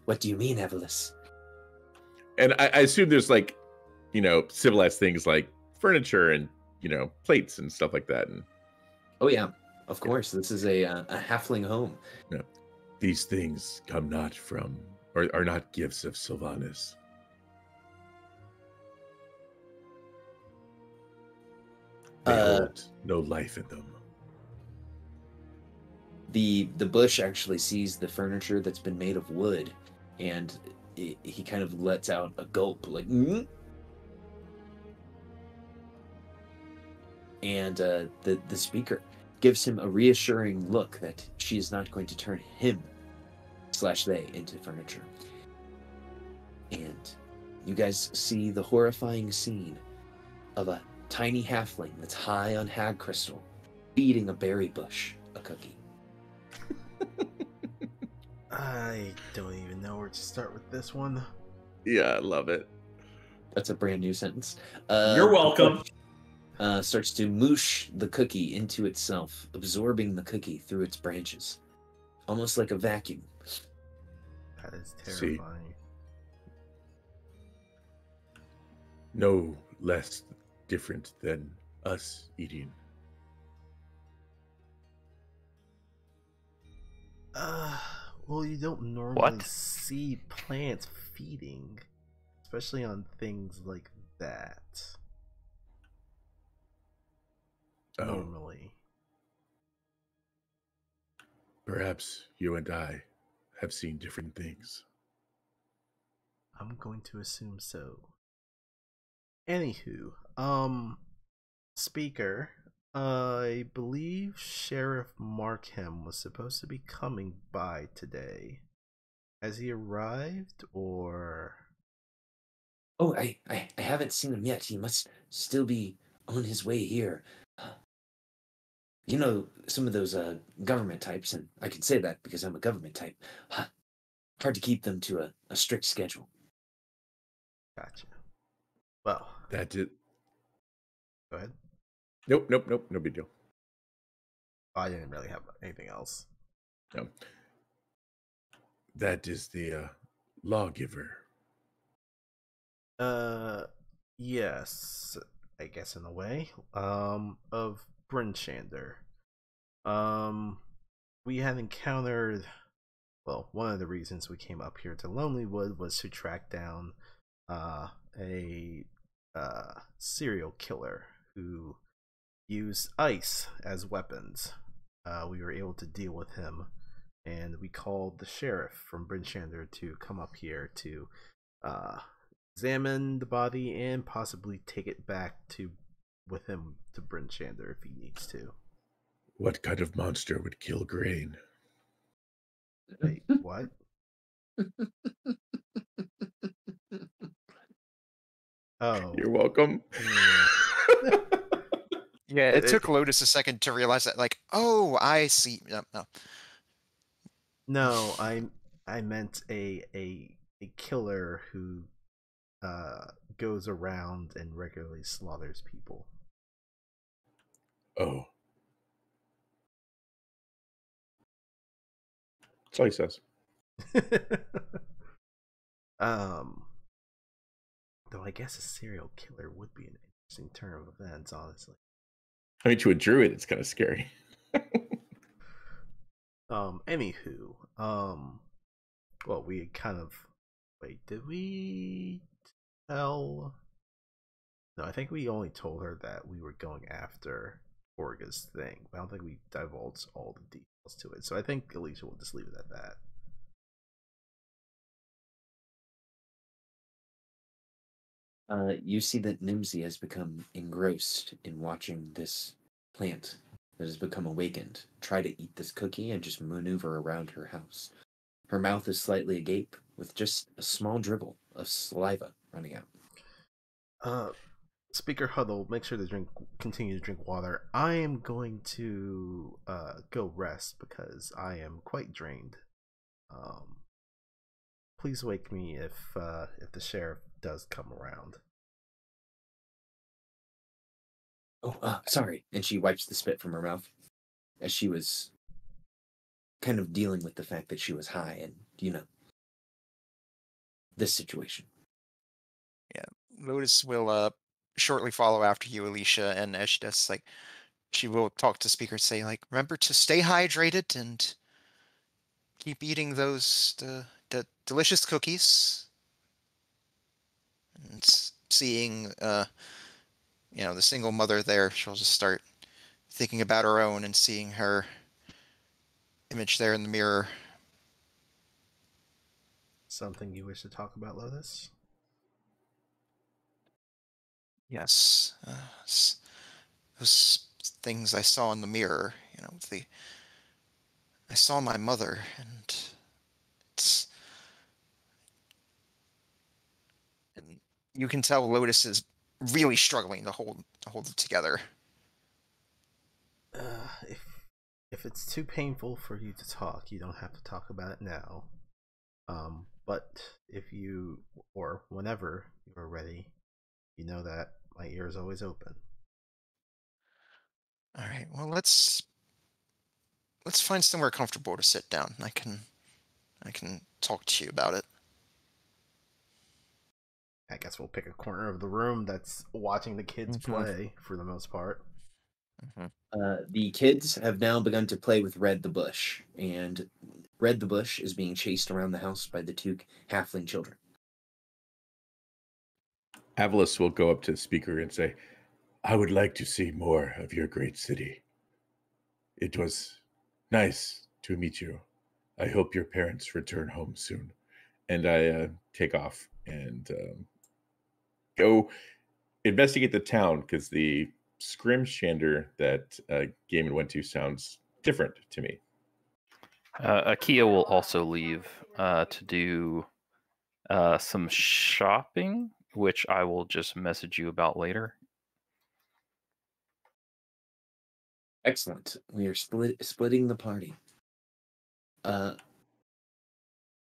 what do you mean, Evelys?" And I assume there's like, civilized things like furniture and, plates and stuff like that. And Oh yeah, of course. This is a halfling home. these things come not from, or are not gifts of Sylvanas. They hold no life in them. The bush actually sees the furniture that's been made of wood, and he kind of lets out a gulp, like, "Mm?" And the speaker gives him a reassuring look that she is not going to turn him/they into furniture. And you guys see the horrifying scene of a tiny halfling that's high on hag crystal feeding a berry bush a cookie. I don't even know where to start with this one. Yeah, I love it. That's a brand new sentence. You're welcome. Starts to moosh the cookie into itself, absorbing the cookie through its branches, almost like a vacuum. That is See. terrifying. No less different than us eating. Well, you don't normally What? see plants feeding, especially on things like that. Oh, Normally. perhaps you and I have seen different things. I'm going to assume so. Anywho, speaker, I believe Sheriff Markham was supposed to be coming by today. Has he arrived, or? Oh, I haven't seen him yet. He must still be on his way here. You know, some of those government types, and I can say that because I'm a government type. Hard to keep them to a strict schedule. Gotcha. Well, That did. go ahead. Nope. No big deal. I didn't really have anything else. No. That is the lawgiver. Yes, I guess in a way. Of Bryn Shander. We had encountered. Well, one of the reasons we came up here to Lonelywood was to track down a serial killer who used ice as weapons. We were able to deal with him, and we called the sheriff from Bryn Shander to come up here to examine the body and possibly take it back to with him to Bryn Shander if he needs to. What kind of monster would kill grain? Wait, what? Oh, You're welcome. Yeah, it took Lotus a second to realize that, like, oh, I see. No. No, I meant a killer who goes around and regularly slaughters people. Oh. That's all he says. Though I guess a serial killer would be an interesting turn of events, honestly. I mean, to a druid, it's kind of scary. Anywho, well, we kind of did we tell? No, I think we only told her that we were going after Orga's thing. I don't think we divulged all the details to it. So I think Alicia will just leave it at that. You see that Nimsy has become engrossed in watching this plant that has become awakened try to eat this cookie and just maneuver around her house. Her mouth is slightly agape, with just a small dribble of saliva running out. Speaker Huddle, make sure to continue to drink water. I am going to go rest because I am quite drained. Please wake me if the sheriff does come around. Oh, sorry. And she wipes the spit from her mouth as she was kind of dealing with the fact that she was high and, this situation. Yeah, Lotus will shortly follow after you, Alicia, and as she does, like, she will talk to Speaker and say, like, remember to stay hydrated and keep eating those the delicious cookies. And seeing the single mother there, she'll just start thinking about her own and seeing her image there in the mirror. Something you wish to talk about, Lotus? Yes, those things I saw in the mirror. I saw my mother, and you can tell Lotus is really struggling to hold it together. If it's too painful for you to talk, you don't have to talk about it now. But if you, or whenever you are ready, you know that my ear is always open. All right. Well, let's find somewhere comfortable to sit down. I can talk to you about it. I guess we'll pick a corner of the room that's watching the kids play for the most part. The kids have now begun to play with Red the Bush, and Red the Bush is being chased around the house by the two halfling children. Avalis will go up to the speaker and say, I would like to see more of your great city. It was nice to meet you. I hope your parents return home soon. And I take off and go investigate the town, because the Scrimshander that Gaiman went to sounds different to me. Akia will also leave to do some shopping, which I will just message you about later. Excellent. We are splitting the party.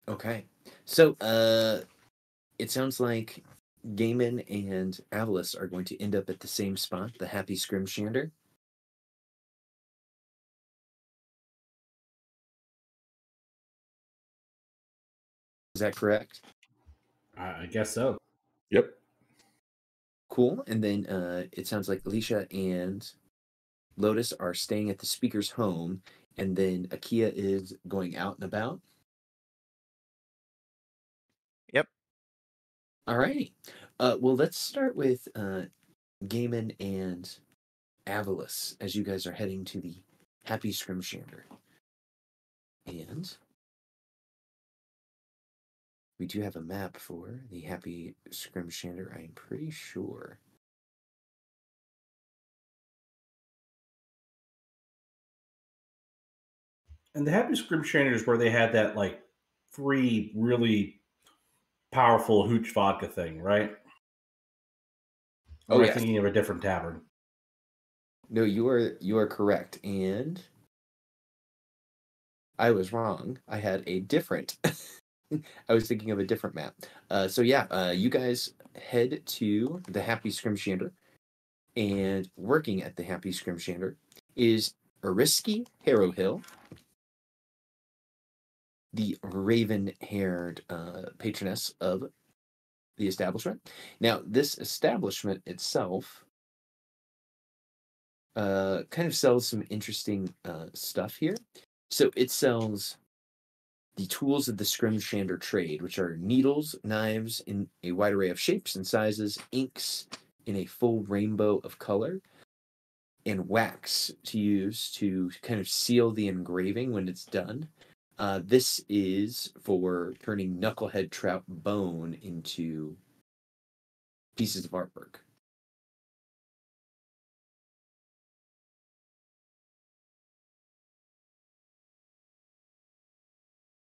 Okay. So, it sounds like Gaiman and Avalis are going to end up at the same spot, the Happy Scrimshander. Is that correct? I guess so. Yep. Cool. And then it sounds like Alicia and Lotus are staying at the speaker's home, and then Akia is going out and about. Yep. All right. Well, let's start with Gaiman and Avalus as you guys are heading to the Happy Scrimshander. And we do have a map for the Happy Scrimshander, I'm pretty sure. And the Happy Scrimshander is where they had that like free, really powerful hooch vodka thing, right? Or Oh, am I yes. thinking of a different tavern? No, you are correct. And I was wrong. I had a different I was thinking of a different map. You guys head to the Happy Scrimshander, and working at the Happy Scrimshander is Ariski Harrowhill, the raven-haired patroness of the establishment. Now, this establishment itself kind of sells some interesting stuff here. So it sells the tools of the Scrimshander trade, which are needles, knives in a wide array of shapes and sizes, inks in a full rainbow of color, and wax to use to kind of seal the engraving when it's done. This is for turning knucklehead trout bone into pieces of artwork.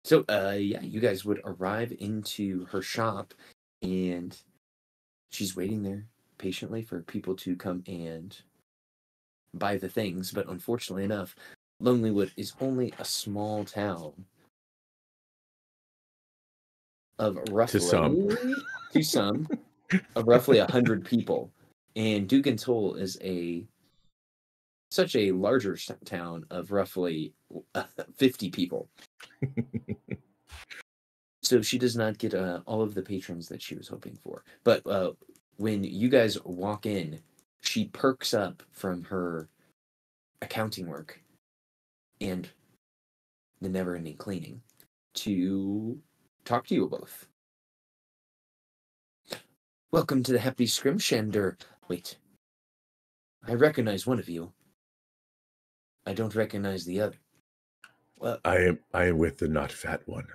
So, you guys would arrive into her shop, and she's waiting there patiently for people to come and buy the things. But unfortunately enough, Lonelywood is only a small town of roughly To some. of roughly 100 people, and Dugan's Hole is such a larger town of roughly 50 people. So she does not get all of the patrons that she was hoping for. But when you guys walk in, she perks up from her accounting work and the never-ending cleaning to talk to you both. Welcome to the Happy Scrimshander. Wait. I recognize one of you. I don't recognize the other. Well, I am with the not fat one.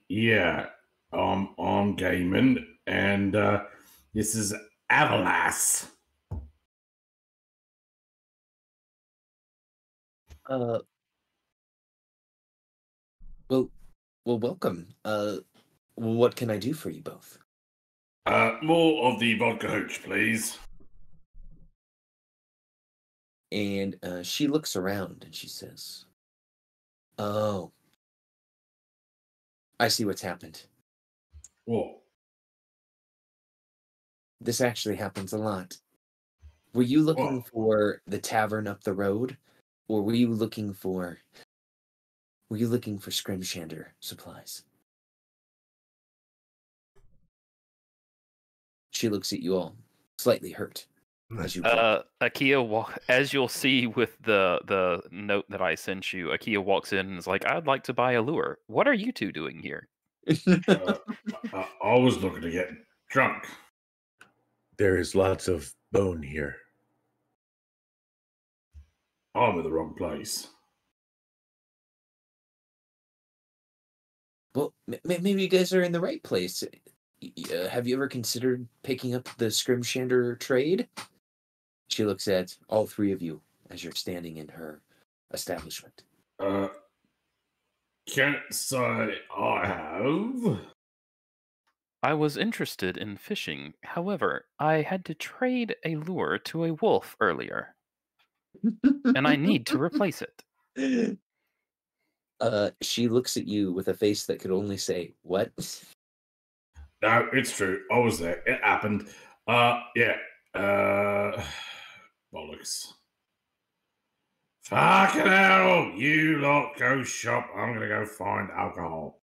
Yeah, I'm Gaiman, and this is Avalas. well, welcome. What can I do for you both? More of the vodka hooch, please. And she looks around and she says, "Oh, I see what's happened. What? This actually happens a lot. Were you looking What? for the tavern up the road, or were you looking for Scrimshander supplies?" She looks at you all, slightly hurt. As you Akia, as you'll see with the note that I sent you, Akia walks in and is like, "I'd like to buy a lure. What are you two doing here?" I was looking to get drunk. There is lots of bone here. I'm in the wrong place. Well, maybe you guys are in the right place. Have you ever considered picking up the Scrimshander trade? She looks at all three of you as you're standing in her establishment. Can't say I have. I was interested in fishing. However, I had to trade a lure to a wolf earlier, and I need to replace it. She looks at you with a face that could only say, "What?" No, it's true. I was there. It happened. Yeah. Bollocks. Fucking hell! You lot go shop. I'm gonna go find alcohol.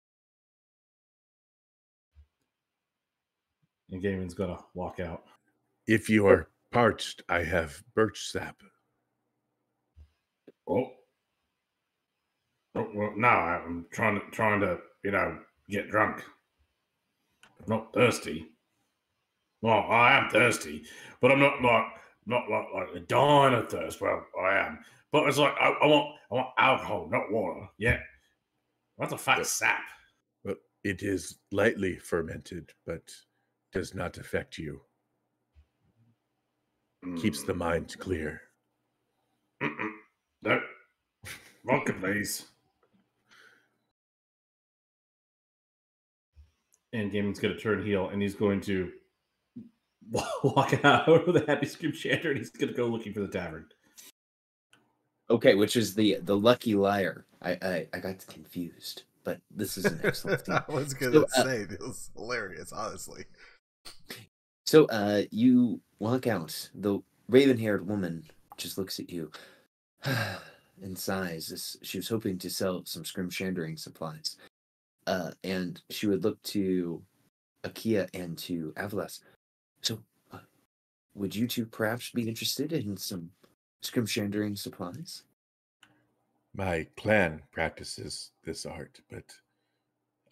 And Gaiman's gonna walk out. If you are parched, I have birch sap. Oh. Oh, well, no, I'm trying to, get drunk. I'm not thirsty. Well, I am thirsty, but I'm not like dying of thirst. Well, I am, but it's like I want alcohol, not water. Yeah, what the fuck, sap? Well, it is lightly fermented, but does not affect you. Keeps the mind clear. No, vodka, please. And Gaiman's going to turn heel, and he's going to walk out of the Happy Scream Chanter, and he's going to go looking for the tavern. Okay, which is the lucky liar. I got confused, but this is an excellent thing. I was gonna say it was hilarious, honestly. So you walk out. The raven-haired woman just looks at you and sighs. She was hoping to sell some scrimshandering supplies. And she would look to Akia and to Avalas. So, would you two perhaps be interested in some scrimshandering supplies? My clan practices this art, but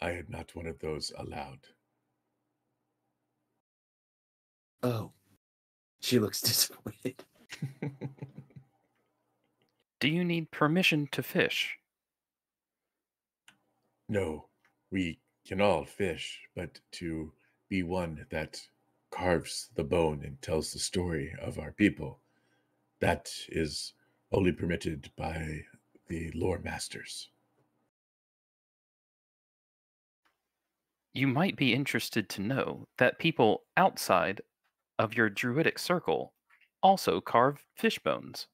I am not one of those allowed. Oh, she looks disappointed. Do you need permission to fish? No, we can all fish, but to be one that carves the bone and tells the story of our people, that is only permitted by the lore masters. You might be interested to know that people outside of your druidic circle also carve fish bones.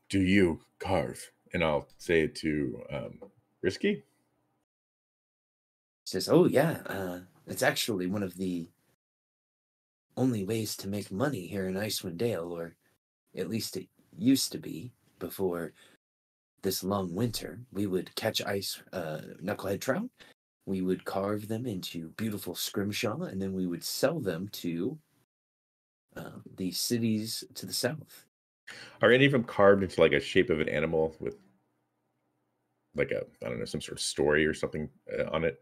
Do you carve? And I'll say it to Risky. Says, "Oh yeah, it's actually one of the only ways to make money here in Icewind Dale, or at least it used to be before this long winter. We would catch knucklehead trout. We would carve them into beautiful scrimshaw, and then we would sell them to the cities to the south." Are any of them carved into like a shape of an animal with like I don't know, some sort of story or something on it?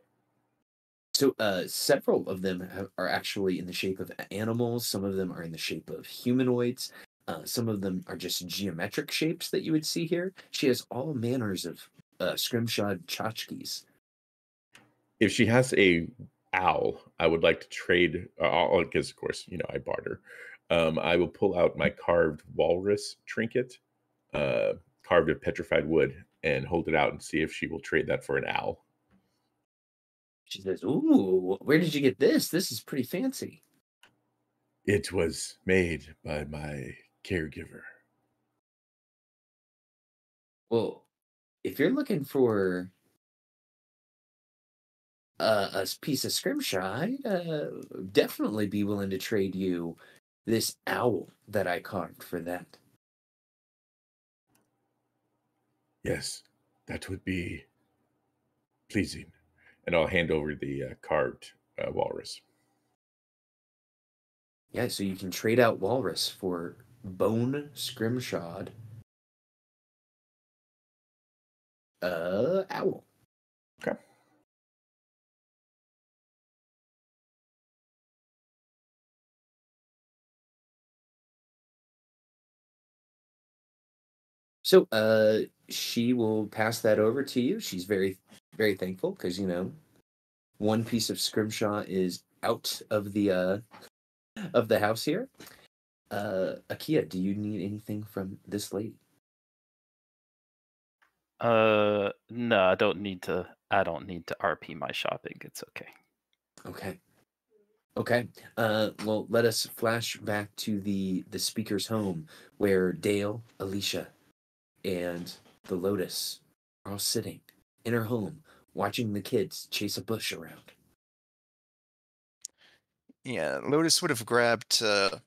So several of them are actually in the shape of animals. Some of them are in the shape of humanoids. Some of them are just geometric shapes that you would see here. She has all manners of scrimshawed tchotchkes. If she has a owl, I would like to trade, because of course, I barter. I will pull out my carved walrus trinket, carved of petrified wood, and hold it out and see if she will trade that for an owl. She says, "Ooh, where did you get this? This is pretty fancy." It was made by my caregiver. Well, if you're looking for a piece of scrimshaw, I'd definitely be willing to trade you this owl that I carved for that. Yes, that would be pleasing. And I'll hand over the carved walrus. Yeah, so you can trade out walrus for bone scrimshawed owl. Okay. So she will pass that over to you. She's very, very thankful because, one piece of scrimshaw is out of the house here. Akia, do you need anything from this lady? No, I don't need to RP my shopping. It's okay. Okay. Well, let us flash back to the speaker's home where Dale, Alicia, and the Lotus are all sitting in her home watching the kids chase a bush around. Yeah, Lotus would have grabbed, I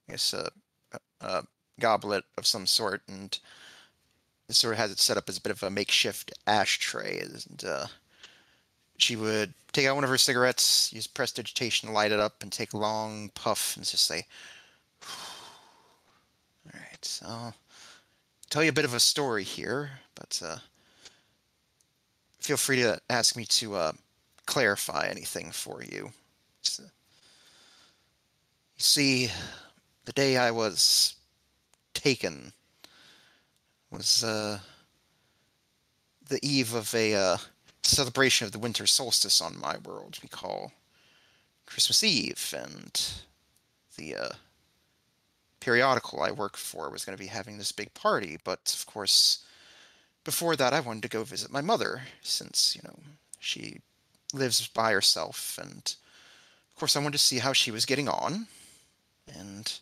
guess, goblet of some sort, and it sort of has it set up as a bit of a makeshift ashtray. And she would take out one of her cigarettes, use prestidigitation to light it up, and take a long puff, and just say, "All right, I'll tell you a bit of a story here, but feel free to ask me to clarify anything for you. You see, the day I was taken was the eve of a celebration of the winter solstice on my world we call Christmas Eve, and the periodical I work for was going to be having this big party, but of course, before that I wanted to go visit my mother, since, she lives by herself, and of course I wanted to see how she was getting on, and,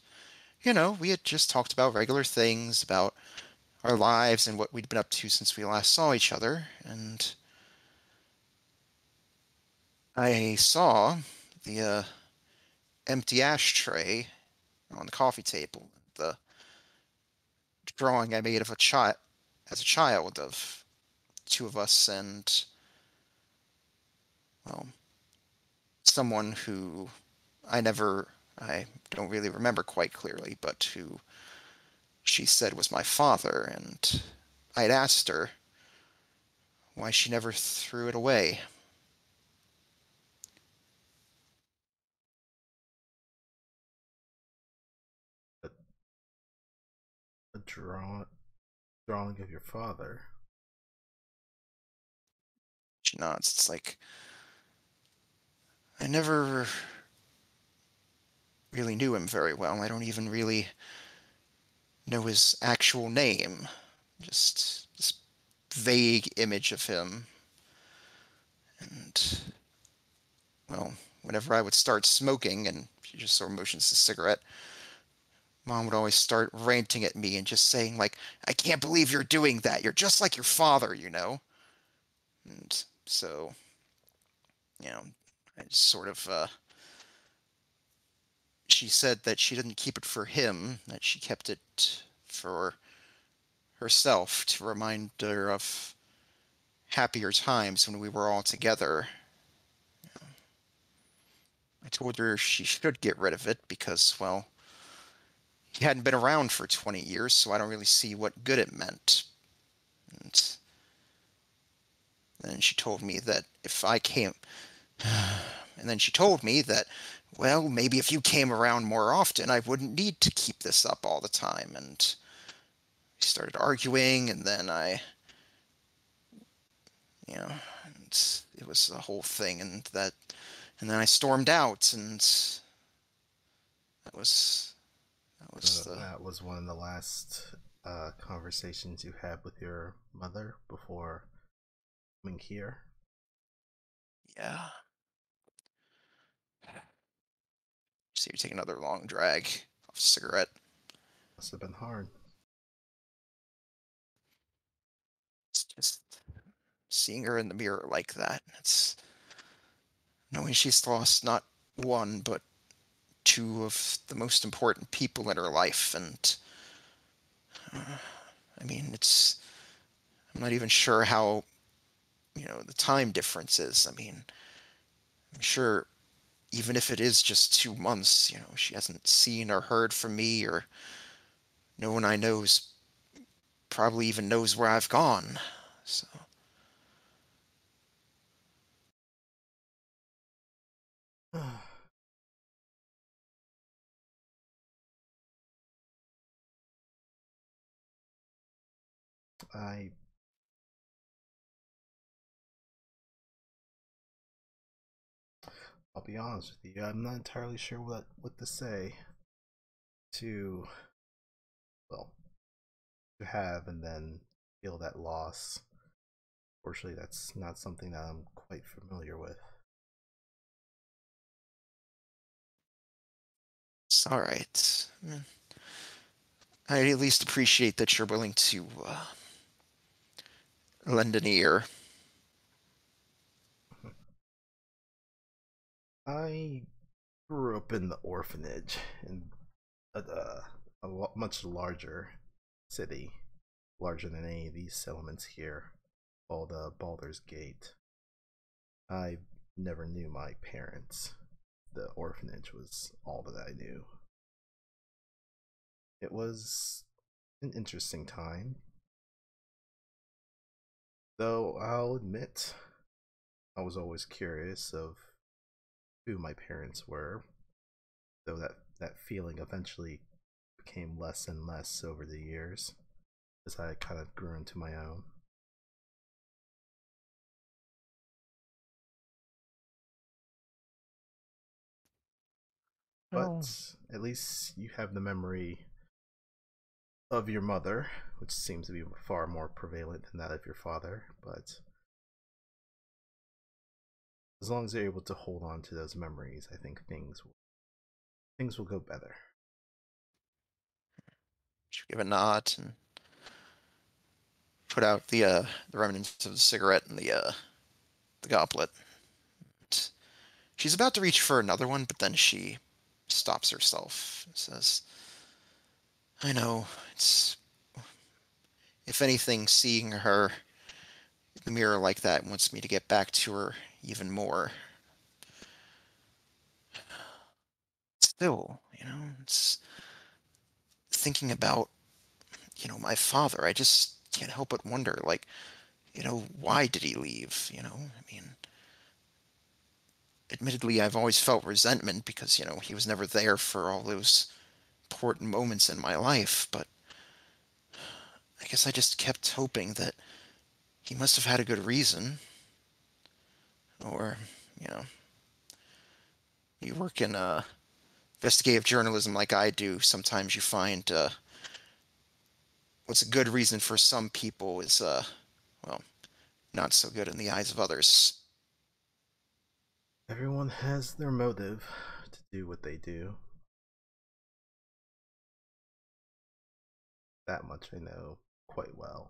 we had just talked about regular things, about our lives and what we'd been up to since we last saw each other, and I saw the empty ashtray on the coffee table, the drawing I made of as a child of two of us and, well, someone who I don't really remember quite clearly, but who she said was my father, and I'd asked her why she never threw it away. A drawing of your father. She nods. It's like, I never really knew him very well. I don't even really know his actual name. Just this vague image of him. And, well, whenever I would start smoking, and she just sort of motions the cigarette, Mom would always start ranting at me and just saying, like, I can't believe you're doing that. You're just like your father, And so, I just sort of, she said that she didn't keep it for him, that she kept it for herself to remind her of happier times when we were all together. I told her she should get rid of it because, well, he hadn't been around for 20 years, so I don't really see what good it meant. And then she told me that if I came... And then she told me that, well, maybe if you came around more often, I wouldn't need to keep this up all the time. And we started arguing, and then and it was a whole thing, and then I stormed out, and that was That was one of the last conversations you had with your mother before coming here. Yeah. So you take another long drag off a cigarette. Must have been hard. It's just seeing her in the mirror like that. It's knowing she's lost not one, but two of the most important people in her life. And I'm not even sure how, the time difference is. I'm sure even if it is just 2 months, she hasn't seen or heard from me, or no one I know's probably even knows where I've gone. So I'll be honest with you, I'm not entirely sure what to say to, well, to have and then feel that loss. Fortunately, that's not something that I'm quite familiar with. it's all right. I at least appreciate that you're willing to lend an ear. I grew up in the orphanage, and much larger city, larger than any of these settlements here, called Baldur's Gate. I never knew my parents. The orphanage was all that I knew. It was an interesting time. Though I'll admit, I was always curious of who my parents were, though that feeling eventually became less and less over the years as I kind of grew into my own. Well, But at least you have the memory of your mother, which seems to be far more prevalent than that of your father. But as long as you're able to hold on to those memories, I think things will go better. She'll give a nod and put out the remnants of the cigarette and the goblet. She's about to reach for another one, but then she stops herself and says, I know, it's... If anything, seeing her in the mirror like that wants me to get back to her even more. Still, it's thinking about, my father. I just can't help but wonder, like, why did he leave? I mean, admittedly, I've always felt resentment because, he was never there for all those important moments in my life, but I guess I just kept hoping that he must have had a good reason. Or, you know, you work in investigative journalism like I do, sometimes you find what's a good reason for some people is, well, not so good in the eyes of others. Everyone has their motive to do what they do. That much I know quite well.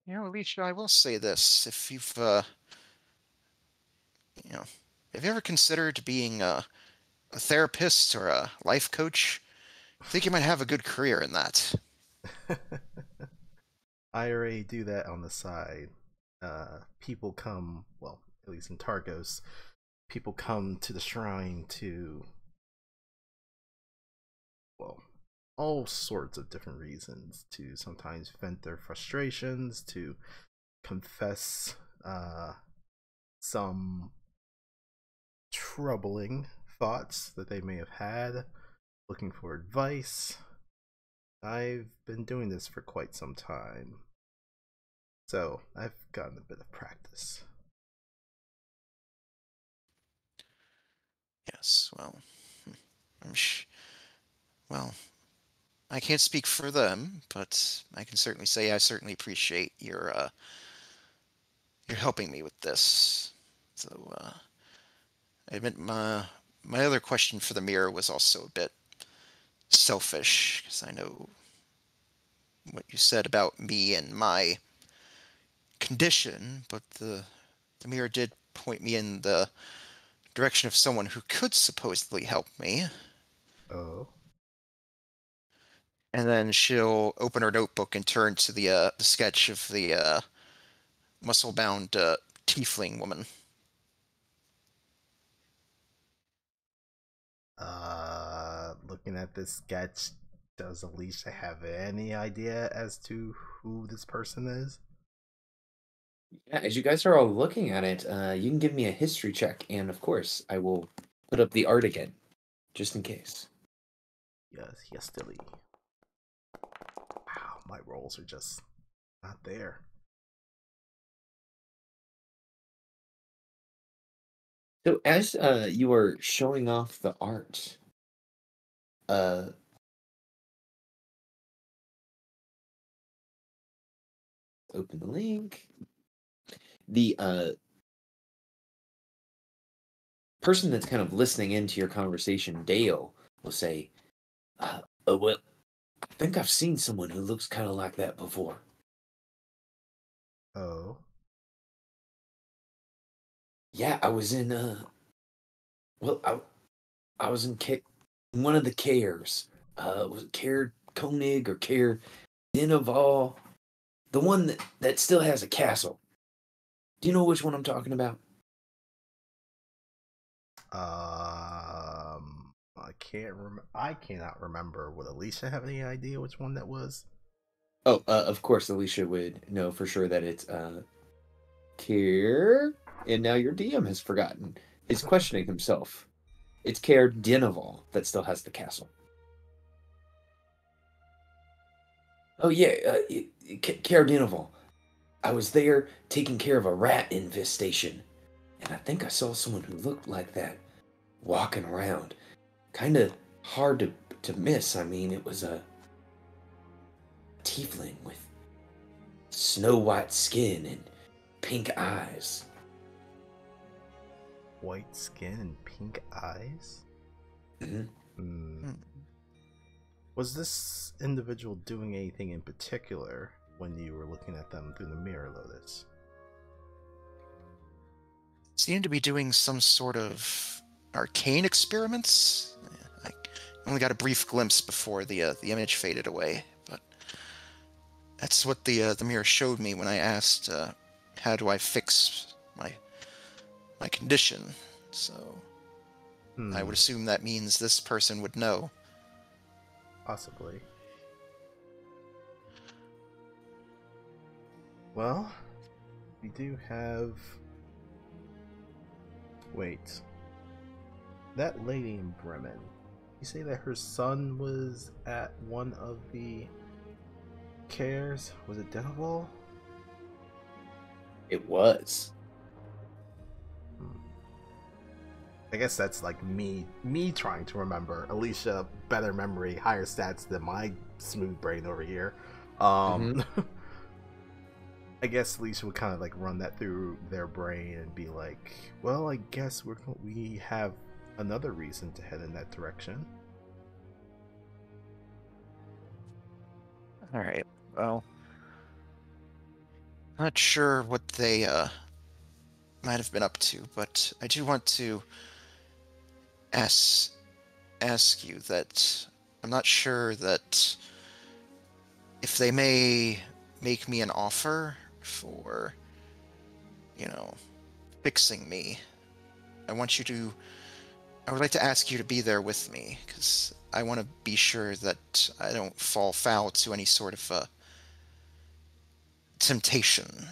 Alicia, I will say this. If you've, have you ever considered being a therapist or a life coach? I think you might have a good career in that. I already do that on the side. People come, well, at least in Targos, people come to the shrine to, well, all sorts of different reasons. To sometimes vent their frustrations, to confess some troubling thoughts that they may have had, looking for advice. I've been doing this for quite some time, so I've gotten a bit of practice. Yes, well, I'm well, I can't speak for them, but I can certainly say I certainly appreciate your helping me with this. So, I admit my other question for the mirror was also a bit selfish, because I know what you said about me and my condition, but the mirror did point me in the direction of someone who could supposedly help me. Oh, And then she'll open her notebook and turn to the sketch of the muscle-bound tiefling woman. looking at this sketch, does Alicia have any idea as to who this person is? Yeah, as you guys are all looking at it, you can give me a history check, and of course, I will put up the art again, just in case. Yes, Dilly. Wow, my rolls are just not there. So as you are showing off the art, uh, open the link. The person that's kind of listening into your conversation, Dale, will say, well, I think I've seen someone who looks kind of like that before. Oh, Yeah, I was in, well, I was in one of the cares. Was it Care Koenig or Care Dinaval? The one that still has a castle. Do you know which one I'm talking about? I can't remember. I cannot remember. Would Alicia have any idea which one that was? Oh, of course, Alicia would know for sure that it's Kier, and now your DM has forgotten. Is questioning himself. It's Care Dinaval that still has the castle. Oh yeah, Care Dinaval. I was there taking care of a rat infestation, and I think I saw someone who looked like that walking around. Kind of hard to miss. I mean, it was a tiefling with snow white skin and pink eyes. White skin and pink eyes? Mm-hmm. Was this individual doing anything in particular when you were looking at them through the mirror, Lotus? Seemed to be doing some sort of arcane experiments. I only got a brief glimpse before the image faded away, but that's what the mirror showed me when I asked, how do I fix my condition? So I would assume that means this person would know. Possibly. Well, we do have... Wait. That lady in Bremen, you say that her son was at one of the cares? Was it Denival? It was. I guess that's like me trying to remember. Alicia, better memory, higher stats than my smooth brain over here. I guess Alicia would kind of like run that through their brain and be like, well, I guess we have another reason to head in that direction. All right. Well, not sure what they might have been up to, but I do want to ask you that I'm not sure that if they may make me an offer for, fixing me. I would like to ask you to be there with me, because I want to be sure that I don't fall foul to any sort of temptation.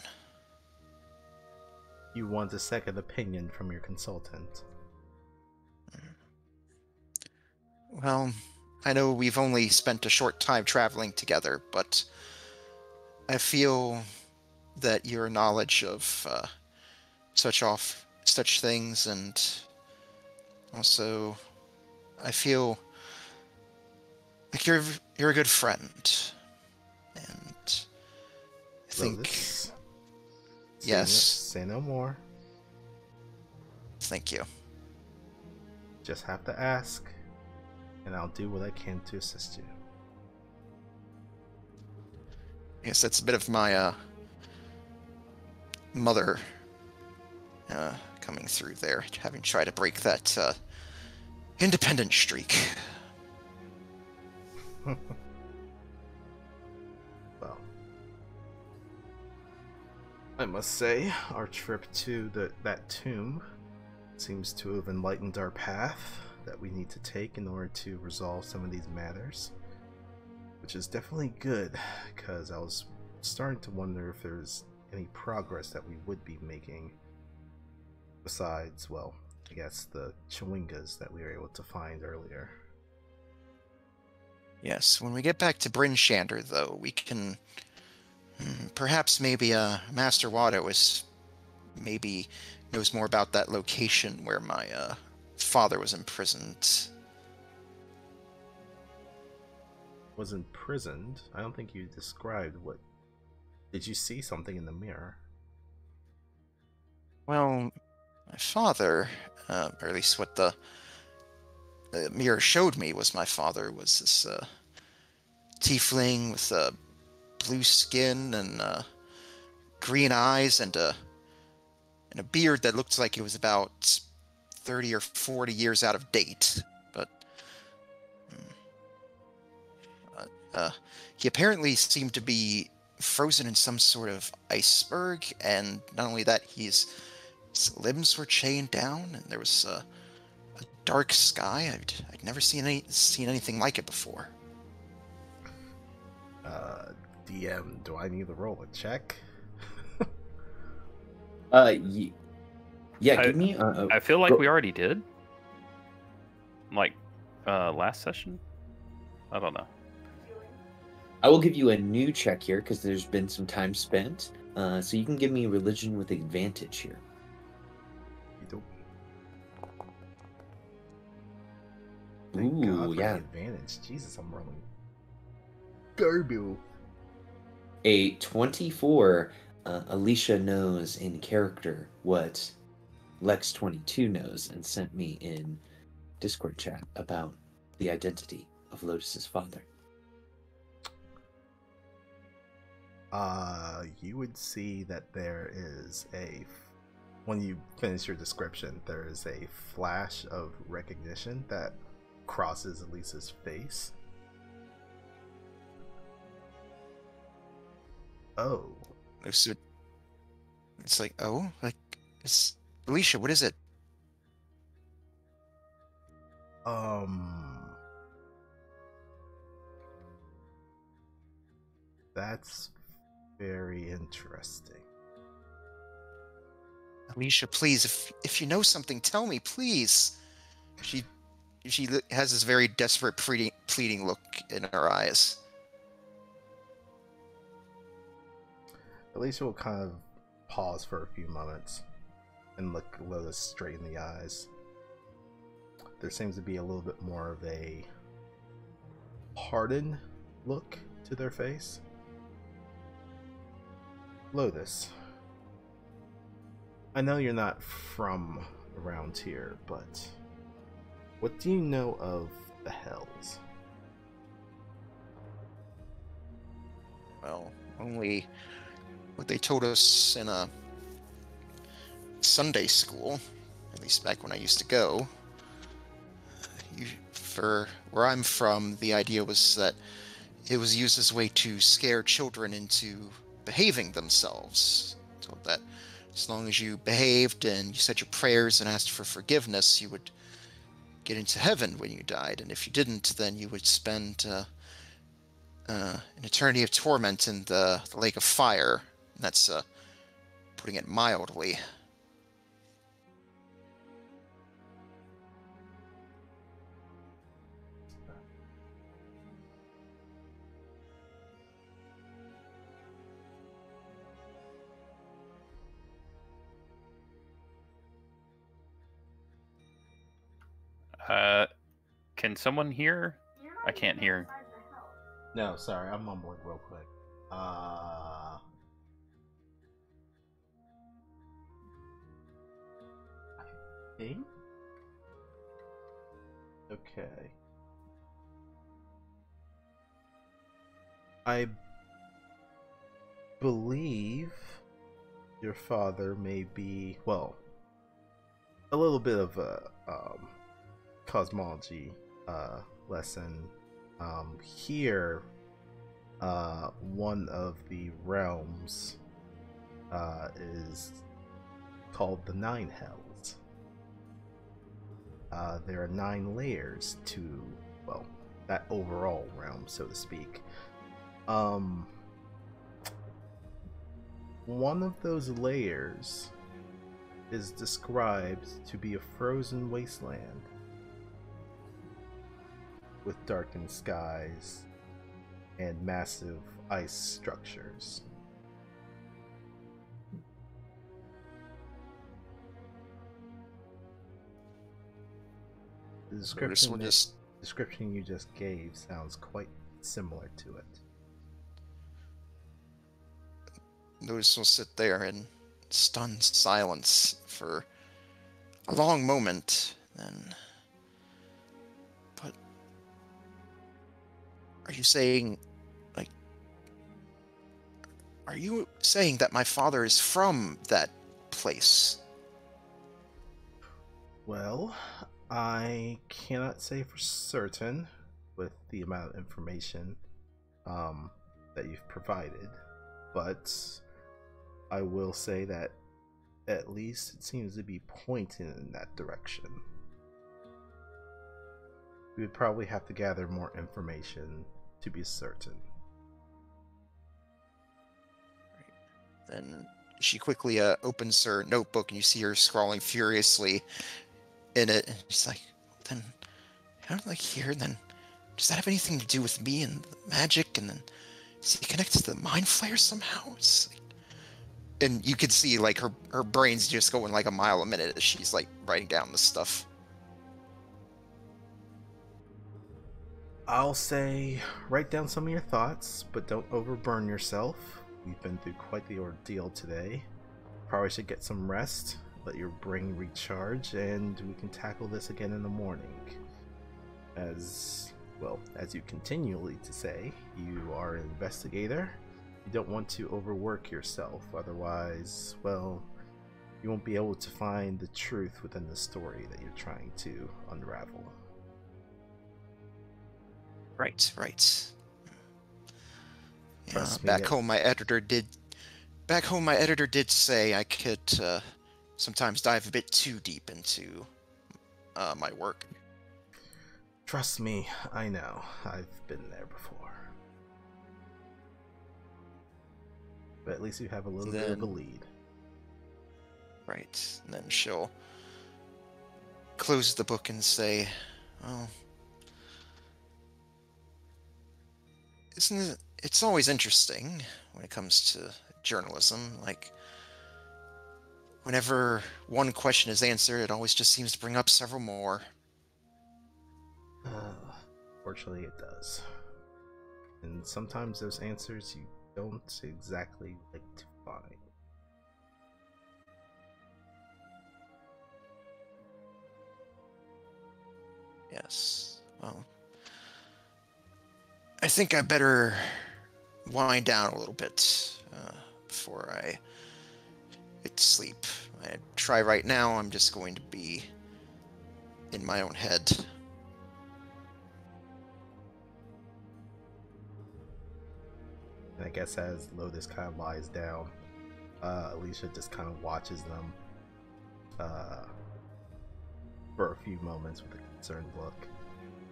You want a second opinion from your consultant? Well, I know we've only spent a short time traveling together, but I feel that your knowledge of such things, and also I feel like you're a good friend, and I think yes. Say no more. Thank you. Just have to ask, and I'll do what I can to assist you. Yes, that's a bit of my mother coming through there, having tried to break that independent streak. Well, I must say, our trip to that tomb seems to have enlightened our path that we need to take in order to resolve some of these matters, which is definitely good, because I was starting to wonder if there's any progress that we would be making besides, well, I guess the Chewingas that we were able to find earlier. Yes, when we get back to Bryn Shander, though, we can perhaps maybe Master Wada maybe knows more about that location where my father was imprisoned. Was imprisoned? I don't think you described what... Did you see something in the mirror? Well, my father, or at least what the mirror showed me was my father was this tiefling with blue skin and green eyes and a beard that looked like it was about 30 or 40 years out of date. he apparently seemed to be frozen in some sort of iceberg, and not only that, his limbs were chained down, and there was a dark sky. I'd never seen anything like it before. DM, do I need to roll a check? Yeah, give me. I feel like we already did. Like last session. I don't know. I will give you a new check here because there's been some time spent. So you can give me religion with advantage here. Thank God for yeah. the advantage. Jesus, I'm rolling. Garbo. A 24. Alicia knows in character what Lex22 knows and sent me in Discord chat about the identity of Lotus's father. You would see that there is when you finish your description, there is a flash of recognition that crosses Elisa's face. Oh. So it's like, oh, like, it's Alicia, what is it? That's very interesting. Alicia, please, if you know something, tell me, please. She has this very desperate, pleading look in her eyes. Alicia will kind of pause for a few moments and look Lotus straight in the eyes. There seems to be a little bit more of a hardened look to their face. Lotus, I know you're not from around here, but what do you know of the Hells? Well, only what they told us in a Sunday school, at least back when I used to go. For where I'm from, the idea was that it was used as a way to scare children into behaving themselves. Told that as long as you behaved and you said your prayers and asked for forgiveness, you would get into heaven when you died, and if you didn't, then you would spend an eternity of torment in the lake of fire. That's putting it mildly. Can someone hear? I can't hear. No, sorry, I'm mumbling real quick. I think? Okay. I believe your father may be, well, a little bit of a cosmology lesson. Here, one of the realms is called the Nine Hells. There are 9 layers to, well, that overall realm, so to speak. One of those layers is described to be a frozen wasteland with darkened skies and massive ice structures. The description you just gave sounds quite similar to it. Lotus will sit there in stunned silence for a long moment, then... But... Are you saying... like... Are you saying that my father is from that place? Well, I cannot say for certain with the amount of information that you've provided, but I will say that at least it seems to be pointing in that direction. We would probably have to gather more information to be certain. Then she quickly opens her notebook, and you see her scrawling furiously in it. And she's like, then, then does that have anything to do with me and the magic? And then is he connected to the mind flayer somehow? And you can see like her brain's just going like a mile a minute as she's like writing down this stuff. I'll say write down some of your thoughts, but don't overburn yourself. We've been through quite the ordeal today. Probably should get some rest, let your brain recharge, and we can tackle this again in the morning. As you continually to say, you are an investigator. You don't want to overwork yourself, otherwise, well, you won't be able to find the truth within the story that you're trying to unravel. Right. Yeah, Back home, my editor did say I could sometimes dive a bit too deep into my work. Trust me, I know. I've been there before. But at least you have a little bit of a lead. Right. And then she'll close the book and say, well, it's always interesting when it comes to journalism. Like, whenever one question is answered, it always just seems to bring up several more. Fortunately, it does. And sometimes those answers you don't exactly like to find. Yes. Well, I think I better wind down a little bit before I get to sleep. I try right now, I'm just going to be in my own head. And I guess as Lotus kind of lies down, Alicia just kind of watches them for a few moments with a concerned look.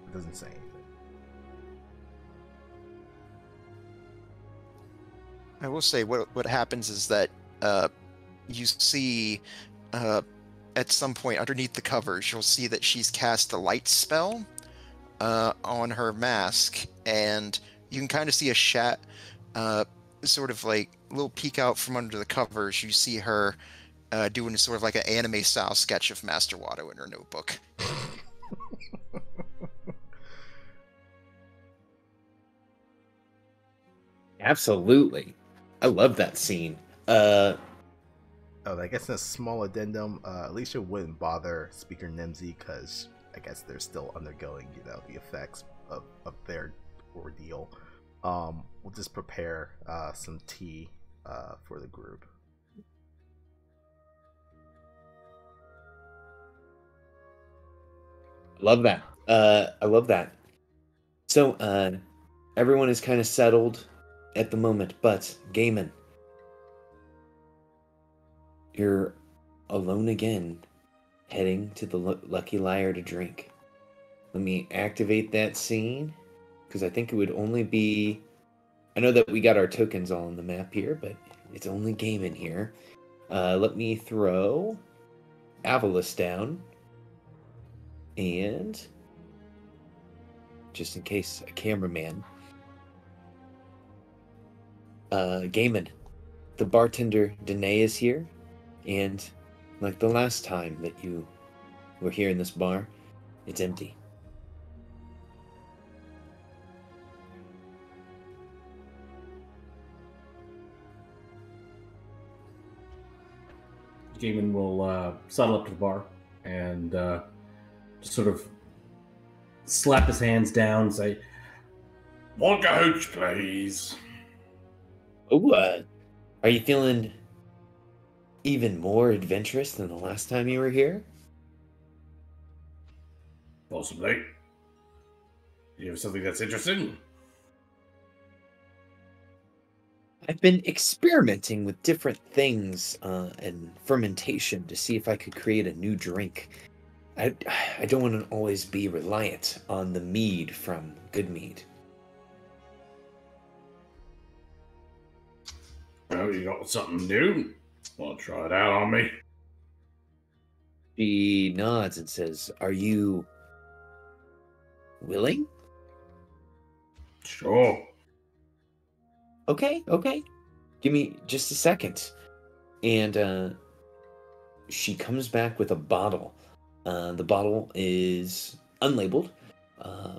It doesn't say anything. I will say what happens is that you see at some point underneath the covers, you'll see that she's cast a light spell on her mask, and you can kind of see a sort of like a little peek out from under the covers. You see her doing sort of like an anime style sketch of Master Watto in her notebook. Absolutely. I love that scene. Oh, I guess in a small addendum, Alicia wouldn't bother Speaker Nimsy because I guess they're still undergoing, the effects of their ordeal. We'll just prepare some tea for the group. Love that. I love that. So, everyone is kind of settled at the moment, but Gaiman, you're alone again, heading to the Lucky Liar to drink. Let me activate that scene, because I think it would only be... I know that we got our tokens all on the map here, but it's only Gaiman here. Let me throw Avalus down, and just in case a cameraman, Gaiman, the bartender Danae is here, and like the last time that you were here in this bar, it's empty. Gaiman will sidle up to the bar and just sort of slap his hands down and say, "Vodka hooch, please." Oh, are you feeling even more adventurous than the last time you were here? Possibly. You have something that's interesting? I've been experimenting with different things and fermentation to see if I could create a new drink. I, I don't want to always be reliant on the mead from Good Mead. Well, you got something new? Want to try it out on me? She nods and says, "Are you willing?" Sure. Okay. Give me just a second. And she comes back with a bottle. The bottle is unlabeled,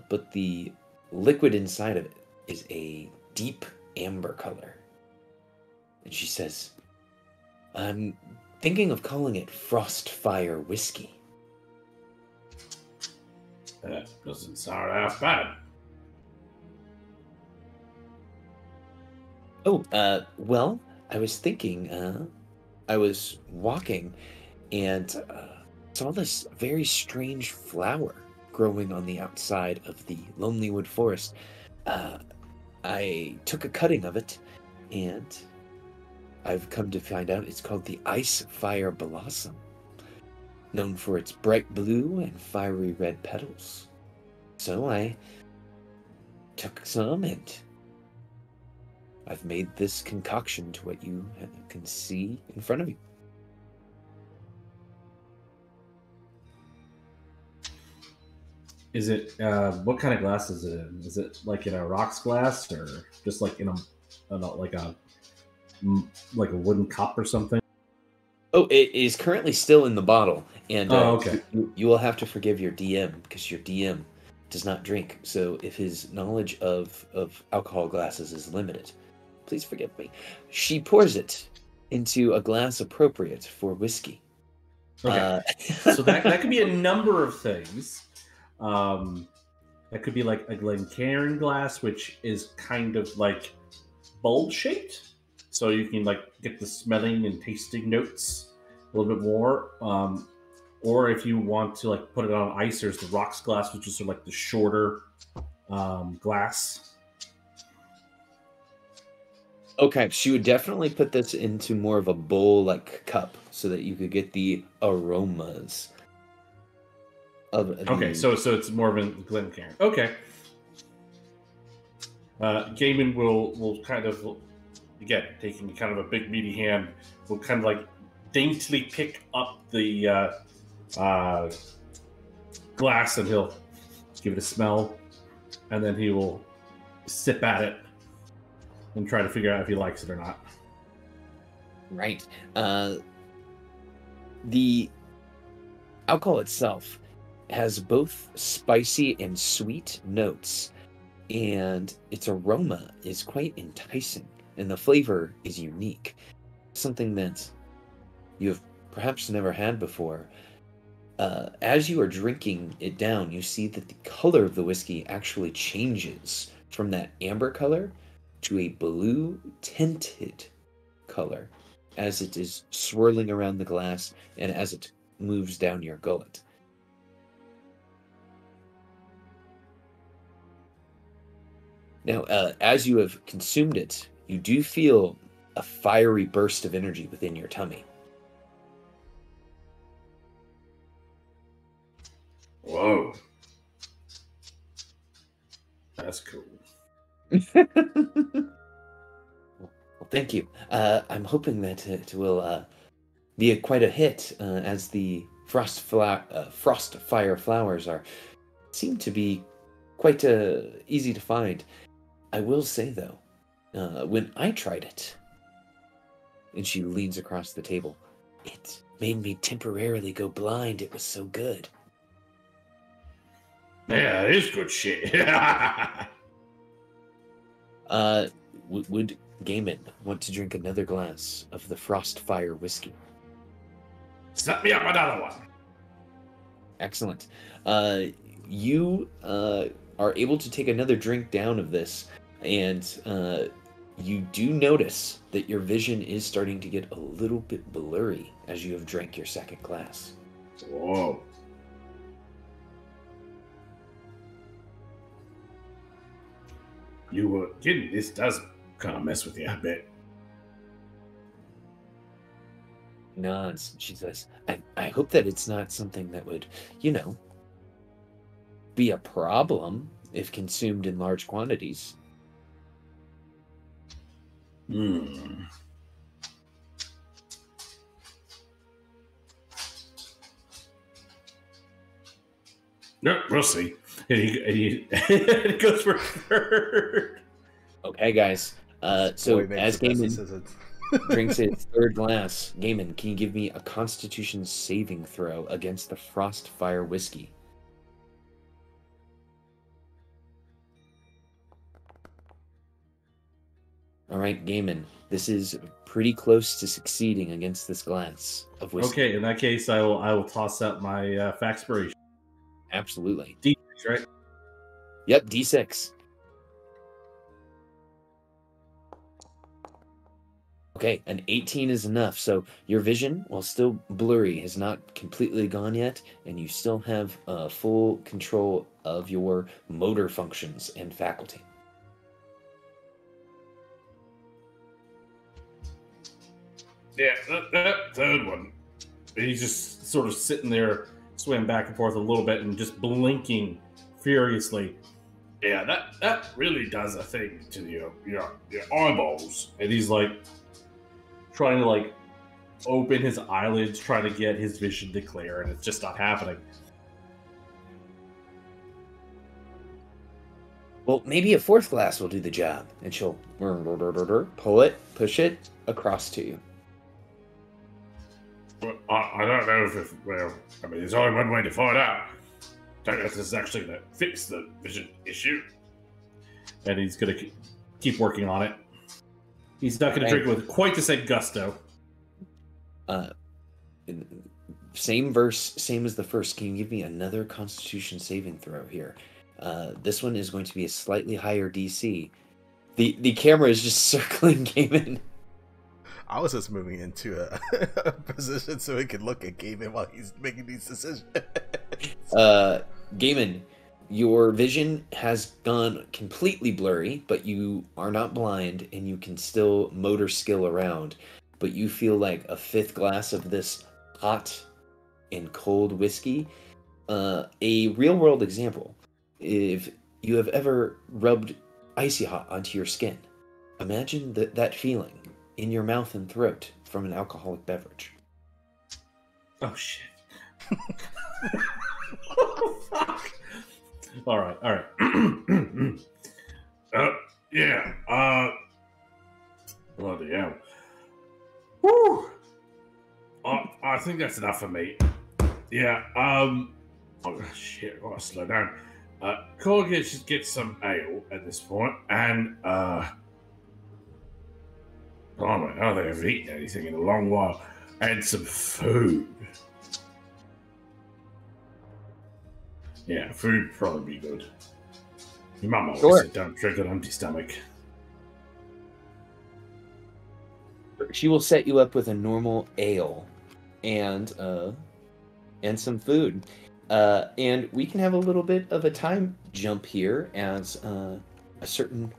but the liquid inside of it is a deep amber color. And she says, "I'm thinking of calling it Frostfire Whiskey." That doesn't sound half bad. Oh, well, I was thinking, I was walking and saw this very strange flower growing on the outside of the Lonelywood Forest. I took a cutting of it, and I've come to find out it's called the Ice Fire Blossom, known for its bright blue and fiery red petals. So I took some, and I've made this concoction to what you can see in front of you. Is it what kind of glass is it in? Is it like in a rocks glass or just like in like a wooden cup or something? Oh, it is currently still in the bottle, and okay. you will have to forgive your DM because your DM does not drink. So if his knowledge of alcohol glasses is limited, please forgive me. She pours it into a glass appropriate for whiskey. Okay. So that could be a number of things. That could be like a Glencairn glass, which is kind of like bulb shaped, so you can like get the smelling and tasting notes a little bit more. Or if you want to like put it on ice, there's the rocks glass, which is sort of like the shorter glass. Okay, she would definitely put this into more of a bowl-like cup so that you could get the aromas of the... Okay, so it's more of a Glencairn. Okay. Gaiman will kind of, again, taking kind of a big meaty hand, will kind of like daintily pick up the glass, and he'll give it a smell, and then he will sip at it and try to figure out if he likes it or not. Right. The alcohol itself has both spicy and sweet notes, and its aroma is quite enticing, and the flavor is unique. Something that you have perhaps never had before. As you are drinking it down, you see that the color of the whiskey actually changes from that amber color to a blue tinted color as it is swirling around the glass and as it moves down your gullet. Now, as you have consumed it, you do feel a fiery burst of energy within your tummy. Whoa. That's cool. Well, thank you. I'm hoping that it will be quite a hit, as the frost fire flowers seem to be quite easy to find. I will say though, when I tried it, and she leans across the table, it made me temporarily go blind. It was so good. Yeah, it is good shit. Would Gaiman want to drink another glass of the Frostfire whiskey? Set me up another one. Excellent. You are able to take another drink down of this, and you do notice that your vision is starting to get a little bit blurry as you have drank your second glass. Whoa. You were kidding. This does kind of mess with you a bit. nods. She says, I hope that it's not something that would, be a problem if consumed in large quantities. Hmm. No, we'll see. And he goes for third. Okay, guys. So Boy makes as the best Gaiman decisions. drinks his third glass, Gaiman, can you give me a Constitution saving throw against the Frostfire whiskey? All right, Gaiman, this is pretty close to succeeding against this glass of whiskey. Okay, in that case, I will toss out my Faxpiration. Absolutely. D6, right? Yep, D6. Okay, an 18 is enough. So your vision, while still blurry, has not completely gone yet, and you still have full control of your motor functions and faculty. Yeah, that third one. He's just sort of sitting there, swaying back and forth a little bit, and just blinking furiously. Yeah, that really does a thing to your eyeballs. And he's like trying to like open his eyelids, trying to get his vision to clear, and it's just not happening. Well, maybe a fourth glass will do the job, and she'll pull it, push it across to you. Well, I don't know if I mean, there's only one way to find out. Don't know if this is actually going to fix the vision issue. And he's going to keep working on it. He's not going to drink it with quite the same gusto. Same verse, same as the first. Can you give me another Constitution saving throw here? This one is going to be a slightly higher DC. The camera is just circling Gaiman. I was just moving into a position so he could look at Gaiman while he's making these decisions. Gaiman, your vision has gone completely blurry, but you are not blind and you can still motor skill around. But you feel like a fifth glass of this hot and cold whiskey. A real world example. If you have ever rubbed icy hot onto your skin, imagine that feeling in your mouth and throat from an alcoholic beverage. Oh, shit. Oh, fuck. All right. Yeah. Bloody hell. Woo! I think that's enough for me. Yeah. Oh shit! I gotta slow down. Corgi should get some ale at this point, and blimey, I don't think I've eaten anything in a long while, and some food. Yeah, food would probably be good. Your mum always said don't drink an empty stomach. She will set you up with a normal ale and some food. And we can have a little bit of a time jump here as a certain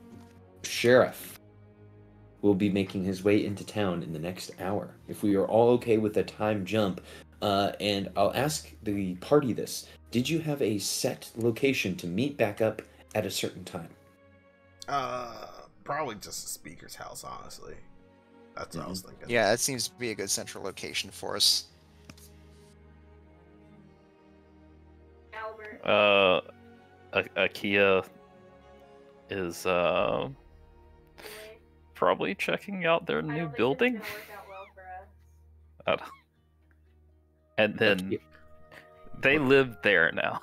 sheriff will be making his way into town in the next hour. If we are all okay with a time jump, and I'll ask the party this. Did you have a set location to meet back up at a certain time? Probably just the speaker's house, honestly. That's what I was thinking. Yeah, that seems to be a good central location for us. Akia is probably checking out their new building. And then they live there now.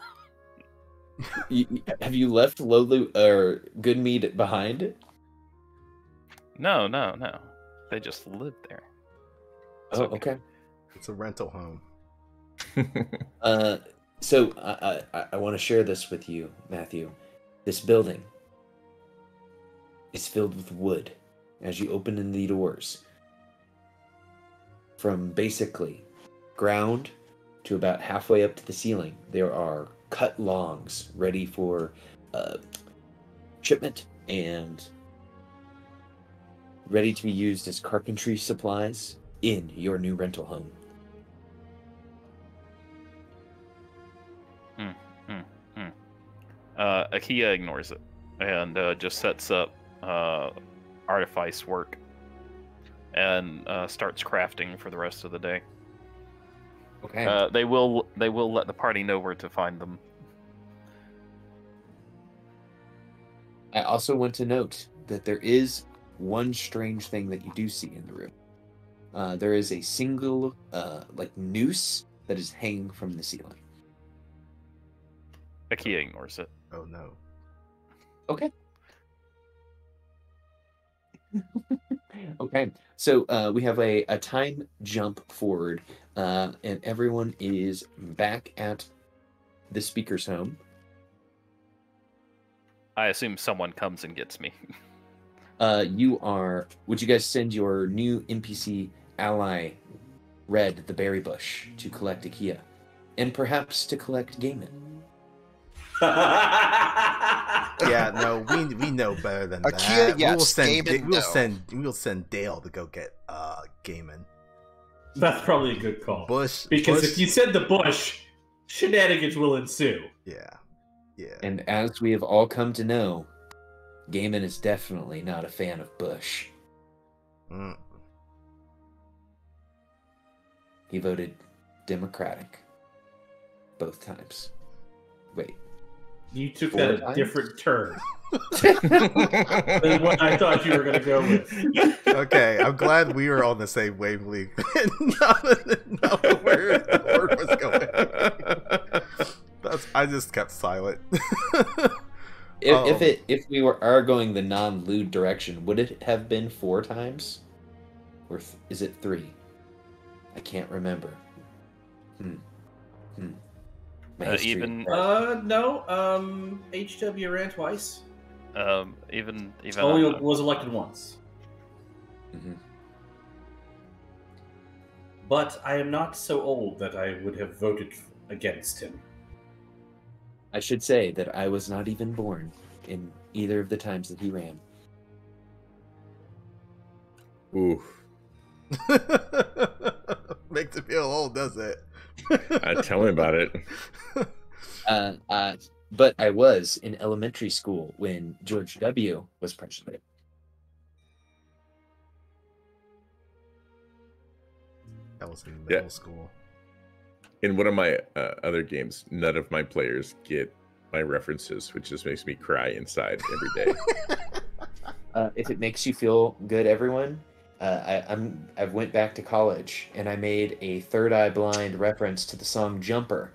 Have you left Lowlu or Goodmead behind? No. They just live there. It's okay. It's a rental home. So I want to share this with you, Matthew. This building is filled with wood. As you open in the doors, from basically ground to about halfway up to the ceiling, there are cut logs ready for shipment and ready to be used as carpentry supplies. in your new rental home. Akia ignores it and just sets up artifice work and starts crafting for the rest of the day. Okay. They will let the party know where to find them. I also want to note that there is one strange thing that you do see in the room. There is a single noose that is hanging from the ceiling. Akia ignores it. Oh no. Okay. Okay. So we have a time jump forward, and everyone is back at the speaker's home. I assume someone comes and gets me. Would you guys send your new NPC ally, Red the Berry Bush, to collect Akia? And perhaps to collect Gaiman? Yeah, no, we know better than Akia, that. yes, Gaiman, We'll send Dale to go get Gaiman. That's probably a good call. Bush, Because if you send the bush, shenanigans will ensue. Yeah. And as we have all come to know, Gaiman is definitely not a fan of Bush. Mm. He voted Democratic both times. Wait. You took 4 that a times? different turn than what I thought you were going to go with. Okay, I'm glad we were on the same wavelength. not where the word was going. I just kept silent. If we are going the non-lewd direction, would it have been 4 times, or is it 3? I can't remember. My history- Even No. HW ran twice. even Only on the- was elected once. Mhm. But I am not so old that I would have voted against him. I should say that I was not even born in either of the times that he ran. Ooh, Makes it feel old, does it? tell me about it. But I was in elementary school when George W. was president. That was in middle Yeah. school. In one of my other games, none of my players get my references, which just makes me cry inside every day. If it makes you feel good, everyone, I went back to college and I made a Third Eye Blind reference to the song Jumper,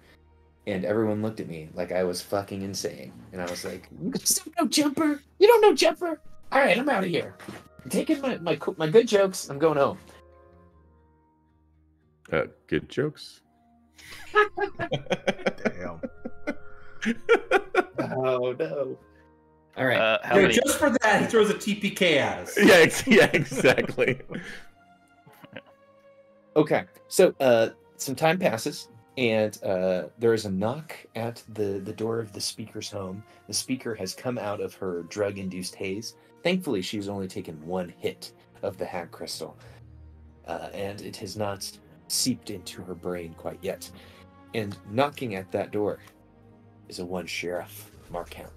and everyone looked at me like I was fucking insane. And I was like, "You guys don't know Jumper? You don't know Jumper? All right, I'm out of here. I'm taking my good jokes. I'm going home." Good jokes. Damn. Oh no! All right. how Yeah, many? just for that, he throws a TPK at us. Yeah, exactly. Okay, so some time passes, and there is a knock at the door of the speaker's home. The speaker has come out of her drug-induced haze. Thankfully, she's only taken 1 hit of the hag crystal, and it has not seeped into her brain quite yet. And knocking at that door is a 1 sheriff, Markhound.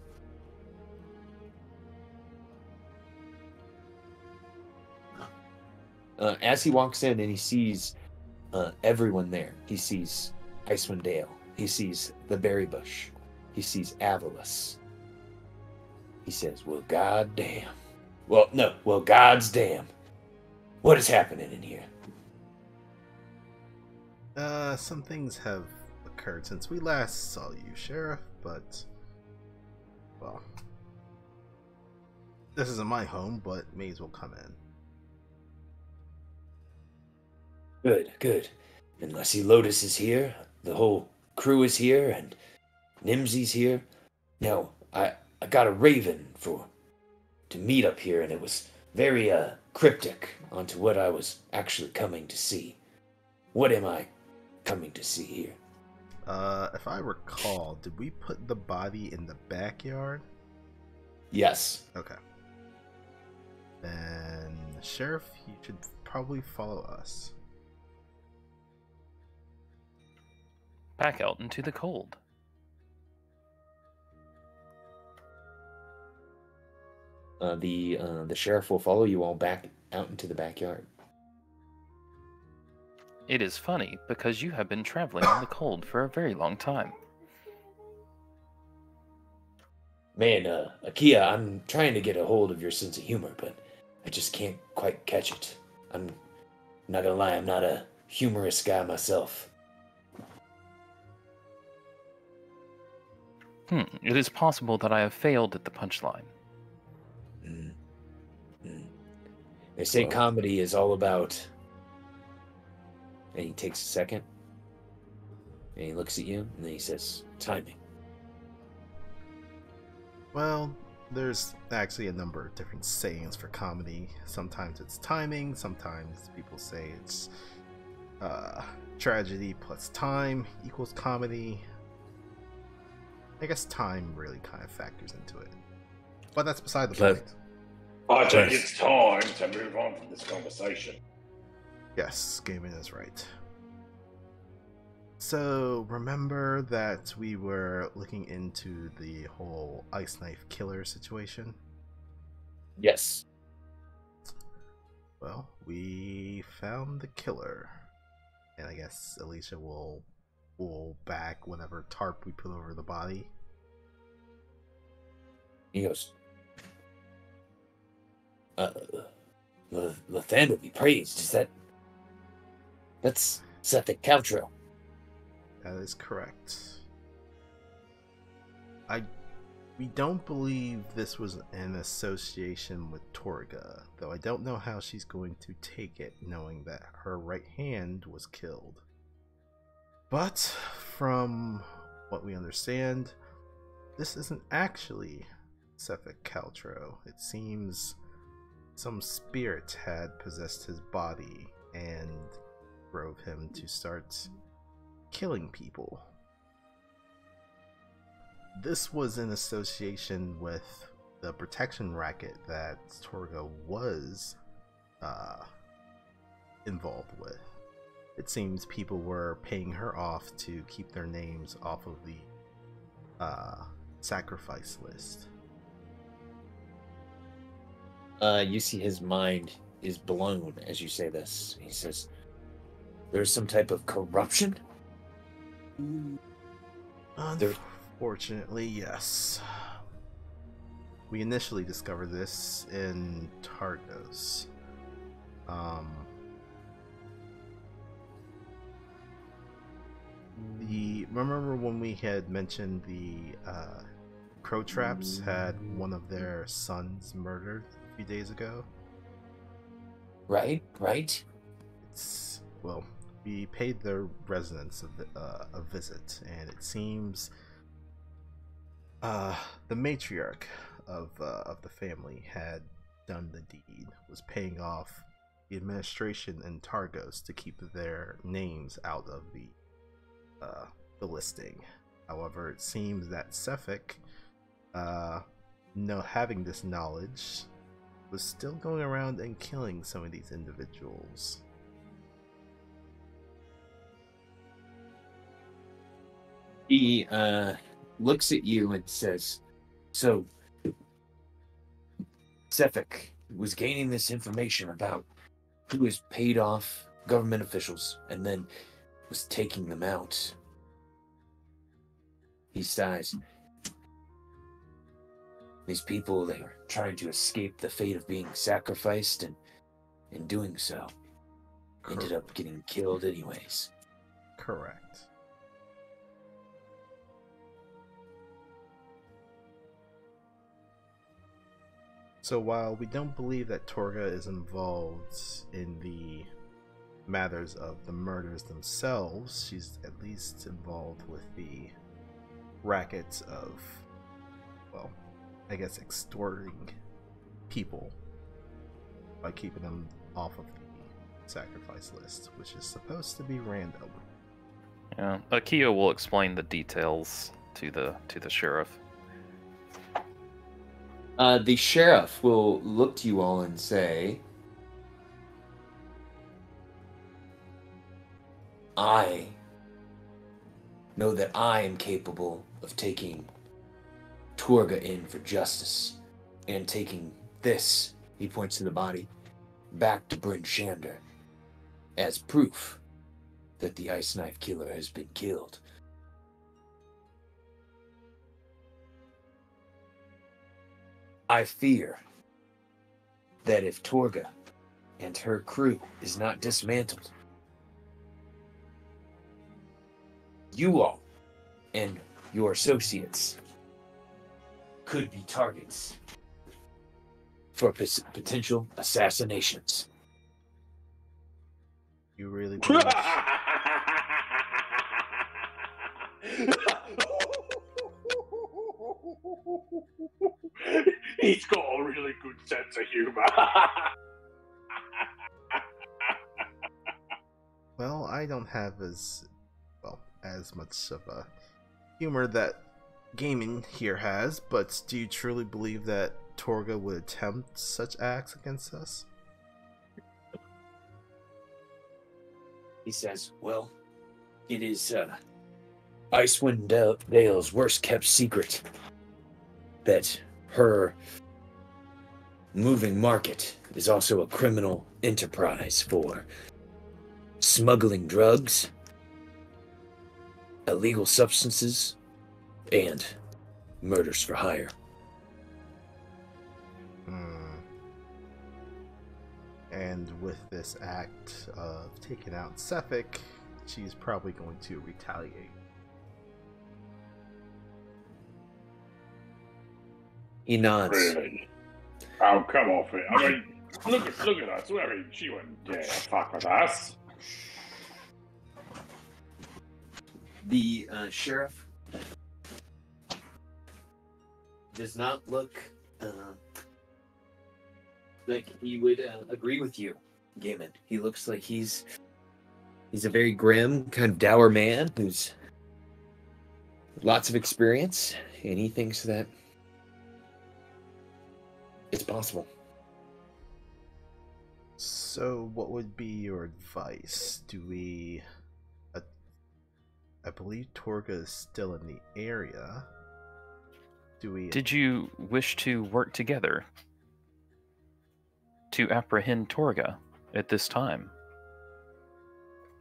As he walks in and he sees everyone there, he sees Icewind Dale, he sees the Berry Bush, he sees Avalus. He says, "Well, goddamn. Well, God's damn. What is happening in here?" Some things have occurred since we last saw you, Sheriff, but well, this isn't my home, but may as well come in. Good. Unless Lotus is here, the whole crew is here, and Nimsy's here. Now, I got a raven to meet up here, and it was very cryptic onto what I was actually coming to see. What am I coming to see here? If I recall, did we put the body in the backyard? Yes. Okay. Then, Sheriff, you should probably follow us. back out into the cold. The sheriff will follow you all back out into the backyard. It is funny because you have been traveling in the cold for a very long time. Man, Akia, I'm trying to get a hold of your sense of humor, but I just can't quite catch it. I'm not gonna lie, I'm not a humorous guy myself. It is possible that I have failed at the punchline. They say Well. comedy is all about... And he takes a second, and he looks at you, and then he says, timing. Well, there's actually a number of different sayings for comedy. Sometimes it's timing, sometimes people say it's tragedy plus time equals comedy. I guess time really kind of factors into it. But that's beside the point. I think it's time to move on from this conversation. Yes, Gaiman is right. So, remember that we were looking into the whole ice knife killer situation? Yes. Well, we found the killer. And I guess Alicia will pull back whatever tarp we put over the body. He goes, Lathander be praised. Is that's Sethek Caltro. That is correct. We don't believe this was an association with Torga, though I don't know how she's going to take it, knowing that her right hand was killed. But from what we understand, this isn't actually Sethek Caltro. It seems some spirit had possessed his body and drove him to start killing people. This was in association with the protection racket that Torga was involved with. It seems people were paying her off to keep their names off of the sacrifice list. You see his mind is blown as you say this. He says, there's some type of corruption? Unfortunately, yes. We initially discovered this in Targos. Remember when we had mentioned the Crow Traps had one of their sons murdered a few days ago? Right. Well, we paid their residents a visit, and it seems the matriarch of the family had done the deed, was paying off the administration in Targos to keep their names out of the listing. However, it seems that Sethek, having this knowledge, was still going around and killing some of these individuals. He looks at you and says, so Sethek was gaining this information about who has paid off government officials and then was taking them out. He sighs. These people, they were trying to escape the fate of being sacrificed, and in doing so, ended up getting killed anyways. Correct. So while we don't believe that Torga is involved in the matters of the murders themselves, she's at least involved with the rackets of, well, I guess extorting people by keeping them off of the sacrifice list, which is supposed to be random. Yeah, Akio will explain the details to the sheriff. The sheriff will look to you all and say, know that I am capable of taking Torga in for justice and taking this, he points to the body, back to Bryn Shander as proof that the Ice Knife Killer has been killed. I fear that if Torga and her crew is not dismantled, you all and your associates could be targets for potential assassinations. You really believe? He's got a really good sense of humor. Well, I don't have as much of a humor that gaming here has, but do you truly believe that Torga would attempt such acts against us? He says, well, it is Icewind Dale's worst kept secret that her moving market is also a criminal enterprise for smuggling drugs, illegal substances, and murders for hire. And with this act of taking out Sephic, she's probably going to retaliate. He nods. Really? Oh, come off it. I mean, look at us. I mean, she wouldn't dare fuck with us. The sheriff does not look like he would agree with you, Gaiman. He looks like he's a very grim, kind of dour man who's lots of experience, and he thinks that it's possible. So, what would be your advice? Do we... I believe Torga is still in the area. Do we... Did you wish to work together to apprehend Torga at this time?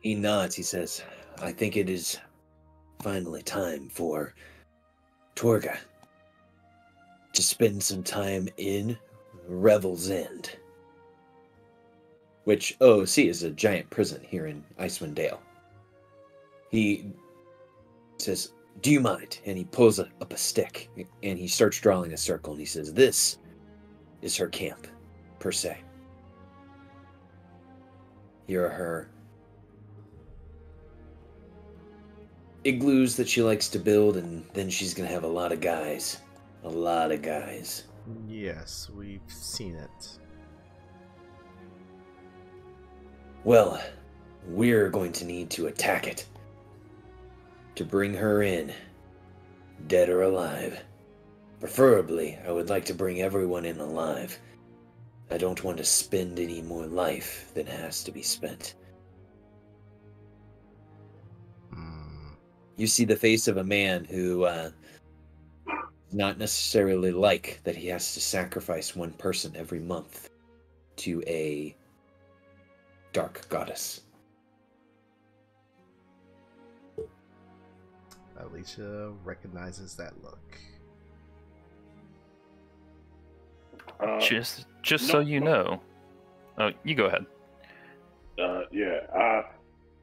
He nods. He says, I think it is finally time for Torga to spend some time in Revel's End, which OOC is a giant prison here in Icewind Dale. He says, do you mind? And he pulls up a stick and he starts drawing a circle and he says, this is her camp, per se. Here are her igloos that she likes to build, and then she's gonna have a lot of guys. A lot of guys. Yes, we've seen it. Well, we're going to need to attack it. To bring her in, dead or alive. Preferably, I would like to bring everyone in alive. I don't want to spend any more life than has to be spent. You see the face of a man who not necessarily like that he has to sacrifice one person every month to a dark goddess. Alicia recognizes that look. Just so you know. Oh, you go ahead. Yeah. I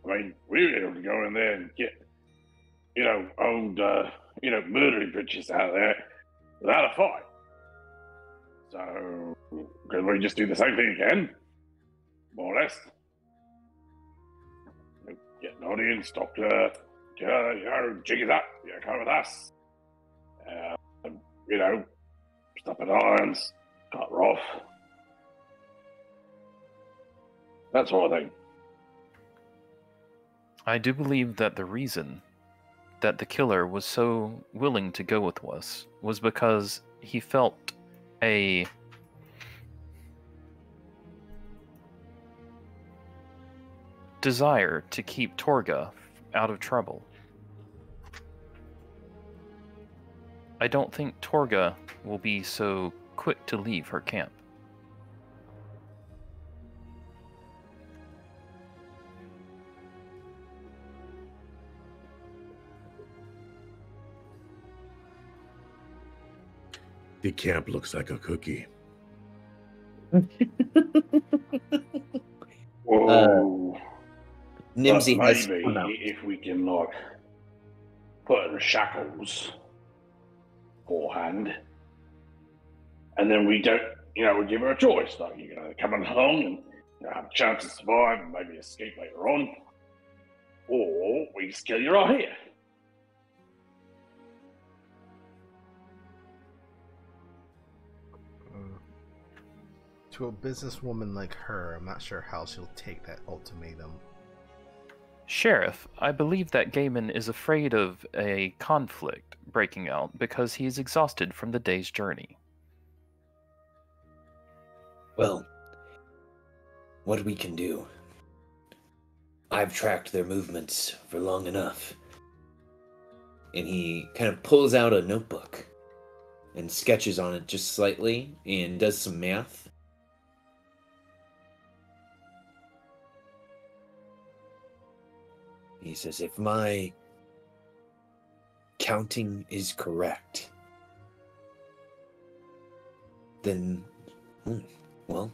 mean, we were able to go in there and get, old, murdering bitches out there without a fight. So, could we just do the same thing again? More or less. Get an audience, doctor, jig it up, come with us. Stop at irons, cut her off. That sort of thing. I do believe that the reason that the killer was so willing to go with us was because he felt a desire to keep Torga out of trouble. I don't think Torga will be so quick to leave her camp. The camp looks like a cookie. Whoa. Nimsy But has maybe come out. if we can like put her in shackles beforehand, and then we don't, we give her a choice. Like you're gonna come along and have a chance to survive and maybe escape later on, or we just kill you right here. To a businesswoman like her, I'm not sure how she'll take that ultimatum. Sheriff, I believe that Gaiman is afraid of a conflict breaking out because he is exhausted from the day's journey. Well, what we can do. I've tracked their movements for long enough. And he kind of pulls out a notebook and sketches on it just slightly and does some math. He says, if my counting is correct, then, well,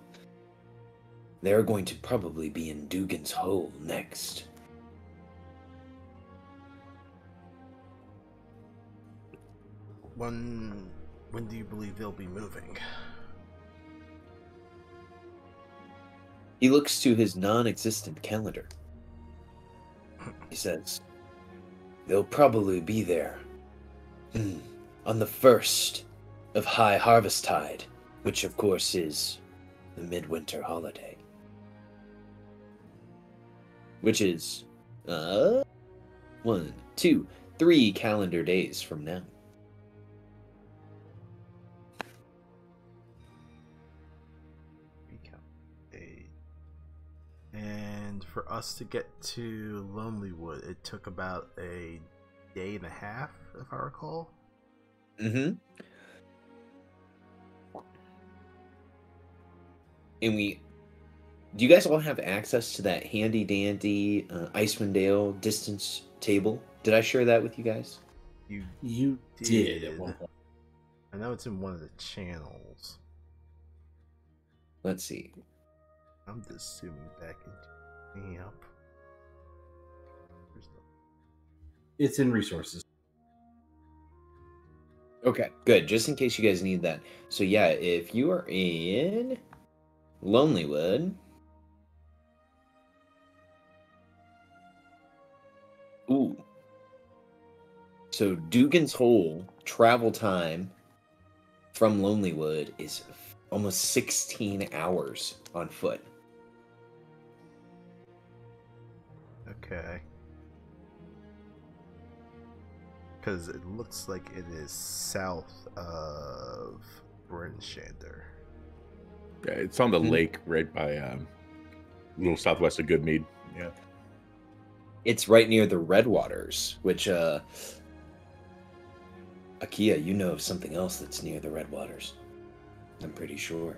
they're going to probably be in Dugan's Hole next. When do you believe they'll be moving? He looks to his non-existent calendar. He says, they'll probably be there on the 1st of High Harvest Tide, which of course is the midwinter holiday. Which is 1, 2, 3 calendar days from now. And for us to get to Lonelywood, it took about a day and a half, if I recall. Mm-hmm. And do you guys all have access to that handy dandy Icewind Dale distance table? Did I share that with you guys? You did at one point. I know it's in one of the channels. Let's see. I'm just zooming back into me up. It's in resources. Okay, good. Just in case you guys need that. So yeah, if you are in Lonelywood. Ooh. So Dugan's Hole travel time from Lonelywood is almost 16 hours on foot. Okay. Because it looks like it is south of Brinshander. Yeah, it's on the lake right by a little southwest of Goodmead. Yeah. It's right near the Redwaters, which Akia, you know of something else that's near the Redwaters. I'm pretty sure.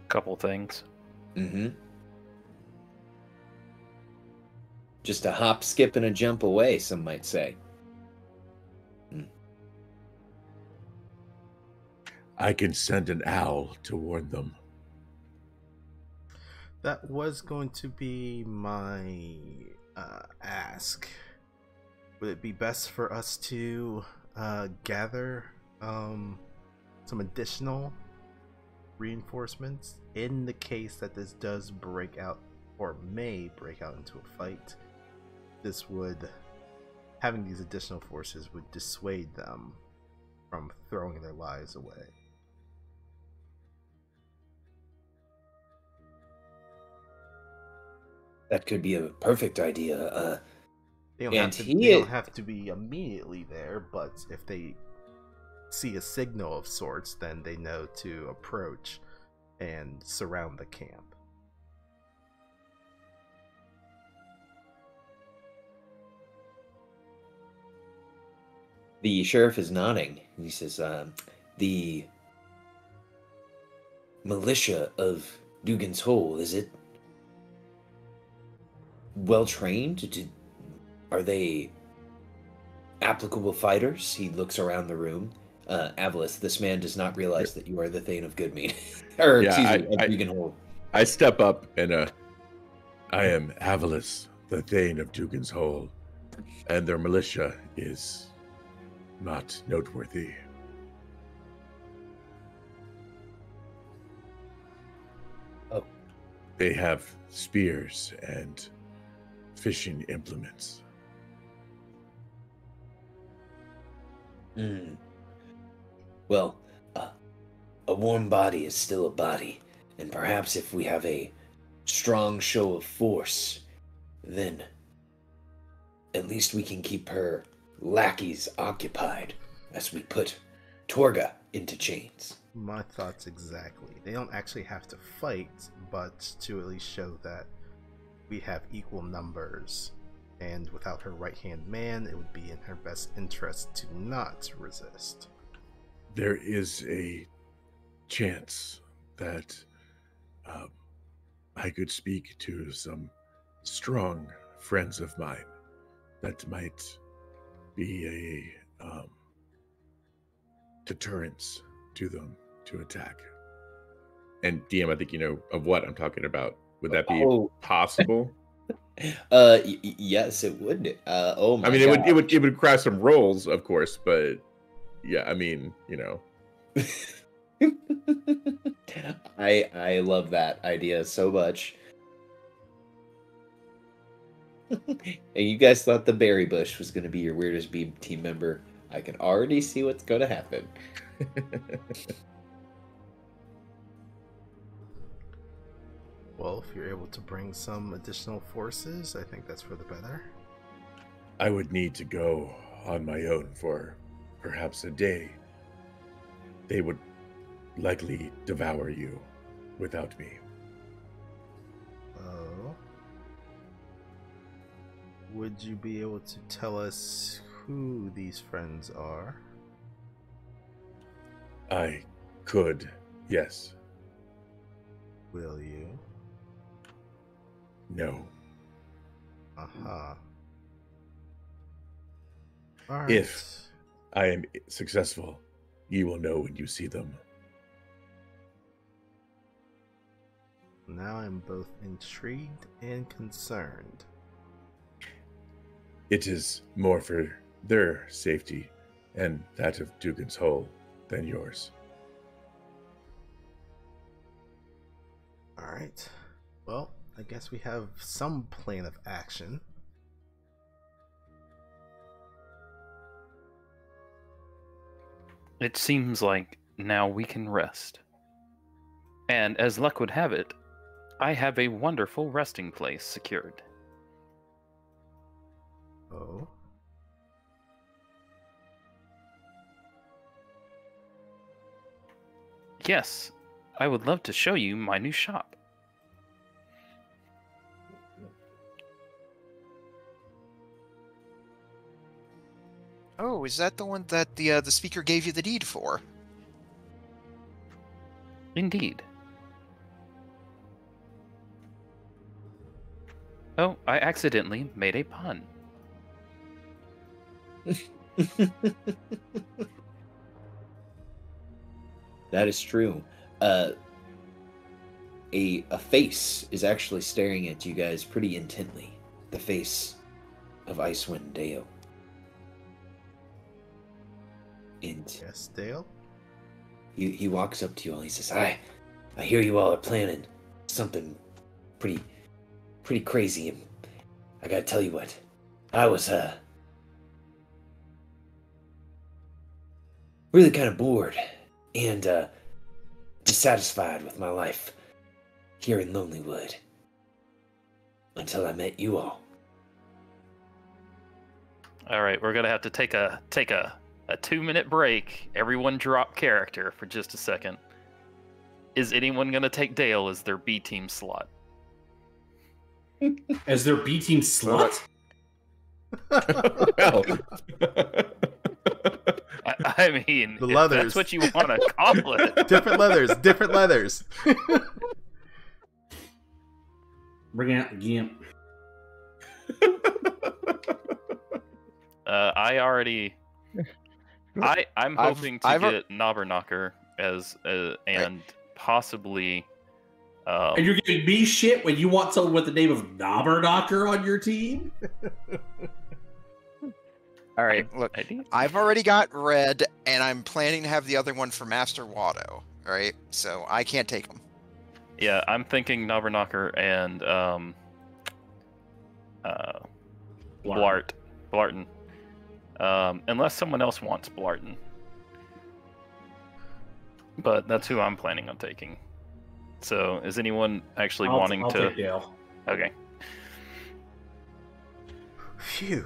Couple things. Mm-hmm. Just a hop, skip, and a jump away, some might say. I can send an owl to warn them. That was going to be my ask. Would it be best for us to gather some additional reinforcements in the case that this does break out or may break out into a fight? Having these additional forces would dissuade them from throwing their lives away. That could be a perfect idea. They don't have to be immediately there, but if they see a signal of sorts, then they know to approach and surround the camp. The sheriff is nodding. He says, the militia of Dugan's Hole, is it well trained? Are they applicable fighters? He looks around the room. Avalis, this man does not realize that you are the Thane of Goodmead. Or, Yeah, excuse me, of Dugan Hole. I step up and I am Avalis, the Thane of Dugan's Hole, and their militia is not noteworthy. Oh. They have spears and fishing implements. Well, a warm body is still a body, and perhaps if we have a strong show of force, then at least we can keep her lackeys occupied as we put Torga into chains. My thoughts exactly. They don't actually have to fight, but to at least show that we have equal numbers. And without her right-hand man, it would be in her best interest to not resist. There is a chance that I could speak to some strong friends of mine that might be a deterrence to them to attack. And DM, I think you know of what I'm talking about. Would that be possible? Yes, it would. Oh my! I mean, God. it would require some rolls, of course, but yeah, I mean, you know. I love that idea so much. And you guys thought the berry bush was going to be your weirdest beam team member. I can already see what's going to happen. Well, if you're able to bring some additional forces, I think that's for the better. I would need to go on my own for perhaps a day. They would likely devour you without me. Oh. Would you be able to tell us who these friends are? I could, yes. Will you? No. Aha. Alright. If I am successful, you will know when you see them. Now I'm both intrigued and concerned. It is more for their safety and that of Dugan's Hole than yours. Alright. Well, I guess we have some plan of action. It seems like now we can rest. And as luck would have it, I have a wonderful resting place secured. Oh. Yes, I would love to show you my new shop. Oh, is that the one that the speaker gave you the deed for? Indeed. Oh, I accidentally made a pun. That is true. A face is actually staring at you guys pretty intently. The face of Icewind Dale. And Yes, Dale? he walks up to you all. He says, I hear you all are planning something pretty crazy. And I gotta tell you what, I was really kind of bored and dissatisfied with my life here in Lonelywood until I met you all. All right, we're gonna have to take a 2-minute break. Everyone drop character for just a second. Is anyone gonna take Dale as their B team slot? As their B team slot? Well. I mean, The if leathers. that's what you want to call it. Different leathers, different leathers. Bring out the gimp. I already. I'm hoping to get Knobberknocker as and possibly. And you're giving me shit when you want someone with the name of Knobberknocker on your team? All right, look, I've already got Red, and I'm planning to have the other one for Master Watto. All right, so I can't take them. Yeah, I'm thinking Knobberknocker and Blarton. Unless someone else wants Blarton. But that's who I'm planning on taking. So, is anyone actually wanting I'll to? take Dale. Okay. Phew.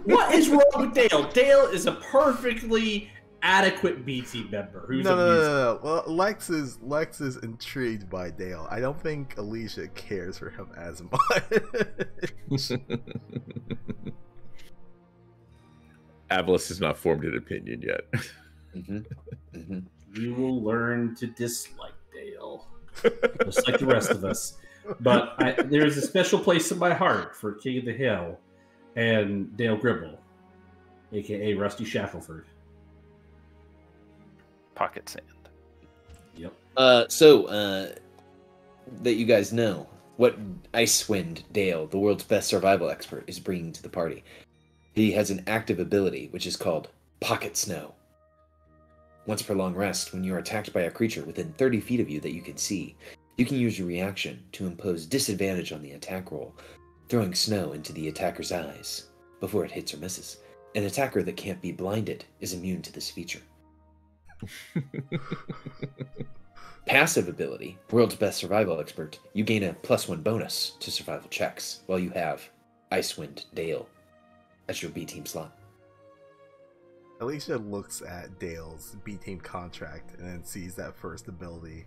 What is wrong with Dale? Dale is a perfectly adequate BT member. Who's No. Well, Lex is intrigued by Dale. I don't think Alicia cares for him as much. Avalis has not formed an opinion yet. You will learn to dislike Dale, just like the rest of us. But there's a special place in my heart for King of the Hill and Dale Gribble, aka Rusty Shackelford. Pocket sand. Yep. So that you guys know what Icewind Dale, the world's best survival expert, is bringing to the party. He has an active ability which is called Pocket Snow. Once per long rest, when you are attacked by a creature within 30 feet of you that you can see, you can use your reaction to impose disadvantage on the attack roll, throwing snow into the attacker's eyes before it hits or misses. An attacker that can't be blinded is immune to this feature. Passive ability, world's best survival expert, you gain a +1 bonus to survival checks while you have Icewind Dale as your B-team slot. Alicia looks at Dale's B-team contract and then sees that first ability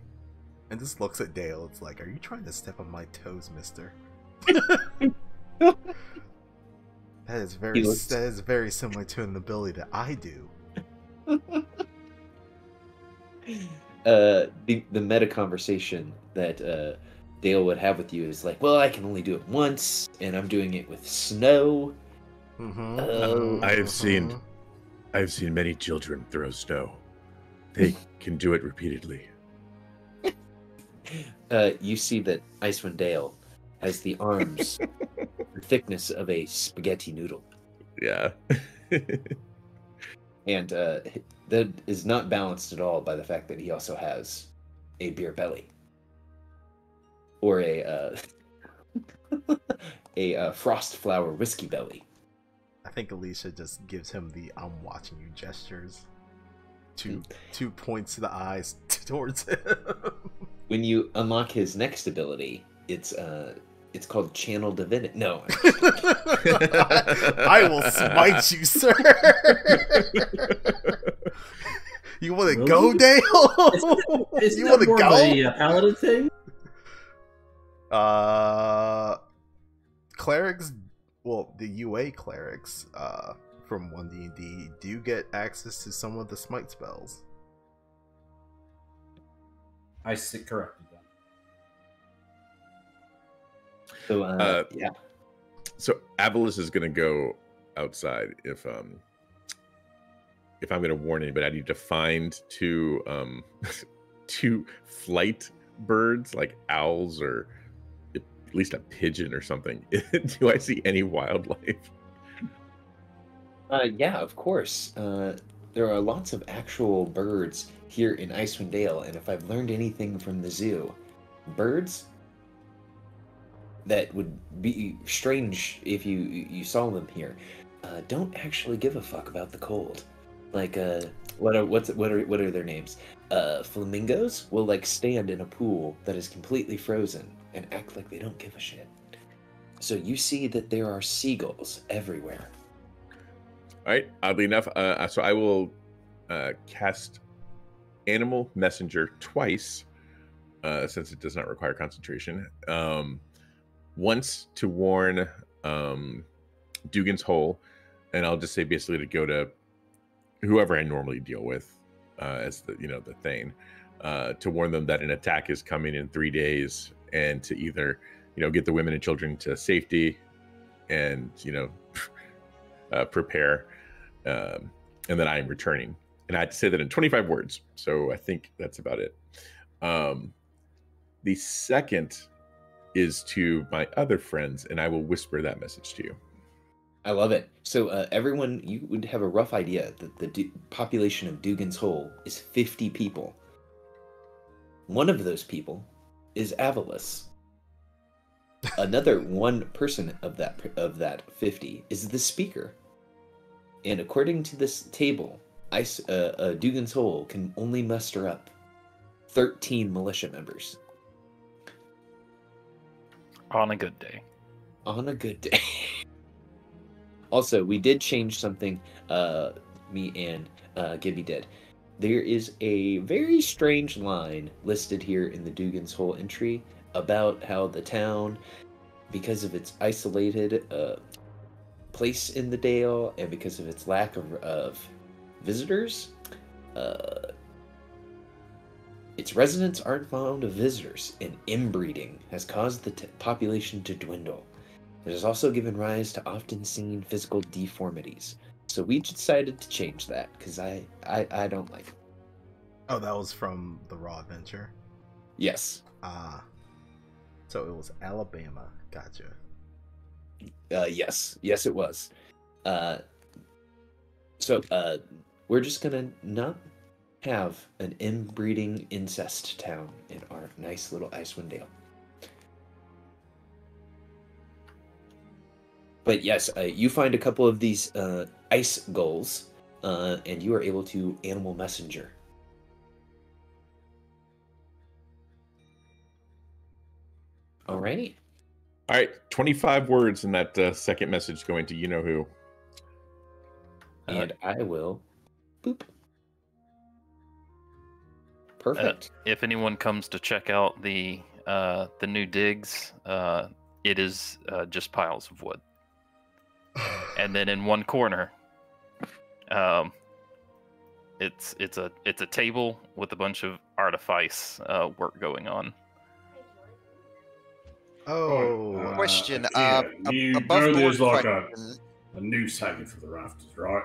and just looks at Dale. It's like, are you trying to step on my toes, mister? That is very similar to an ability that I do. The meta conversation that Dale would have with you is like, well, I can only do it once, and I'm doing it with snow. I've seen many children throw snow. They can do it repeatedly. You see that Icewind Dale has the arms, the thickness of a spaghetti noodle. Yeah. And that is not balanced at all by the fact that he also has a beer belly. Or a frost flower whiskey belly. I think Alicia just gives him the "I'm watching you" gestures. Two points to the eyes towards him. When you unlock his next ability, it's called Channel Divinity. No. I will smite you, sir. You want to go, Dale? Isn't You that want to more go? of a paladin thing? Clerics, well, the UA clerics from 1D&D do get access to some of the smite spells. I sit corrected then. So, yeah. So Avalis is going to go outside. If I'm going to warn anybody, I need to find two flight birds, like owls or at least a pigeon or something. Do I see any wildlife? Yeah, of course. There are lots of actual birds here in Icewind Dale, and if I've learned anything from the zoo, birds that would be strange if you saw them here don't actually give a fuck about the cold. Like what are their names? Flamingos will like stand in a pool that is completely frozen and act like they don't give a shit. So you see that there are seagulls everywhere. All right. Oddly enough, so I will cast Animal Messenger twice, since it does not require concentration. Once to warn Dugan's Hole, and I'll just say basically to go to whoever I normally deal with as the the Thane, to warn them that an attack is coming in 3 days, and to either get the women and children to safety and prepare, and then I am returning. And I had to say that in 25 words, so I think that's about it. The second is to my other friends, and I will whisper that message to you. I love it. So everyone, you would have a rough idea that the population of Dugan's Hole is 50 people. One of those people is Avalus. Another one person of that 50 is the speaker. And according to this table, Dugan's Hole can only muster up 13 militia members. On a good day. On a good day. Also, we did change something, me and Gibby did. There is a very strange line listed here in the Dugan's Hole entry about how the town, because of its isolated place in the Dale and because of its lack of visitors, its residents aren't fond of visitors, and inbreeding has caused the population to dwindle. It has also given rise to often seen physical deformities. So we decided to change that because I don't like it. Oh, that was from the Raw Adventure? Yes. So it was Alabama. Gotcha. Yes, it was. So we're just gonna not have an inbreeding incest town in our nice little Icewind Dale. But yes, you find a couple of these ice gulls, and you are able to animal messenger. Alrighty. All right, 25 words in that second message going to you-know-who. And I will boop. Perfect. If anyone comes to check out the new digs, it is just piles of wood. And then in one corner, it's a table with a bunch of artifice work going on. Oh, Question. You above know there's board like a question. noose hanging from the rafters, right?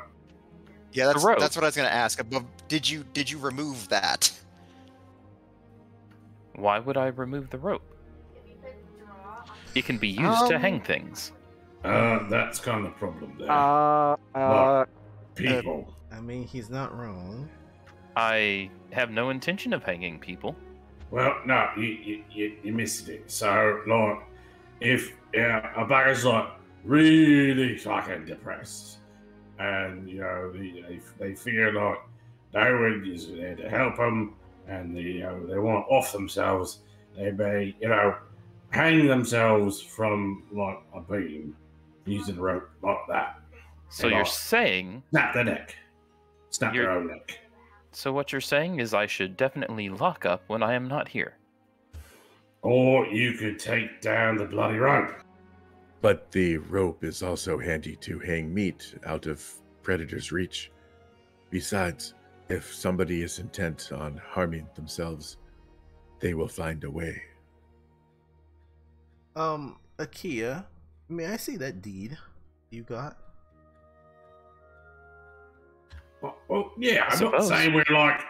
Yeah, that's The rope. what I was going to ask. Above, did you remove that? Why would I remove the rope? It can be used to hang things. That's kind of the problem there. Look, people. I mean, he's not wrong. I have no intention of hanging people. Well, no, you missed it. So, like, if a bagger's like really fucking depressed, and they feel like no one is there to help them, and they want to off themselves, they may hang themselves from like a beam using a rope like that. So And, you're like, saying... snap their neck, snap their own neck. So what you're saying is I should definitely lock up when I am not here. Or you could take down the bloody rope. But the rope is also handy to hang meat out of predators' reach. Besides, if somebody is intent on harming themselves, they will find a way. Akia, may I see that deed you got? Well, yeah, I'm not saying we're like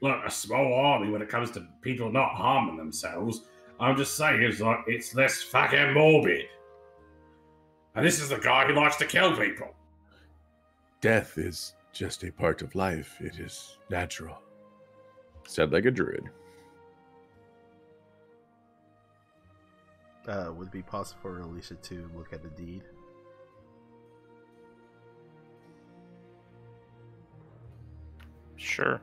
a small army when it comes to people not harming themselves. I'm just saying it's less fucking morbid. And this is the guy who likes to kill people. Death is just a part of life. It is natural. Said like a druid. Would it be possible for Alicia to look at the deed? Sure.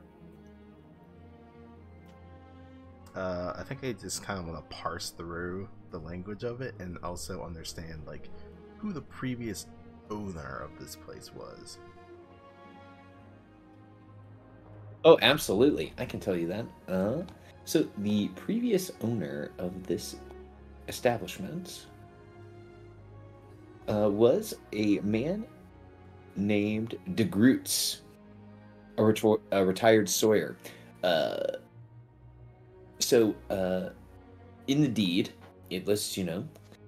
I think I just kind of want to parse through the language of it and also understand like who the previous owner of this place was. Oh, absolutely. I can tell you that. So the previous owner of this establishment was a man named de Groots. a retired sawyer. So in the deed, it lists,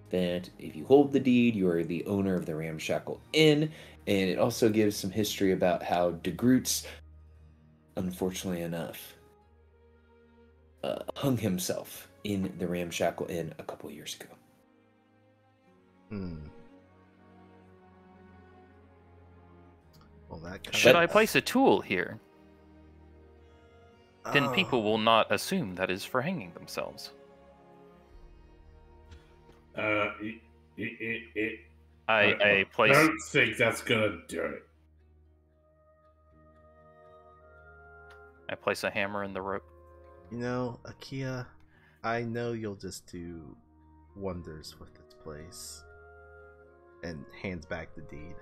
that if you hold the deed, you are the owner of the Ramshackle Inn, and it also gives some history about how De Groots, unfortunately enough, hung himself in the Ramshackle Inn a couple years ago. Well, that Should I place a tool here? Then people will not assume that is for hanging themselves. I place. don't think that's gonna do it. I place a hammer in the rope. Akia, I know you'll just do wonders with this place. And hands back the deed.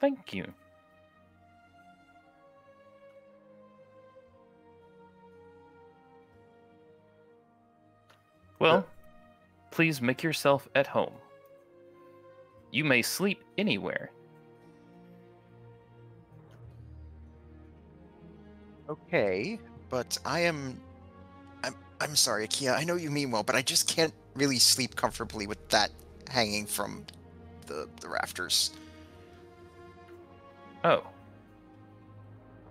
Thank you. Well, please make yourself at home. You may sleep anywhere. Okay, but I'm sorry, Akia. I know you mean well, but I just can't really sleep comfortably with that hanging from the rafters. Oh.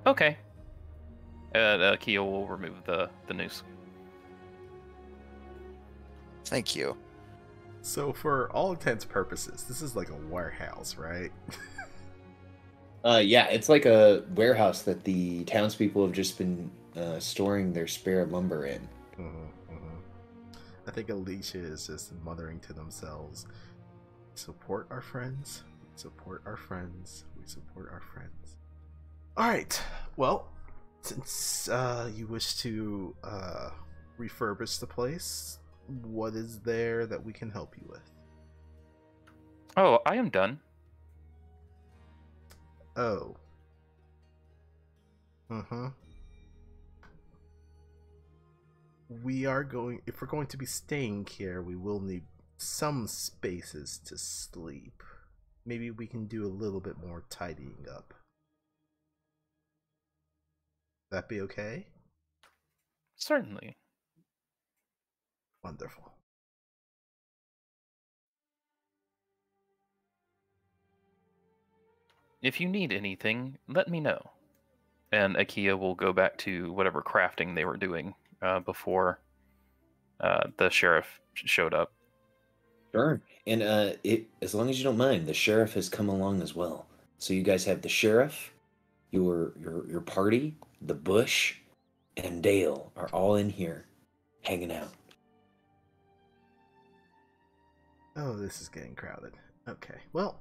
Okay. Kia will remove the noose. Thank you. So for all intents and purposes, this is like a warehouse, right? Yeah, it's like a warehouse that the townspeople have just been storing their spare lumber in. I think Alicia is just muttering to themselves, support our friends, support our friends, we support our friends. Alright, well, since you wish to refurbish the place, what is there that we can help you with? Oh, I am done. Oh. We are going, if we're going to be staying here, we will need some spaces to sleep. Maybe we can do a little bit more tidying up. That be okay? Certainly. Wonderful. If you need anything, let me know. And Akia will go back to whatever crafting they were doing before the sheriff showed up. Sure. And as long as you don't mind, the sheriff has come along as well. So you guys have the sheriff, your party, the bush, and Dale are all in here hanging out. Oh, this is getting crowded. Okay, well,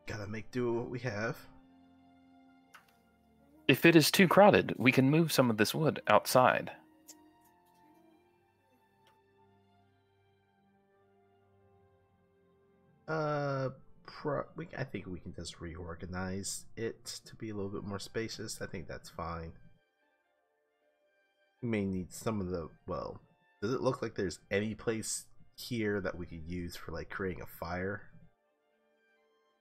gotta make do with what we have. If it is too crowded, we can move some of this wood outside. I think we can just reorganize it to be a little bit more spacious. I think that's fine. We may need some of the, well, does it look like there's any place here that we could use for like creating a fire?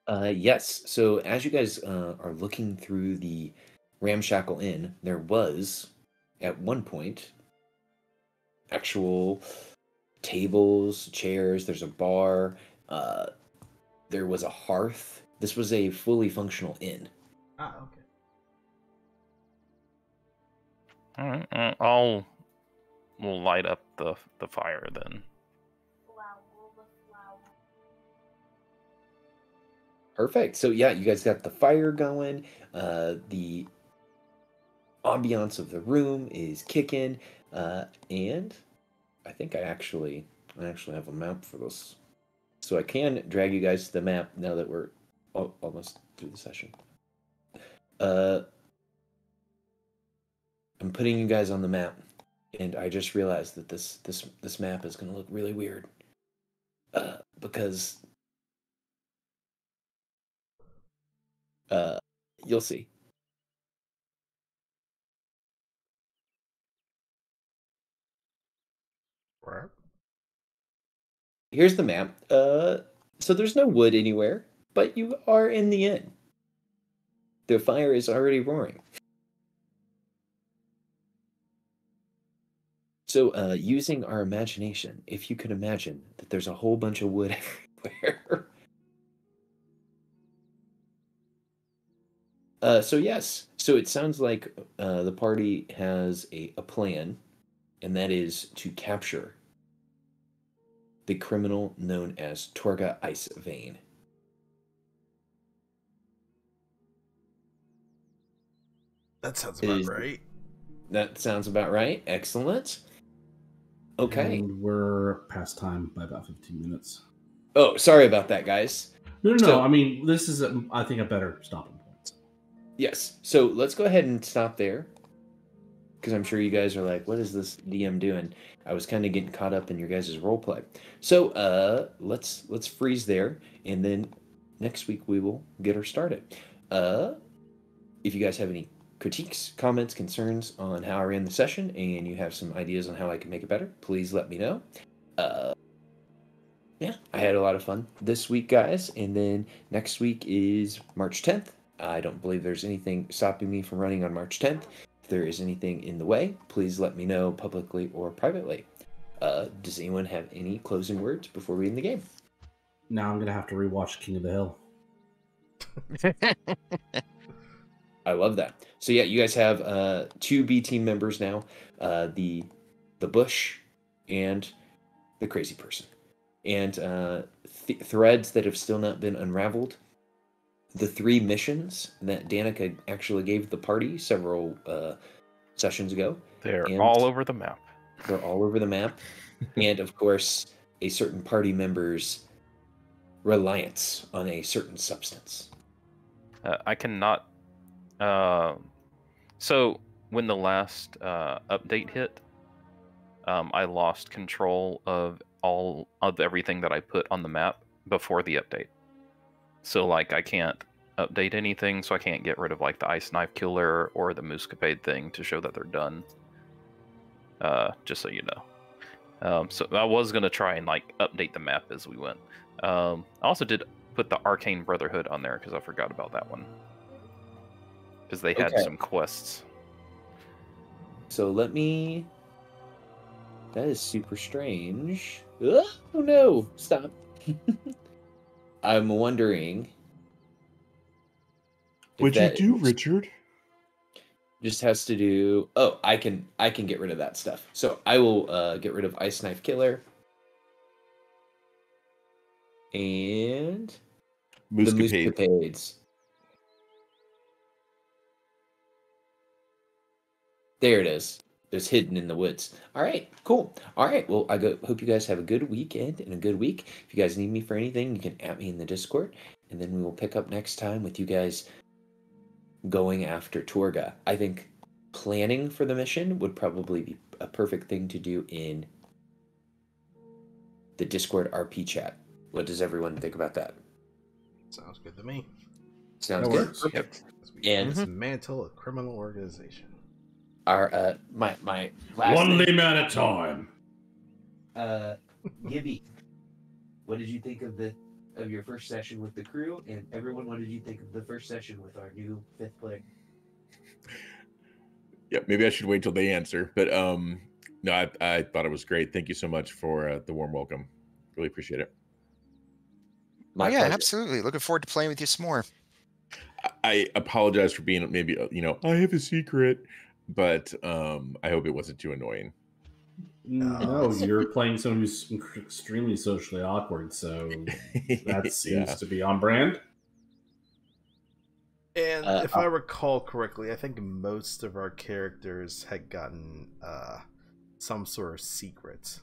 Yes. So as you guys are looking through the Ramshackle Inn, there was, at one point, actual tables, chairs, there's a bar, there was a hearth. This was a fully functional inn. Ah, okay. All right, we'll light up the fire then. Perfect. So yeah, you guys got the fire going. The ambiance of the room is kicking, and I think I actually have a map for this, so I can drag you guys to the map now that we're almost through the session. I'm putting you guys on the map, and I just realized that this map is going to look really weird, because you'll see. Here's the map. So there's no wood anywhere, but you are in the inn. The fire is already roaring. So, using our imagination, if you could imagine that there's a whole bunch of wood everywhere. So yes, so it sounds like the party has a plan, and that is to capture the criminal known as Torga Icevein. That sounds about Is- right. That sounds about right. Excellent. Okay. And we're past time by about 15 minutes. Oh, sorry about that, guys. No. So- I mean, this is, I think, a better stopping point. Yes. So let's go ahead and stop there, because I'm sure you guys are like, "What is this DM doing?" I was kind of getting caught up in your guys' roleplay. So let's freeze there, and then next week we will get her started. If you guys have any critiques, comments, concerns on how I ran the session, and you have some ideas on how I can make it better, please let me know. Yeah, I had a lot of fun this week, guys, and then next week is March 10th. I don't believe there's anything stopping me from running on March 10th. If there is anything in the way, please let me know publicly or privately. Does anyone have any closing words before we end the game? Now I'm going to have to rewatch King of the Hill. I love that. So yeah, you guys have 2 B team members now, the Bush and the Crazy Person, and threads that have still not been unraveled. The 3 missions that Danica actually gave the party several sessions ago. They're And all over the map. They're all over the map. And of course, a certain party member's reliance on a certain substance. I cannot. So when the last update hit, I lost control of all of everything that I put on the map before the update. So like I can't update anything, so I can't get rid of like the ice knife killer or the moosecapade thing to show that they're done. Just so you know. So I was gonna try and like update the map as we went. I also did put the Arcane Brotherhood on there because I forgot about that one. Because they had Okay. some quests. So let me... That is super strange. Oh no! Stop. I'm wondering... if What'd you that do, Richard? just has to do... Oh, I can get rid of that stuff. So I will get rid of Ice Knife Killer. And... the Moosecapade. Moosecapades. There it is. It's hidden in the woods. All right, cool. All right, well, hope you guys have a good weekend and a good week. If you guys need me for anything, you can at me in the Discord, and then we will pick up next time with you guys going after Torga. I think planning for the mission would probably be a perfect thing to do in the Discord RP chat. What does everyone think about that? Sounds good to me. Sounds That good. works. Perfect. And Dismantle a criminal organization. our my last One name, limb at a time. Gibby, what did you think of your first session with the crew? And everyone, what did you think of the first session with our new 5th player? Yeah, maybe I should wait till they answer. But no, I thought it was great. Thank you so much for the warm welcome. Really appreciate it. My yeah, pleasure. absolutely. Looking forward to playing with you some more. I apologize for being maybe I have a secret, but I hope it wasn't too annoying. No, you're playing someone who's extremely socially awkward, so that seems to be on brand. And if I recall correctly, I think most of our characters had gotten some sort of secret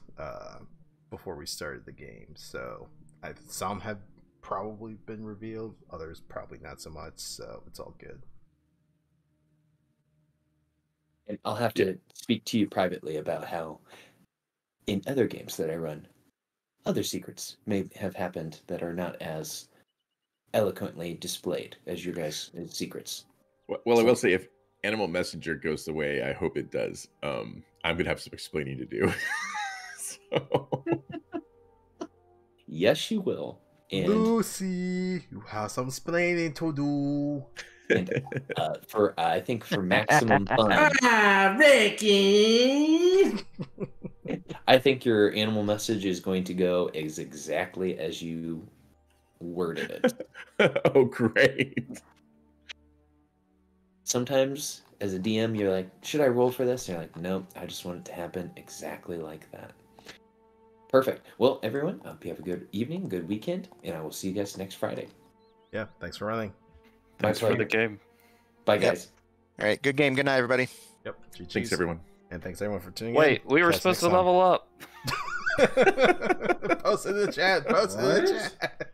before we started the game. So some have probably been revealed, others probably not so much. So it's all good. And I'll have to speak to you privately about how, in other games that I run, other secrets may have happened that are not as eloquently displayed as your guys' secrets. Well, I will say if Animal Messenger goes the way I hope it does, I'm gonna have some explaining to do. So... Yes, you will. And Lucy, you have some explaining to do. for I think for maximum fun, Ricky! I think your animal message is going to go exactly as you worded it. Oh, great. Sometimes, as a DM, you're like, should I roll for this? And you're like, nope, I just want it to happen exactly like that. Perfect. Well, everyone, I hope you have a good evening, good weekend, and I will see you guys next Friday. Yeah, thanks for running. Thanks for the game. Bye, Yep. guys. All right, good game. Good night, everybody. Yep. Thanks, everyone. And thanks everyone for tuning Wait, in. we were Catch supposed next to level up. time. Post in the chat. Post in the What? chat.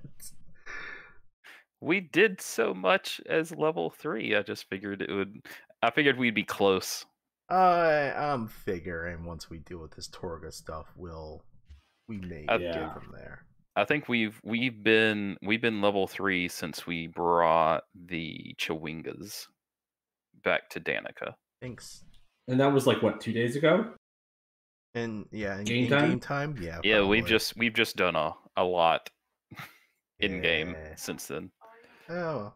We did so much as level 3. I just figured it would. I figured we'd be close. I'm figuring once we deal with this Torga stuff, we may Yeah. get from there. I think we've been level 3 since we brought the Chewingas back to Danica. Thanks. And that was like what, 2 days ago? And yeah, in Game game time? time, yeah. Yeah, we've probably. just done a lot in game Yeah. since then. Oh,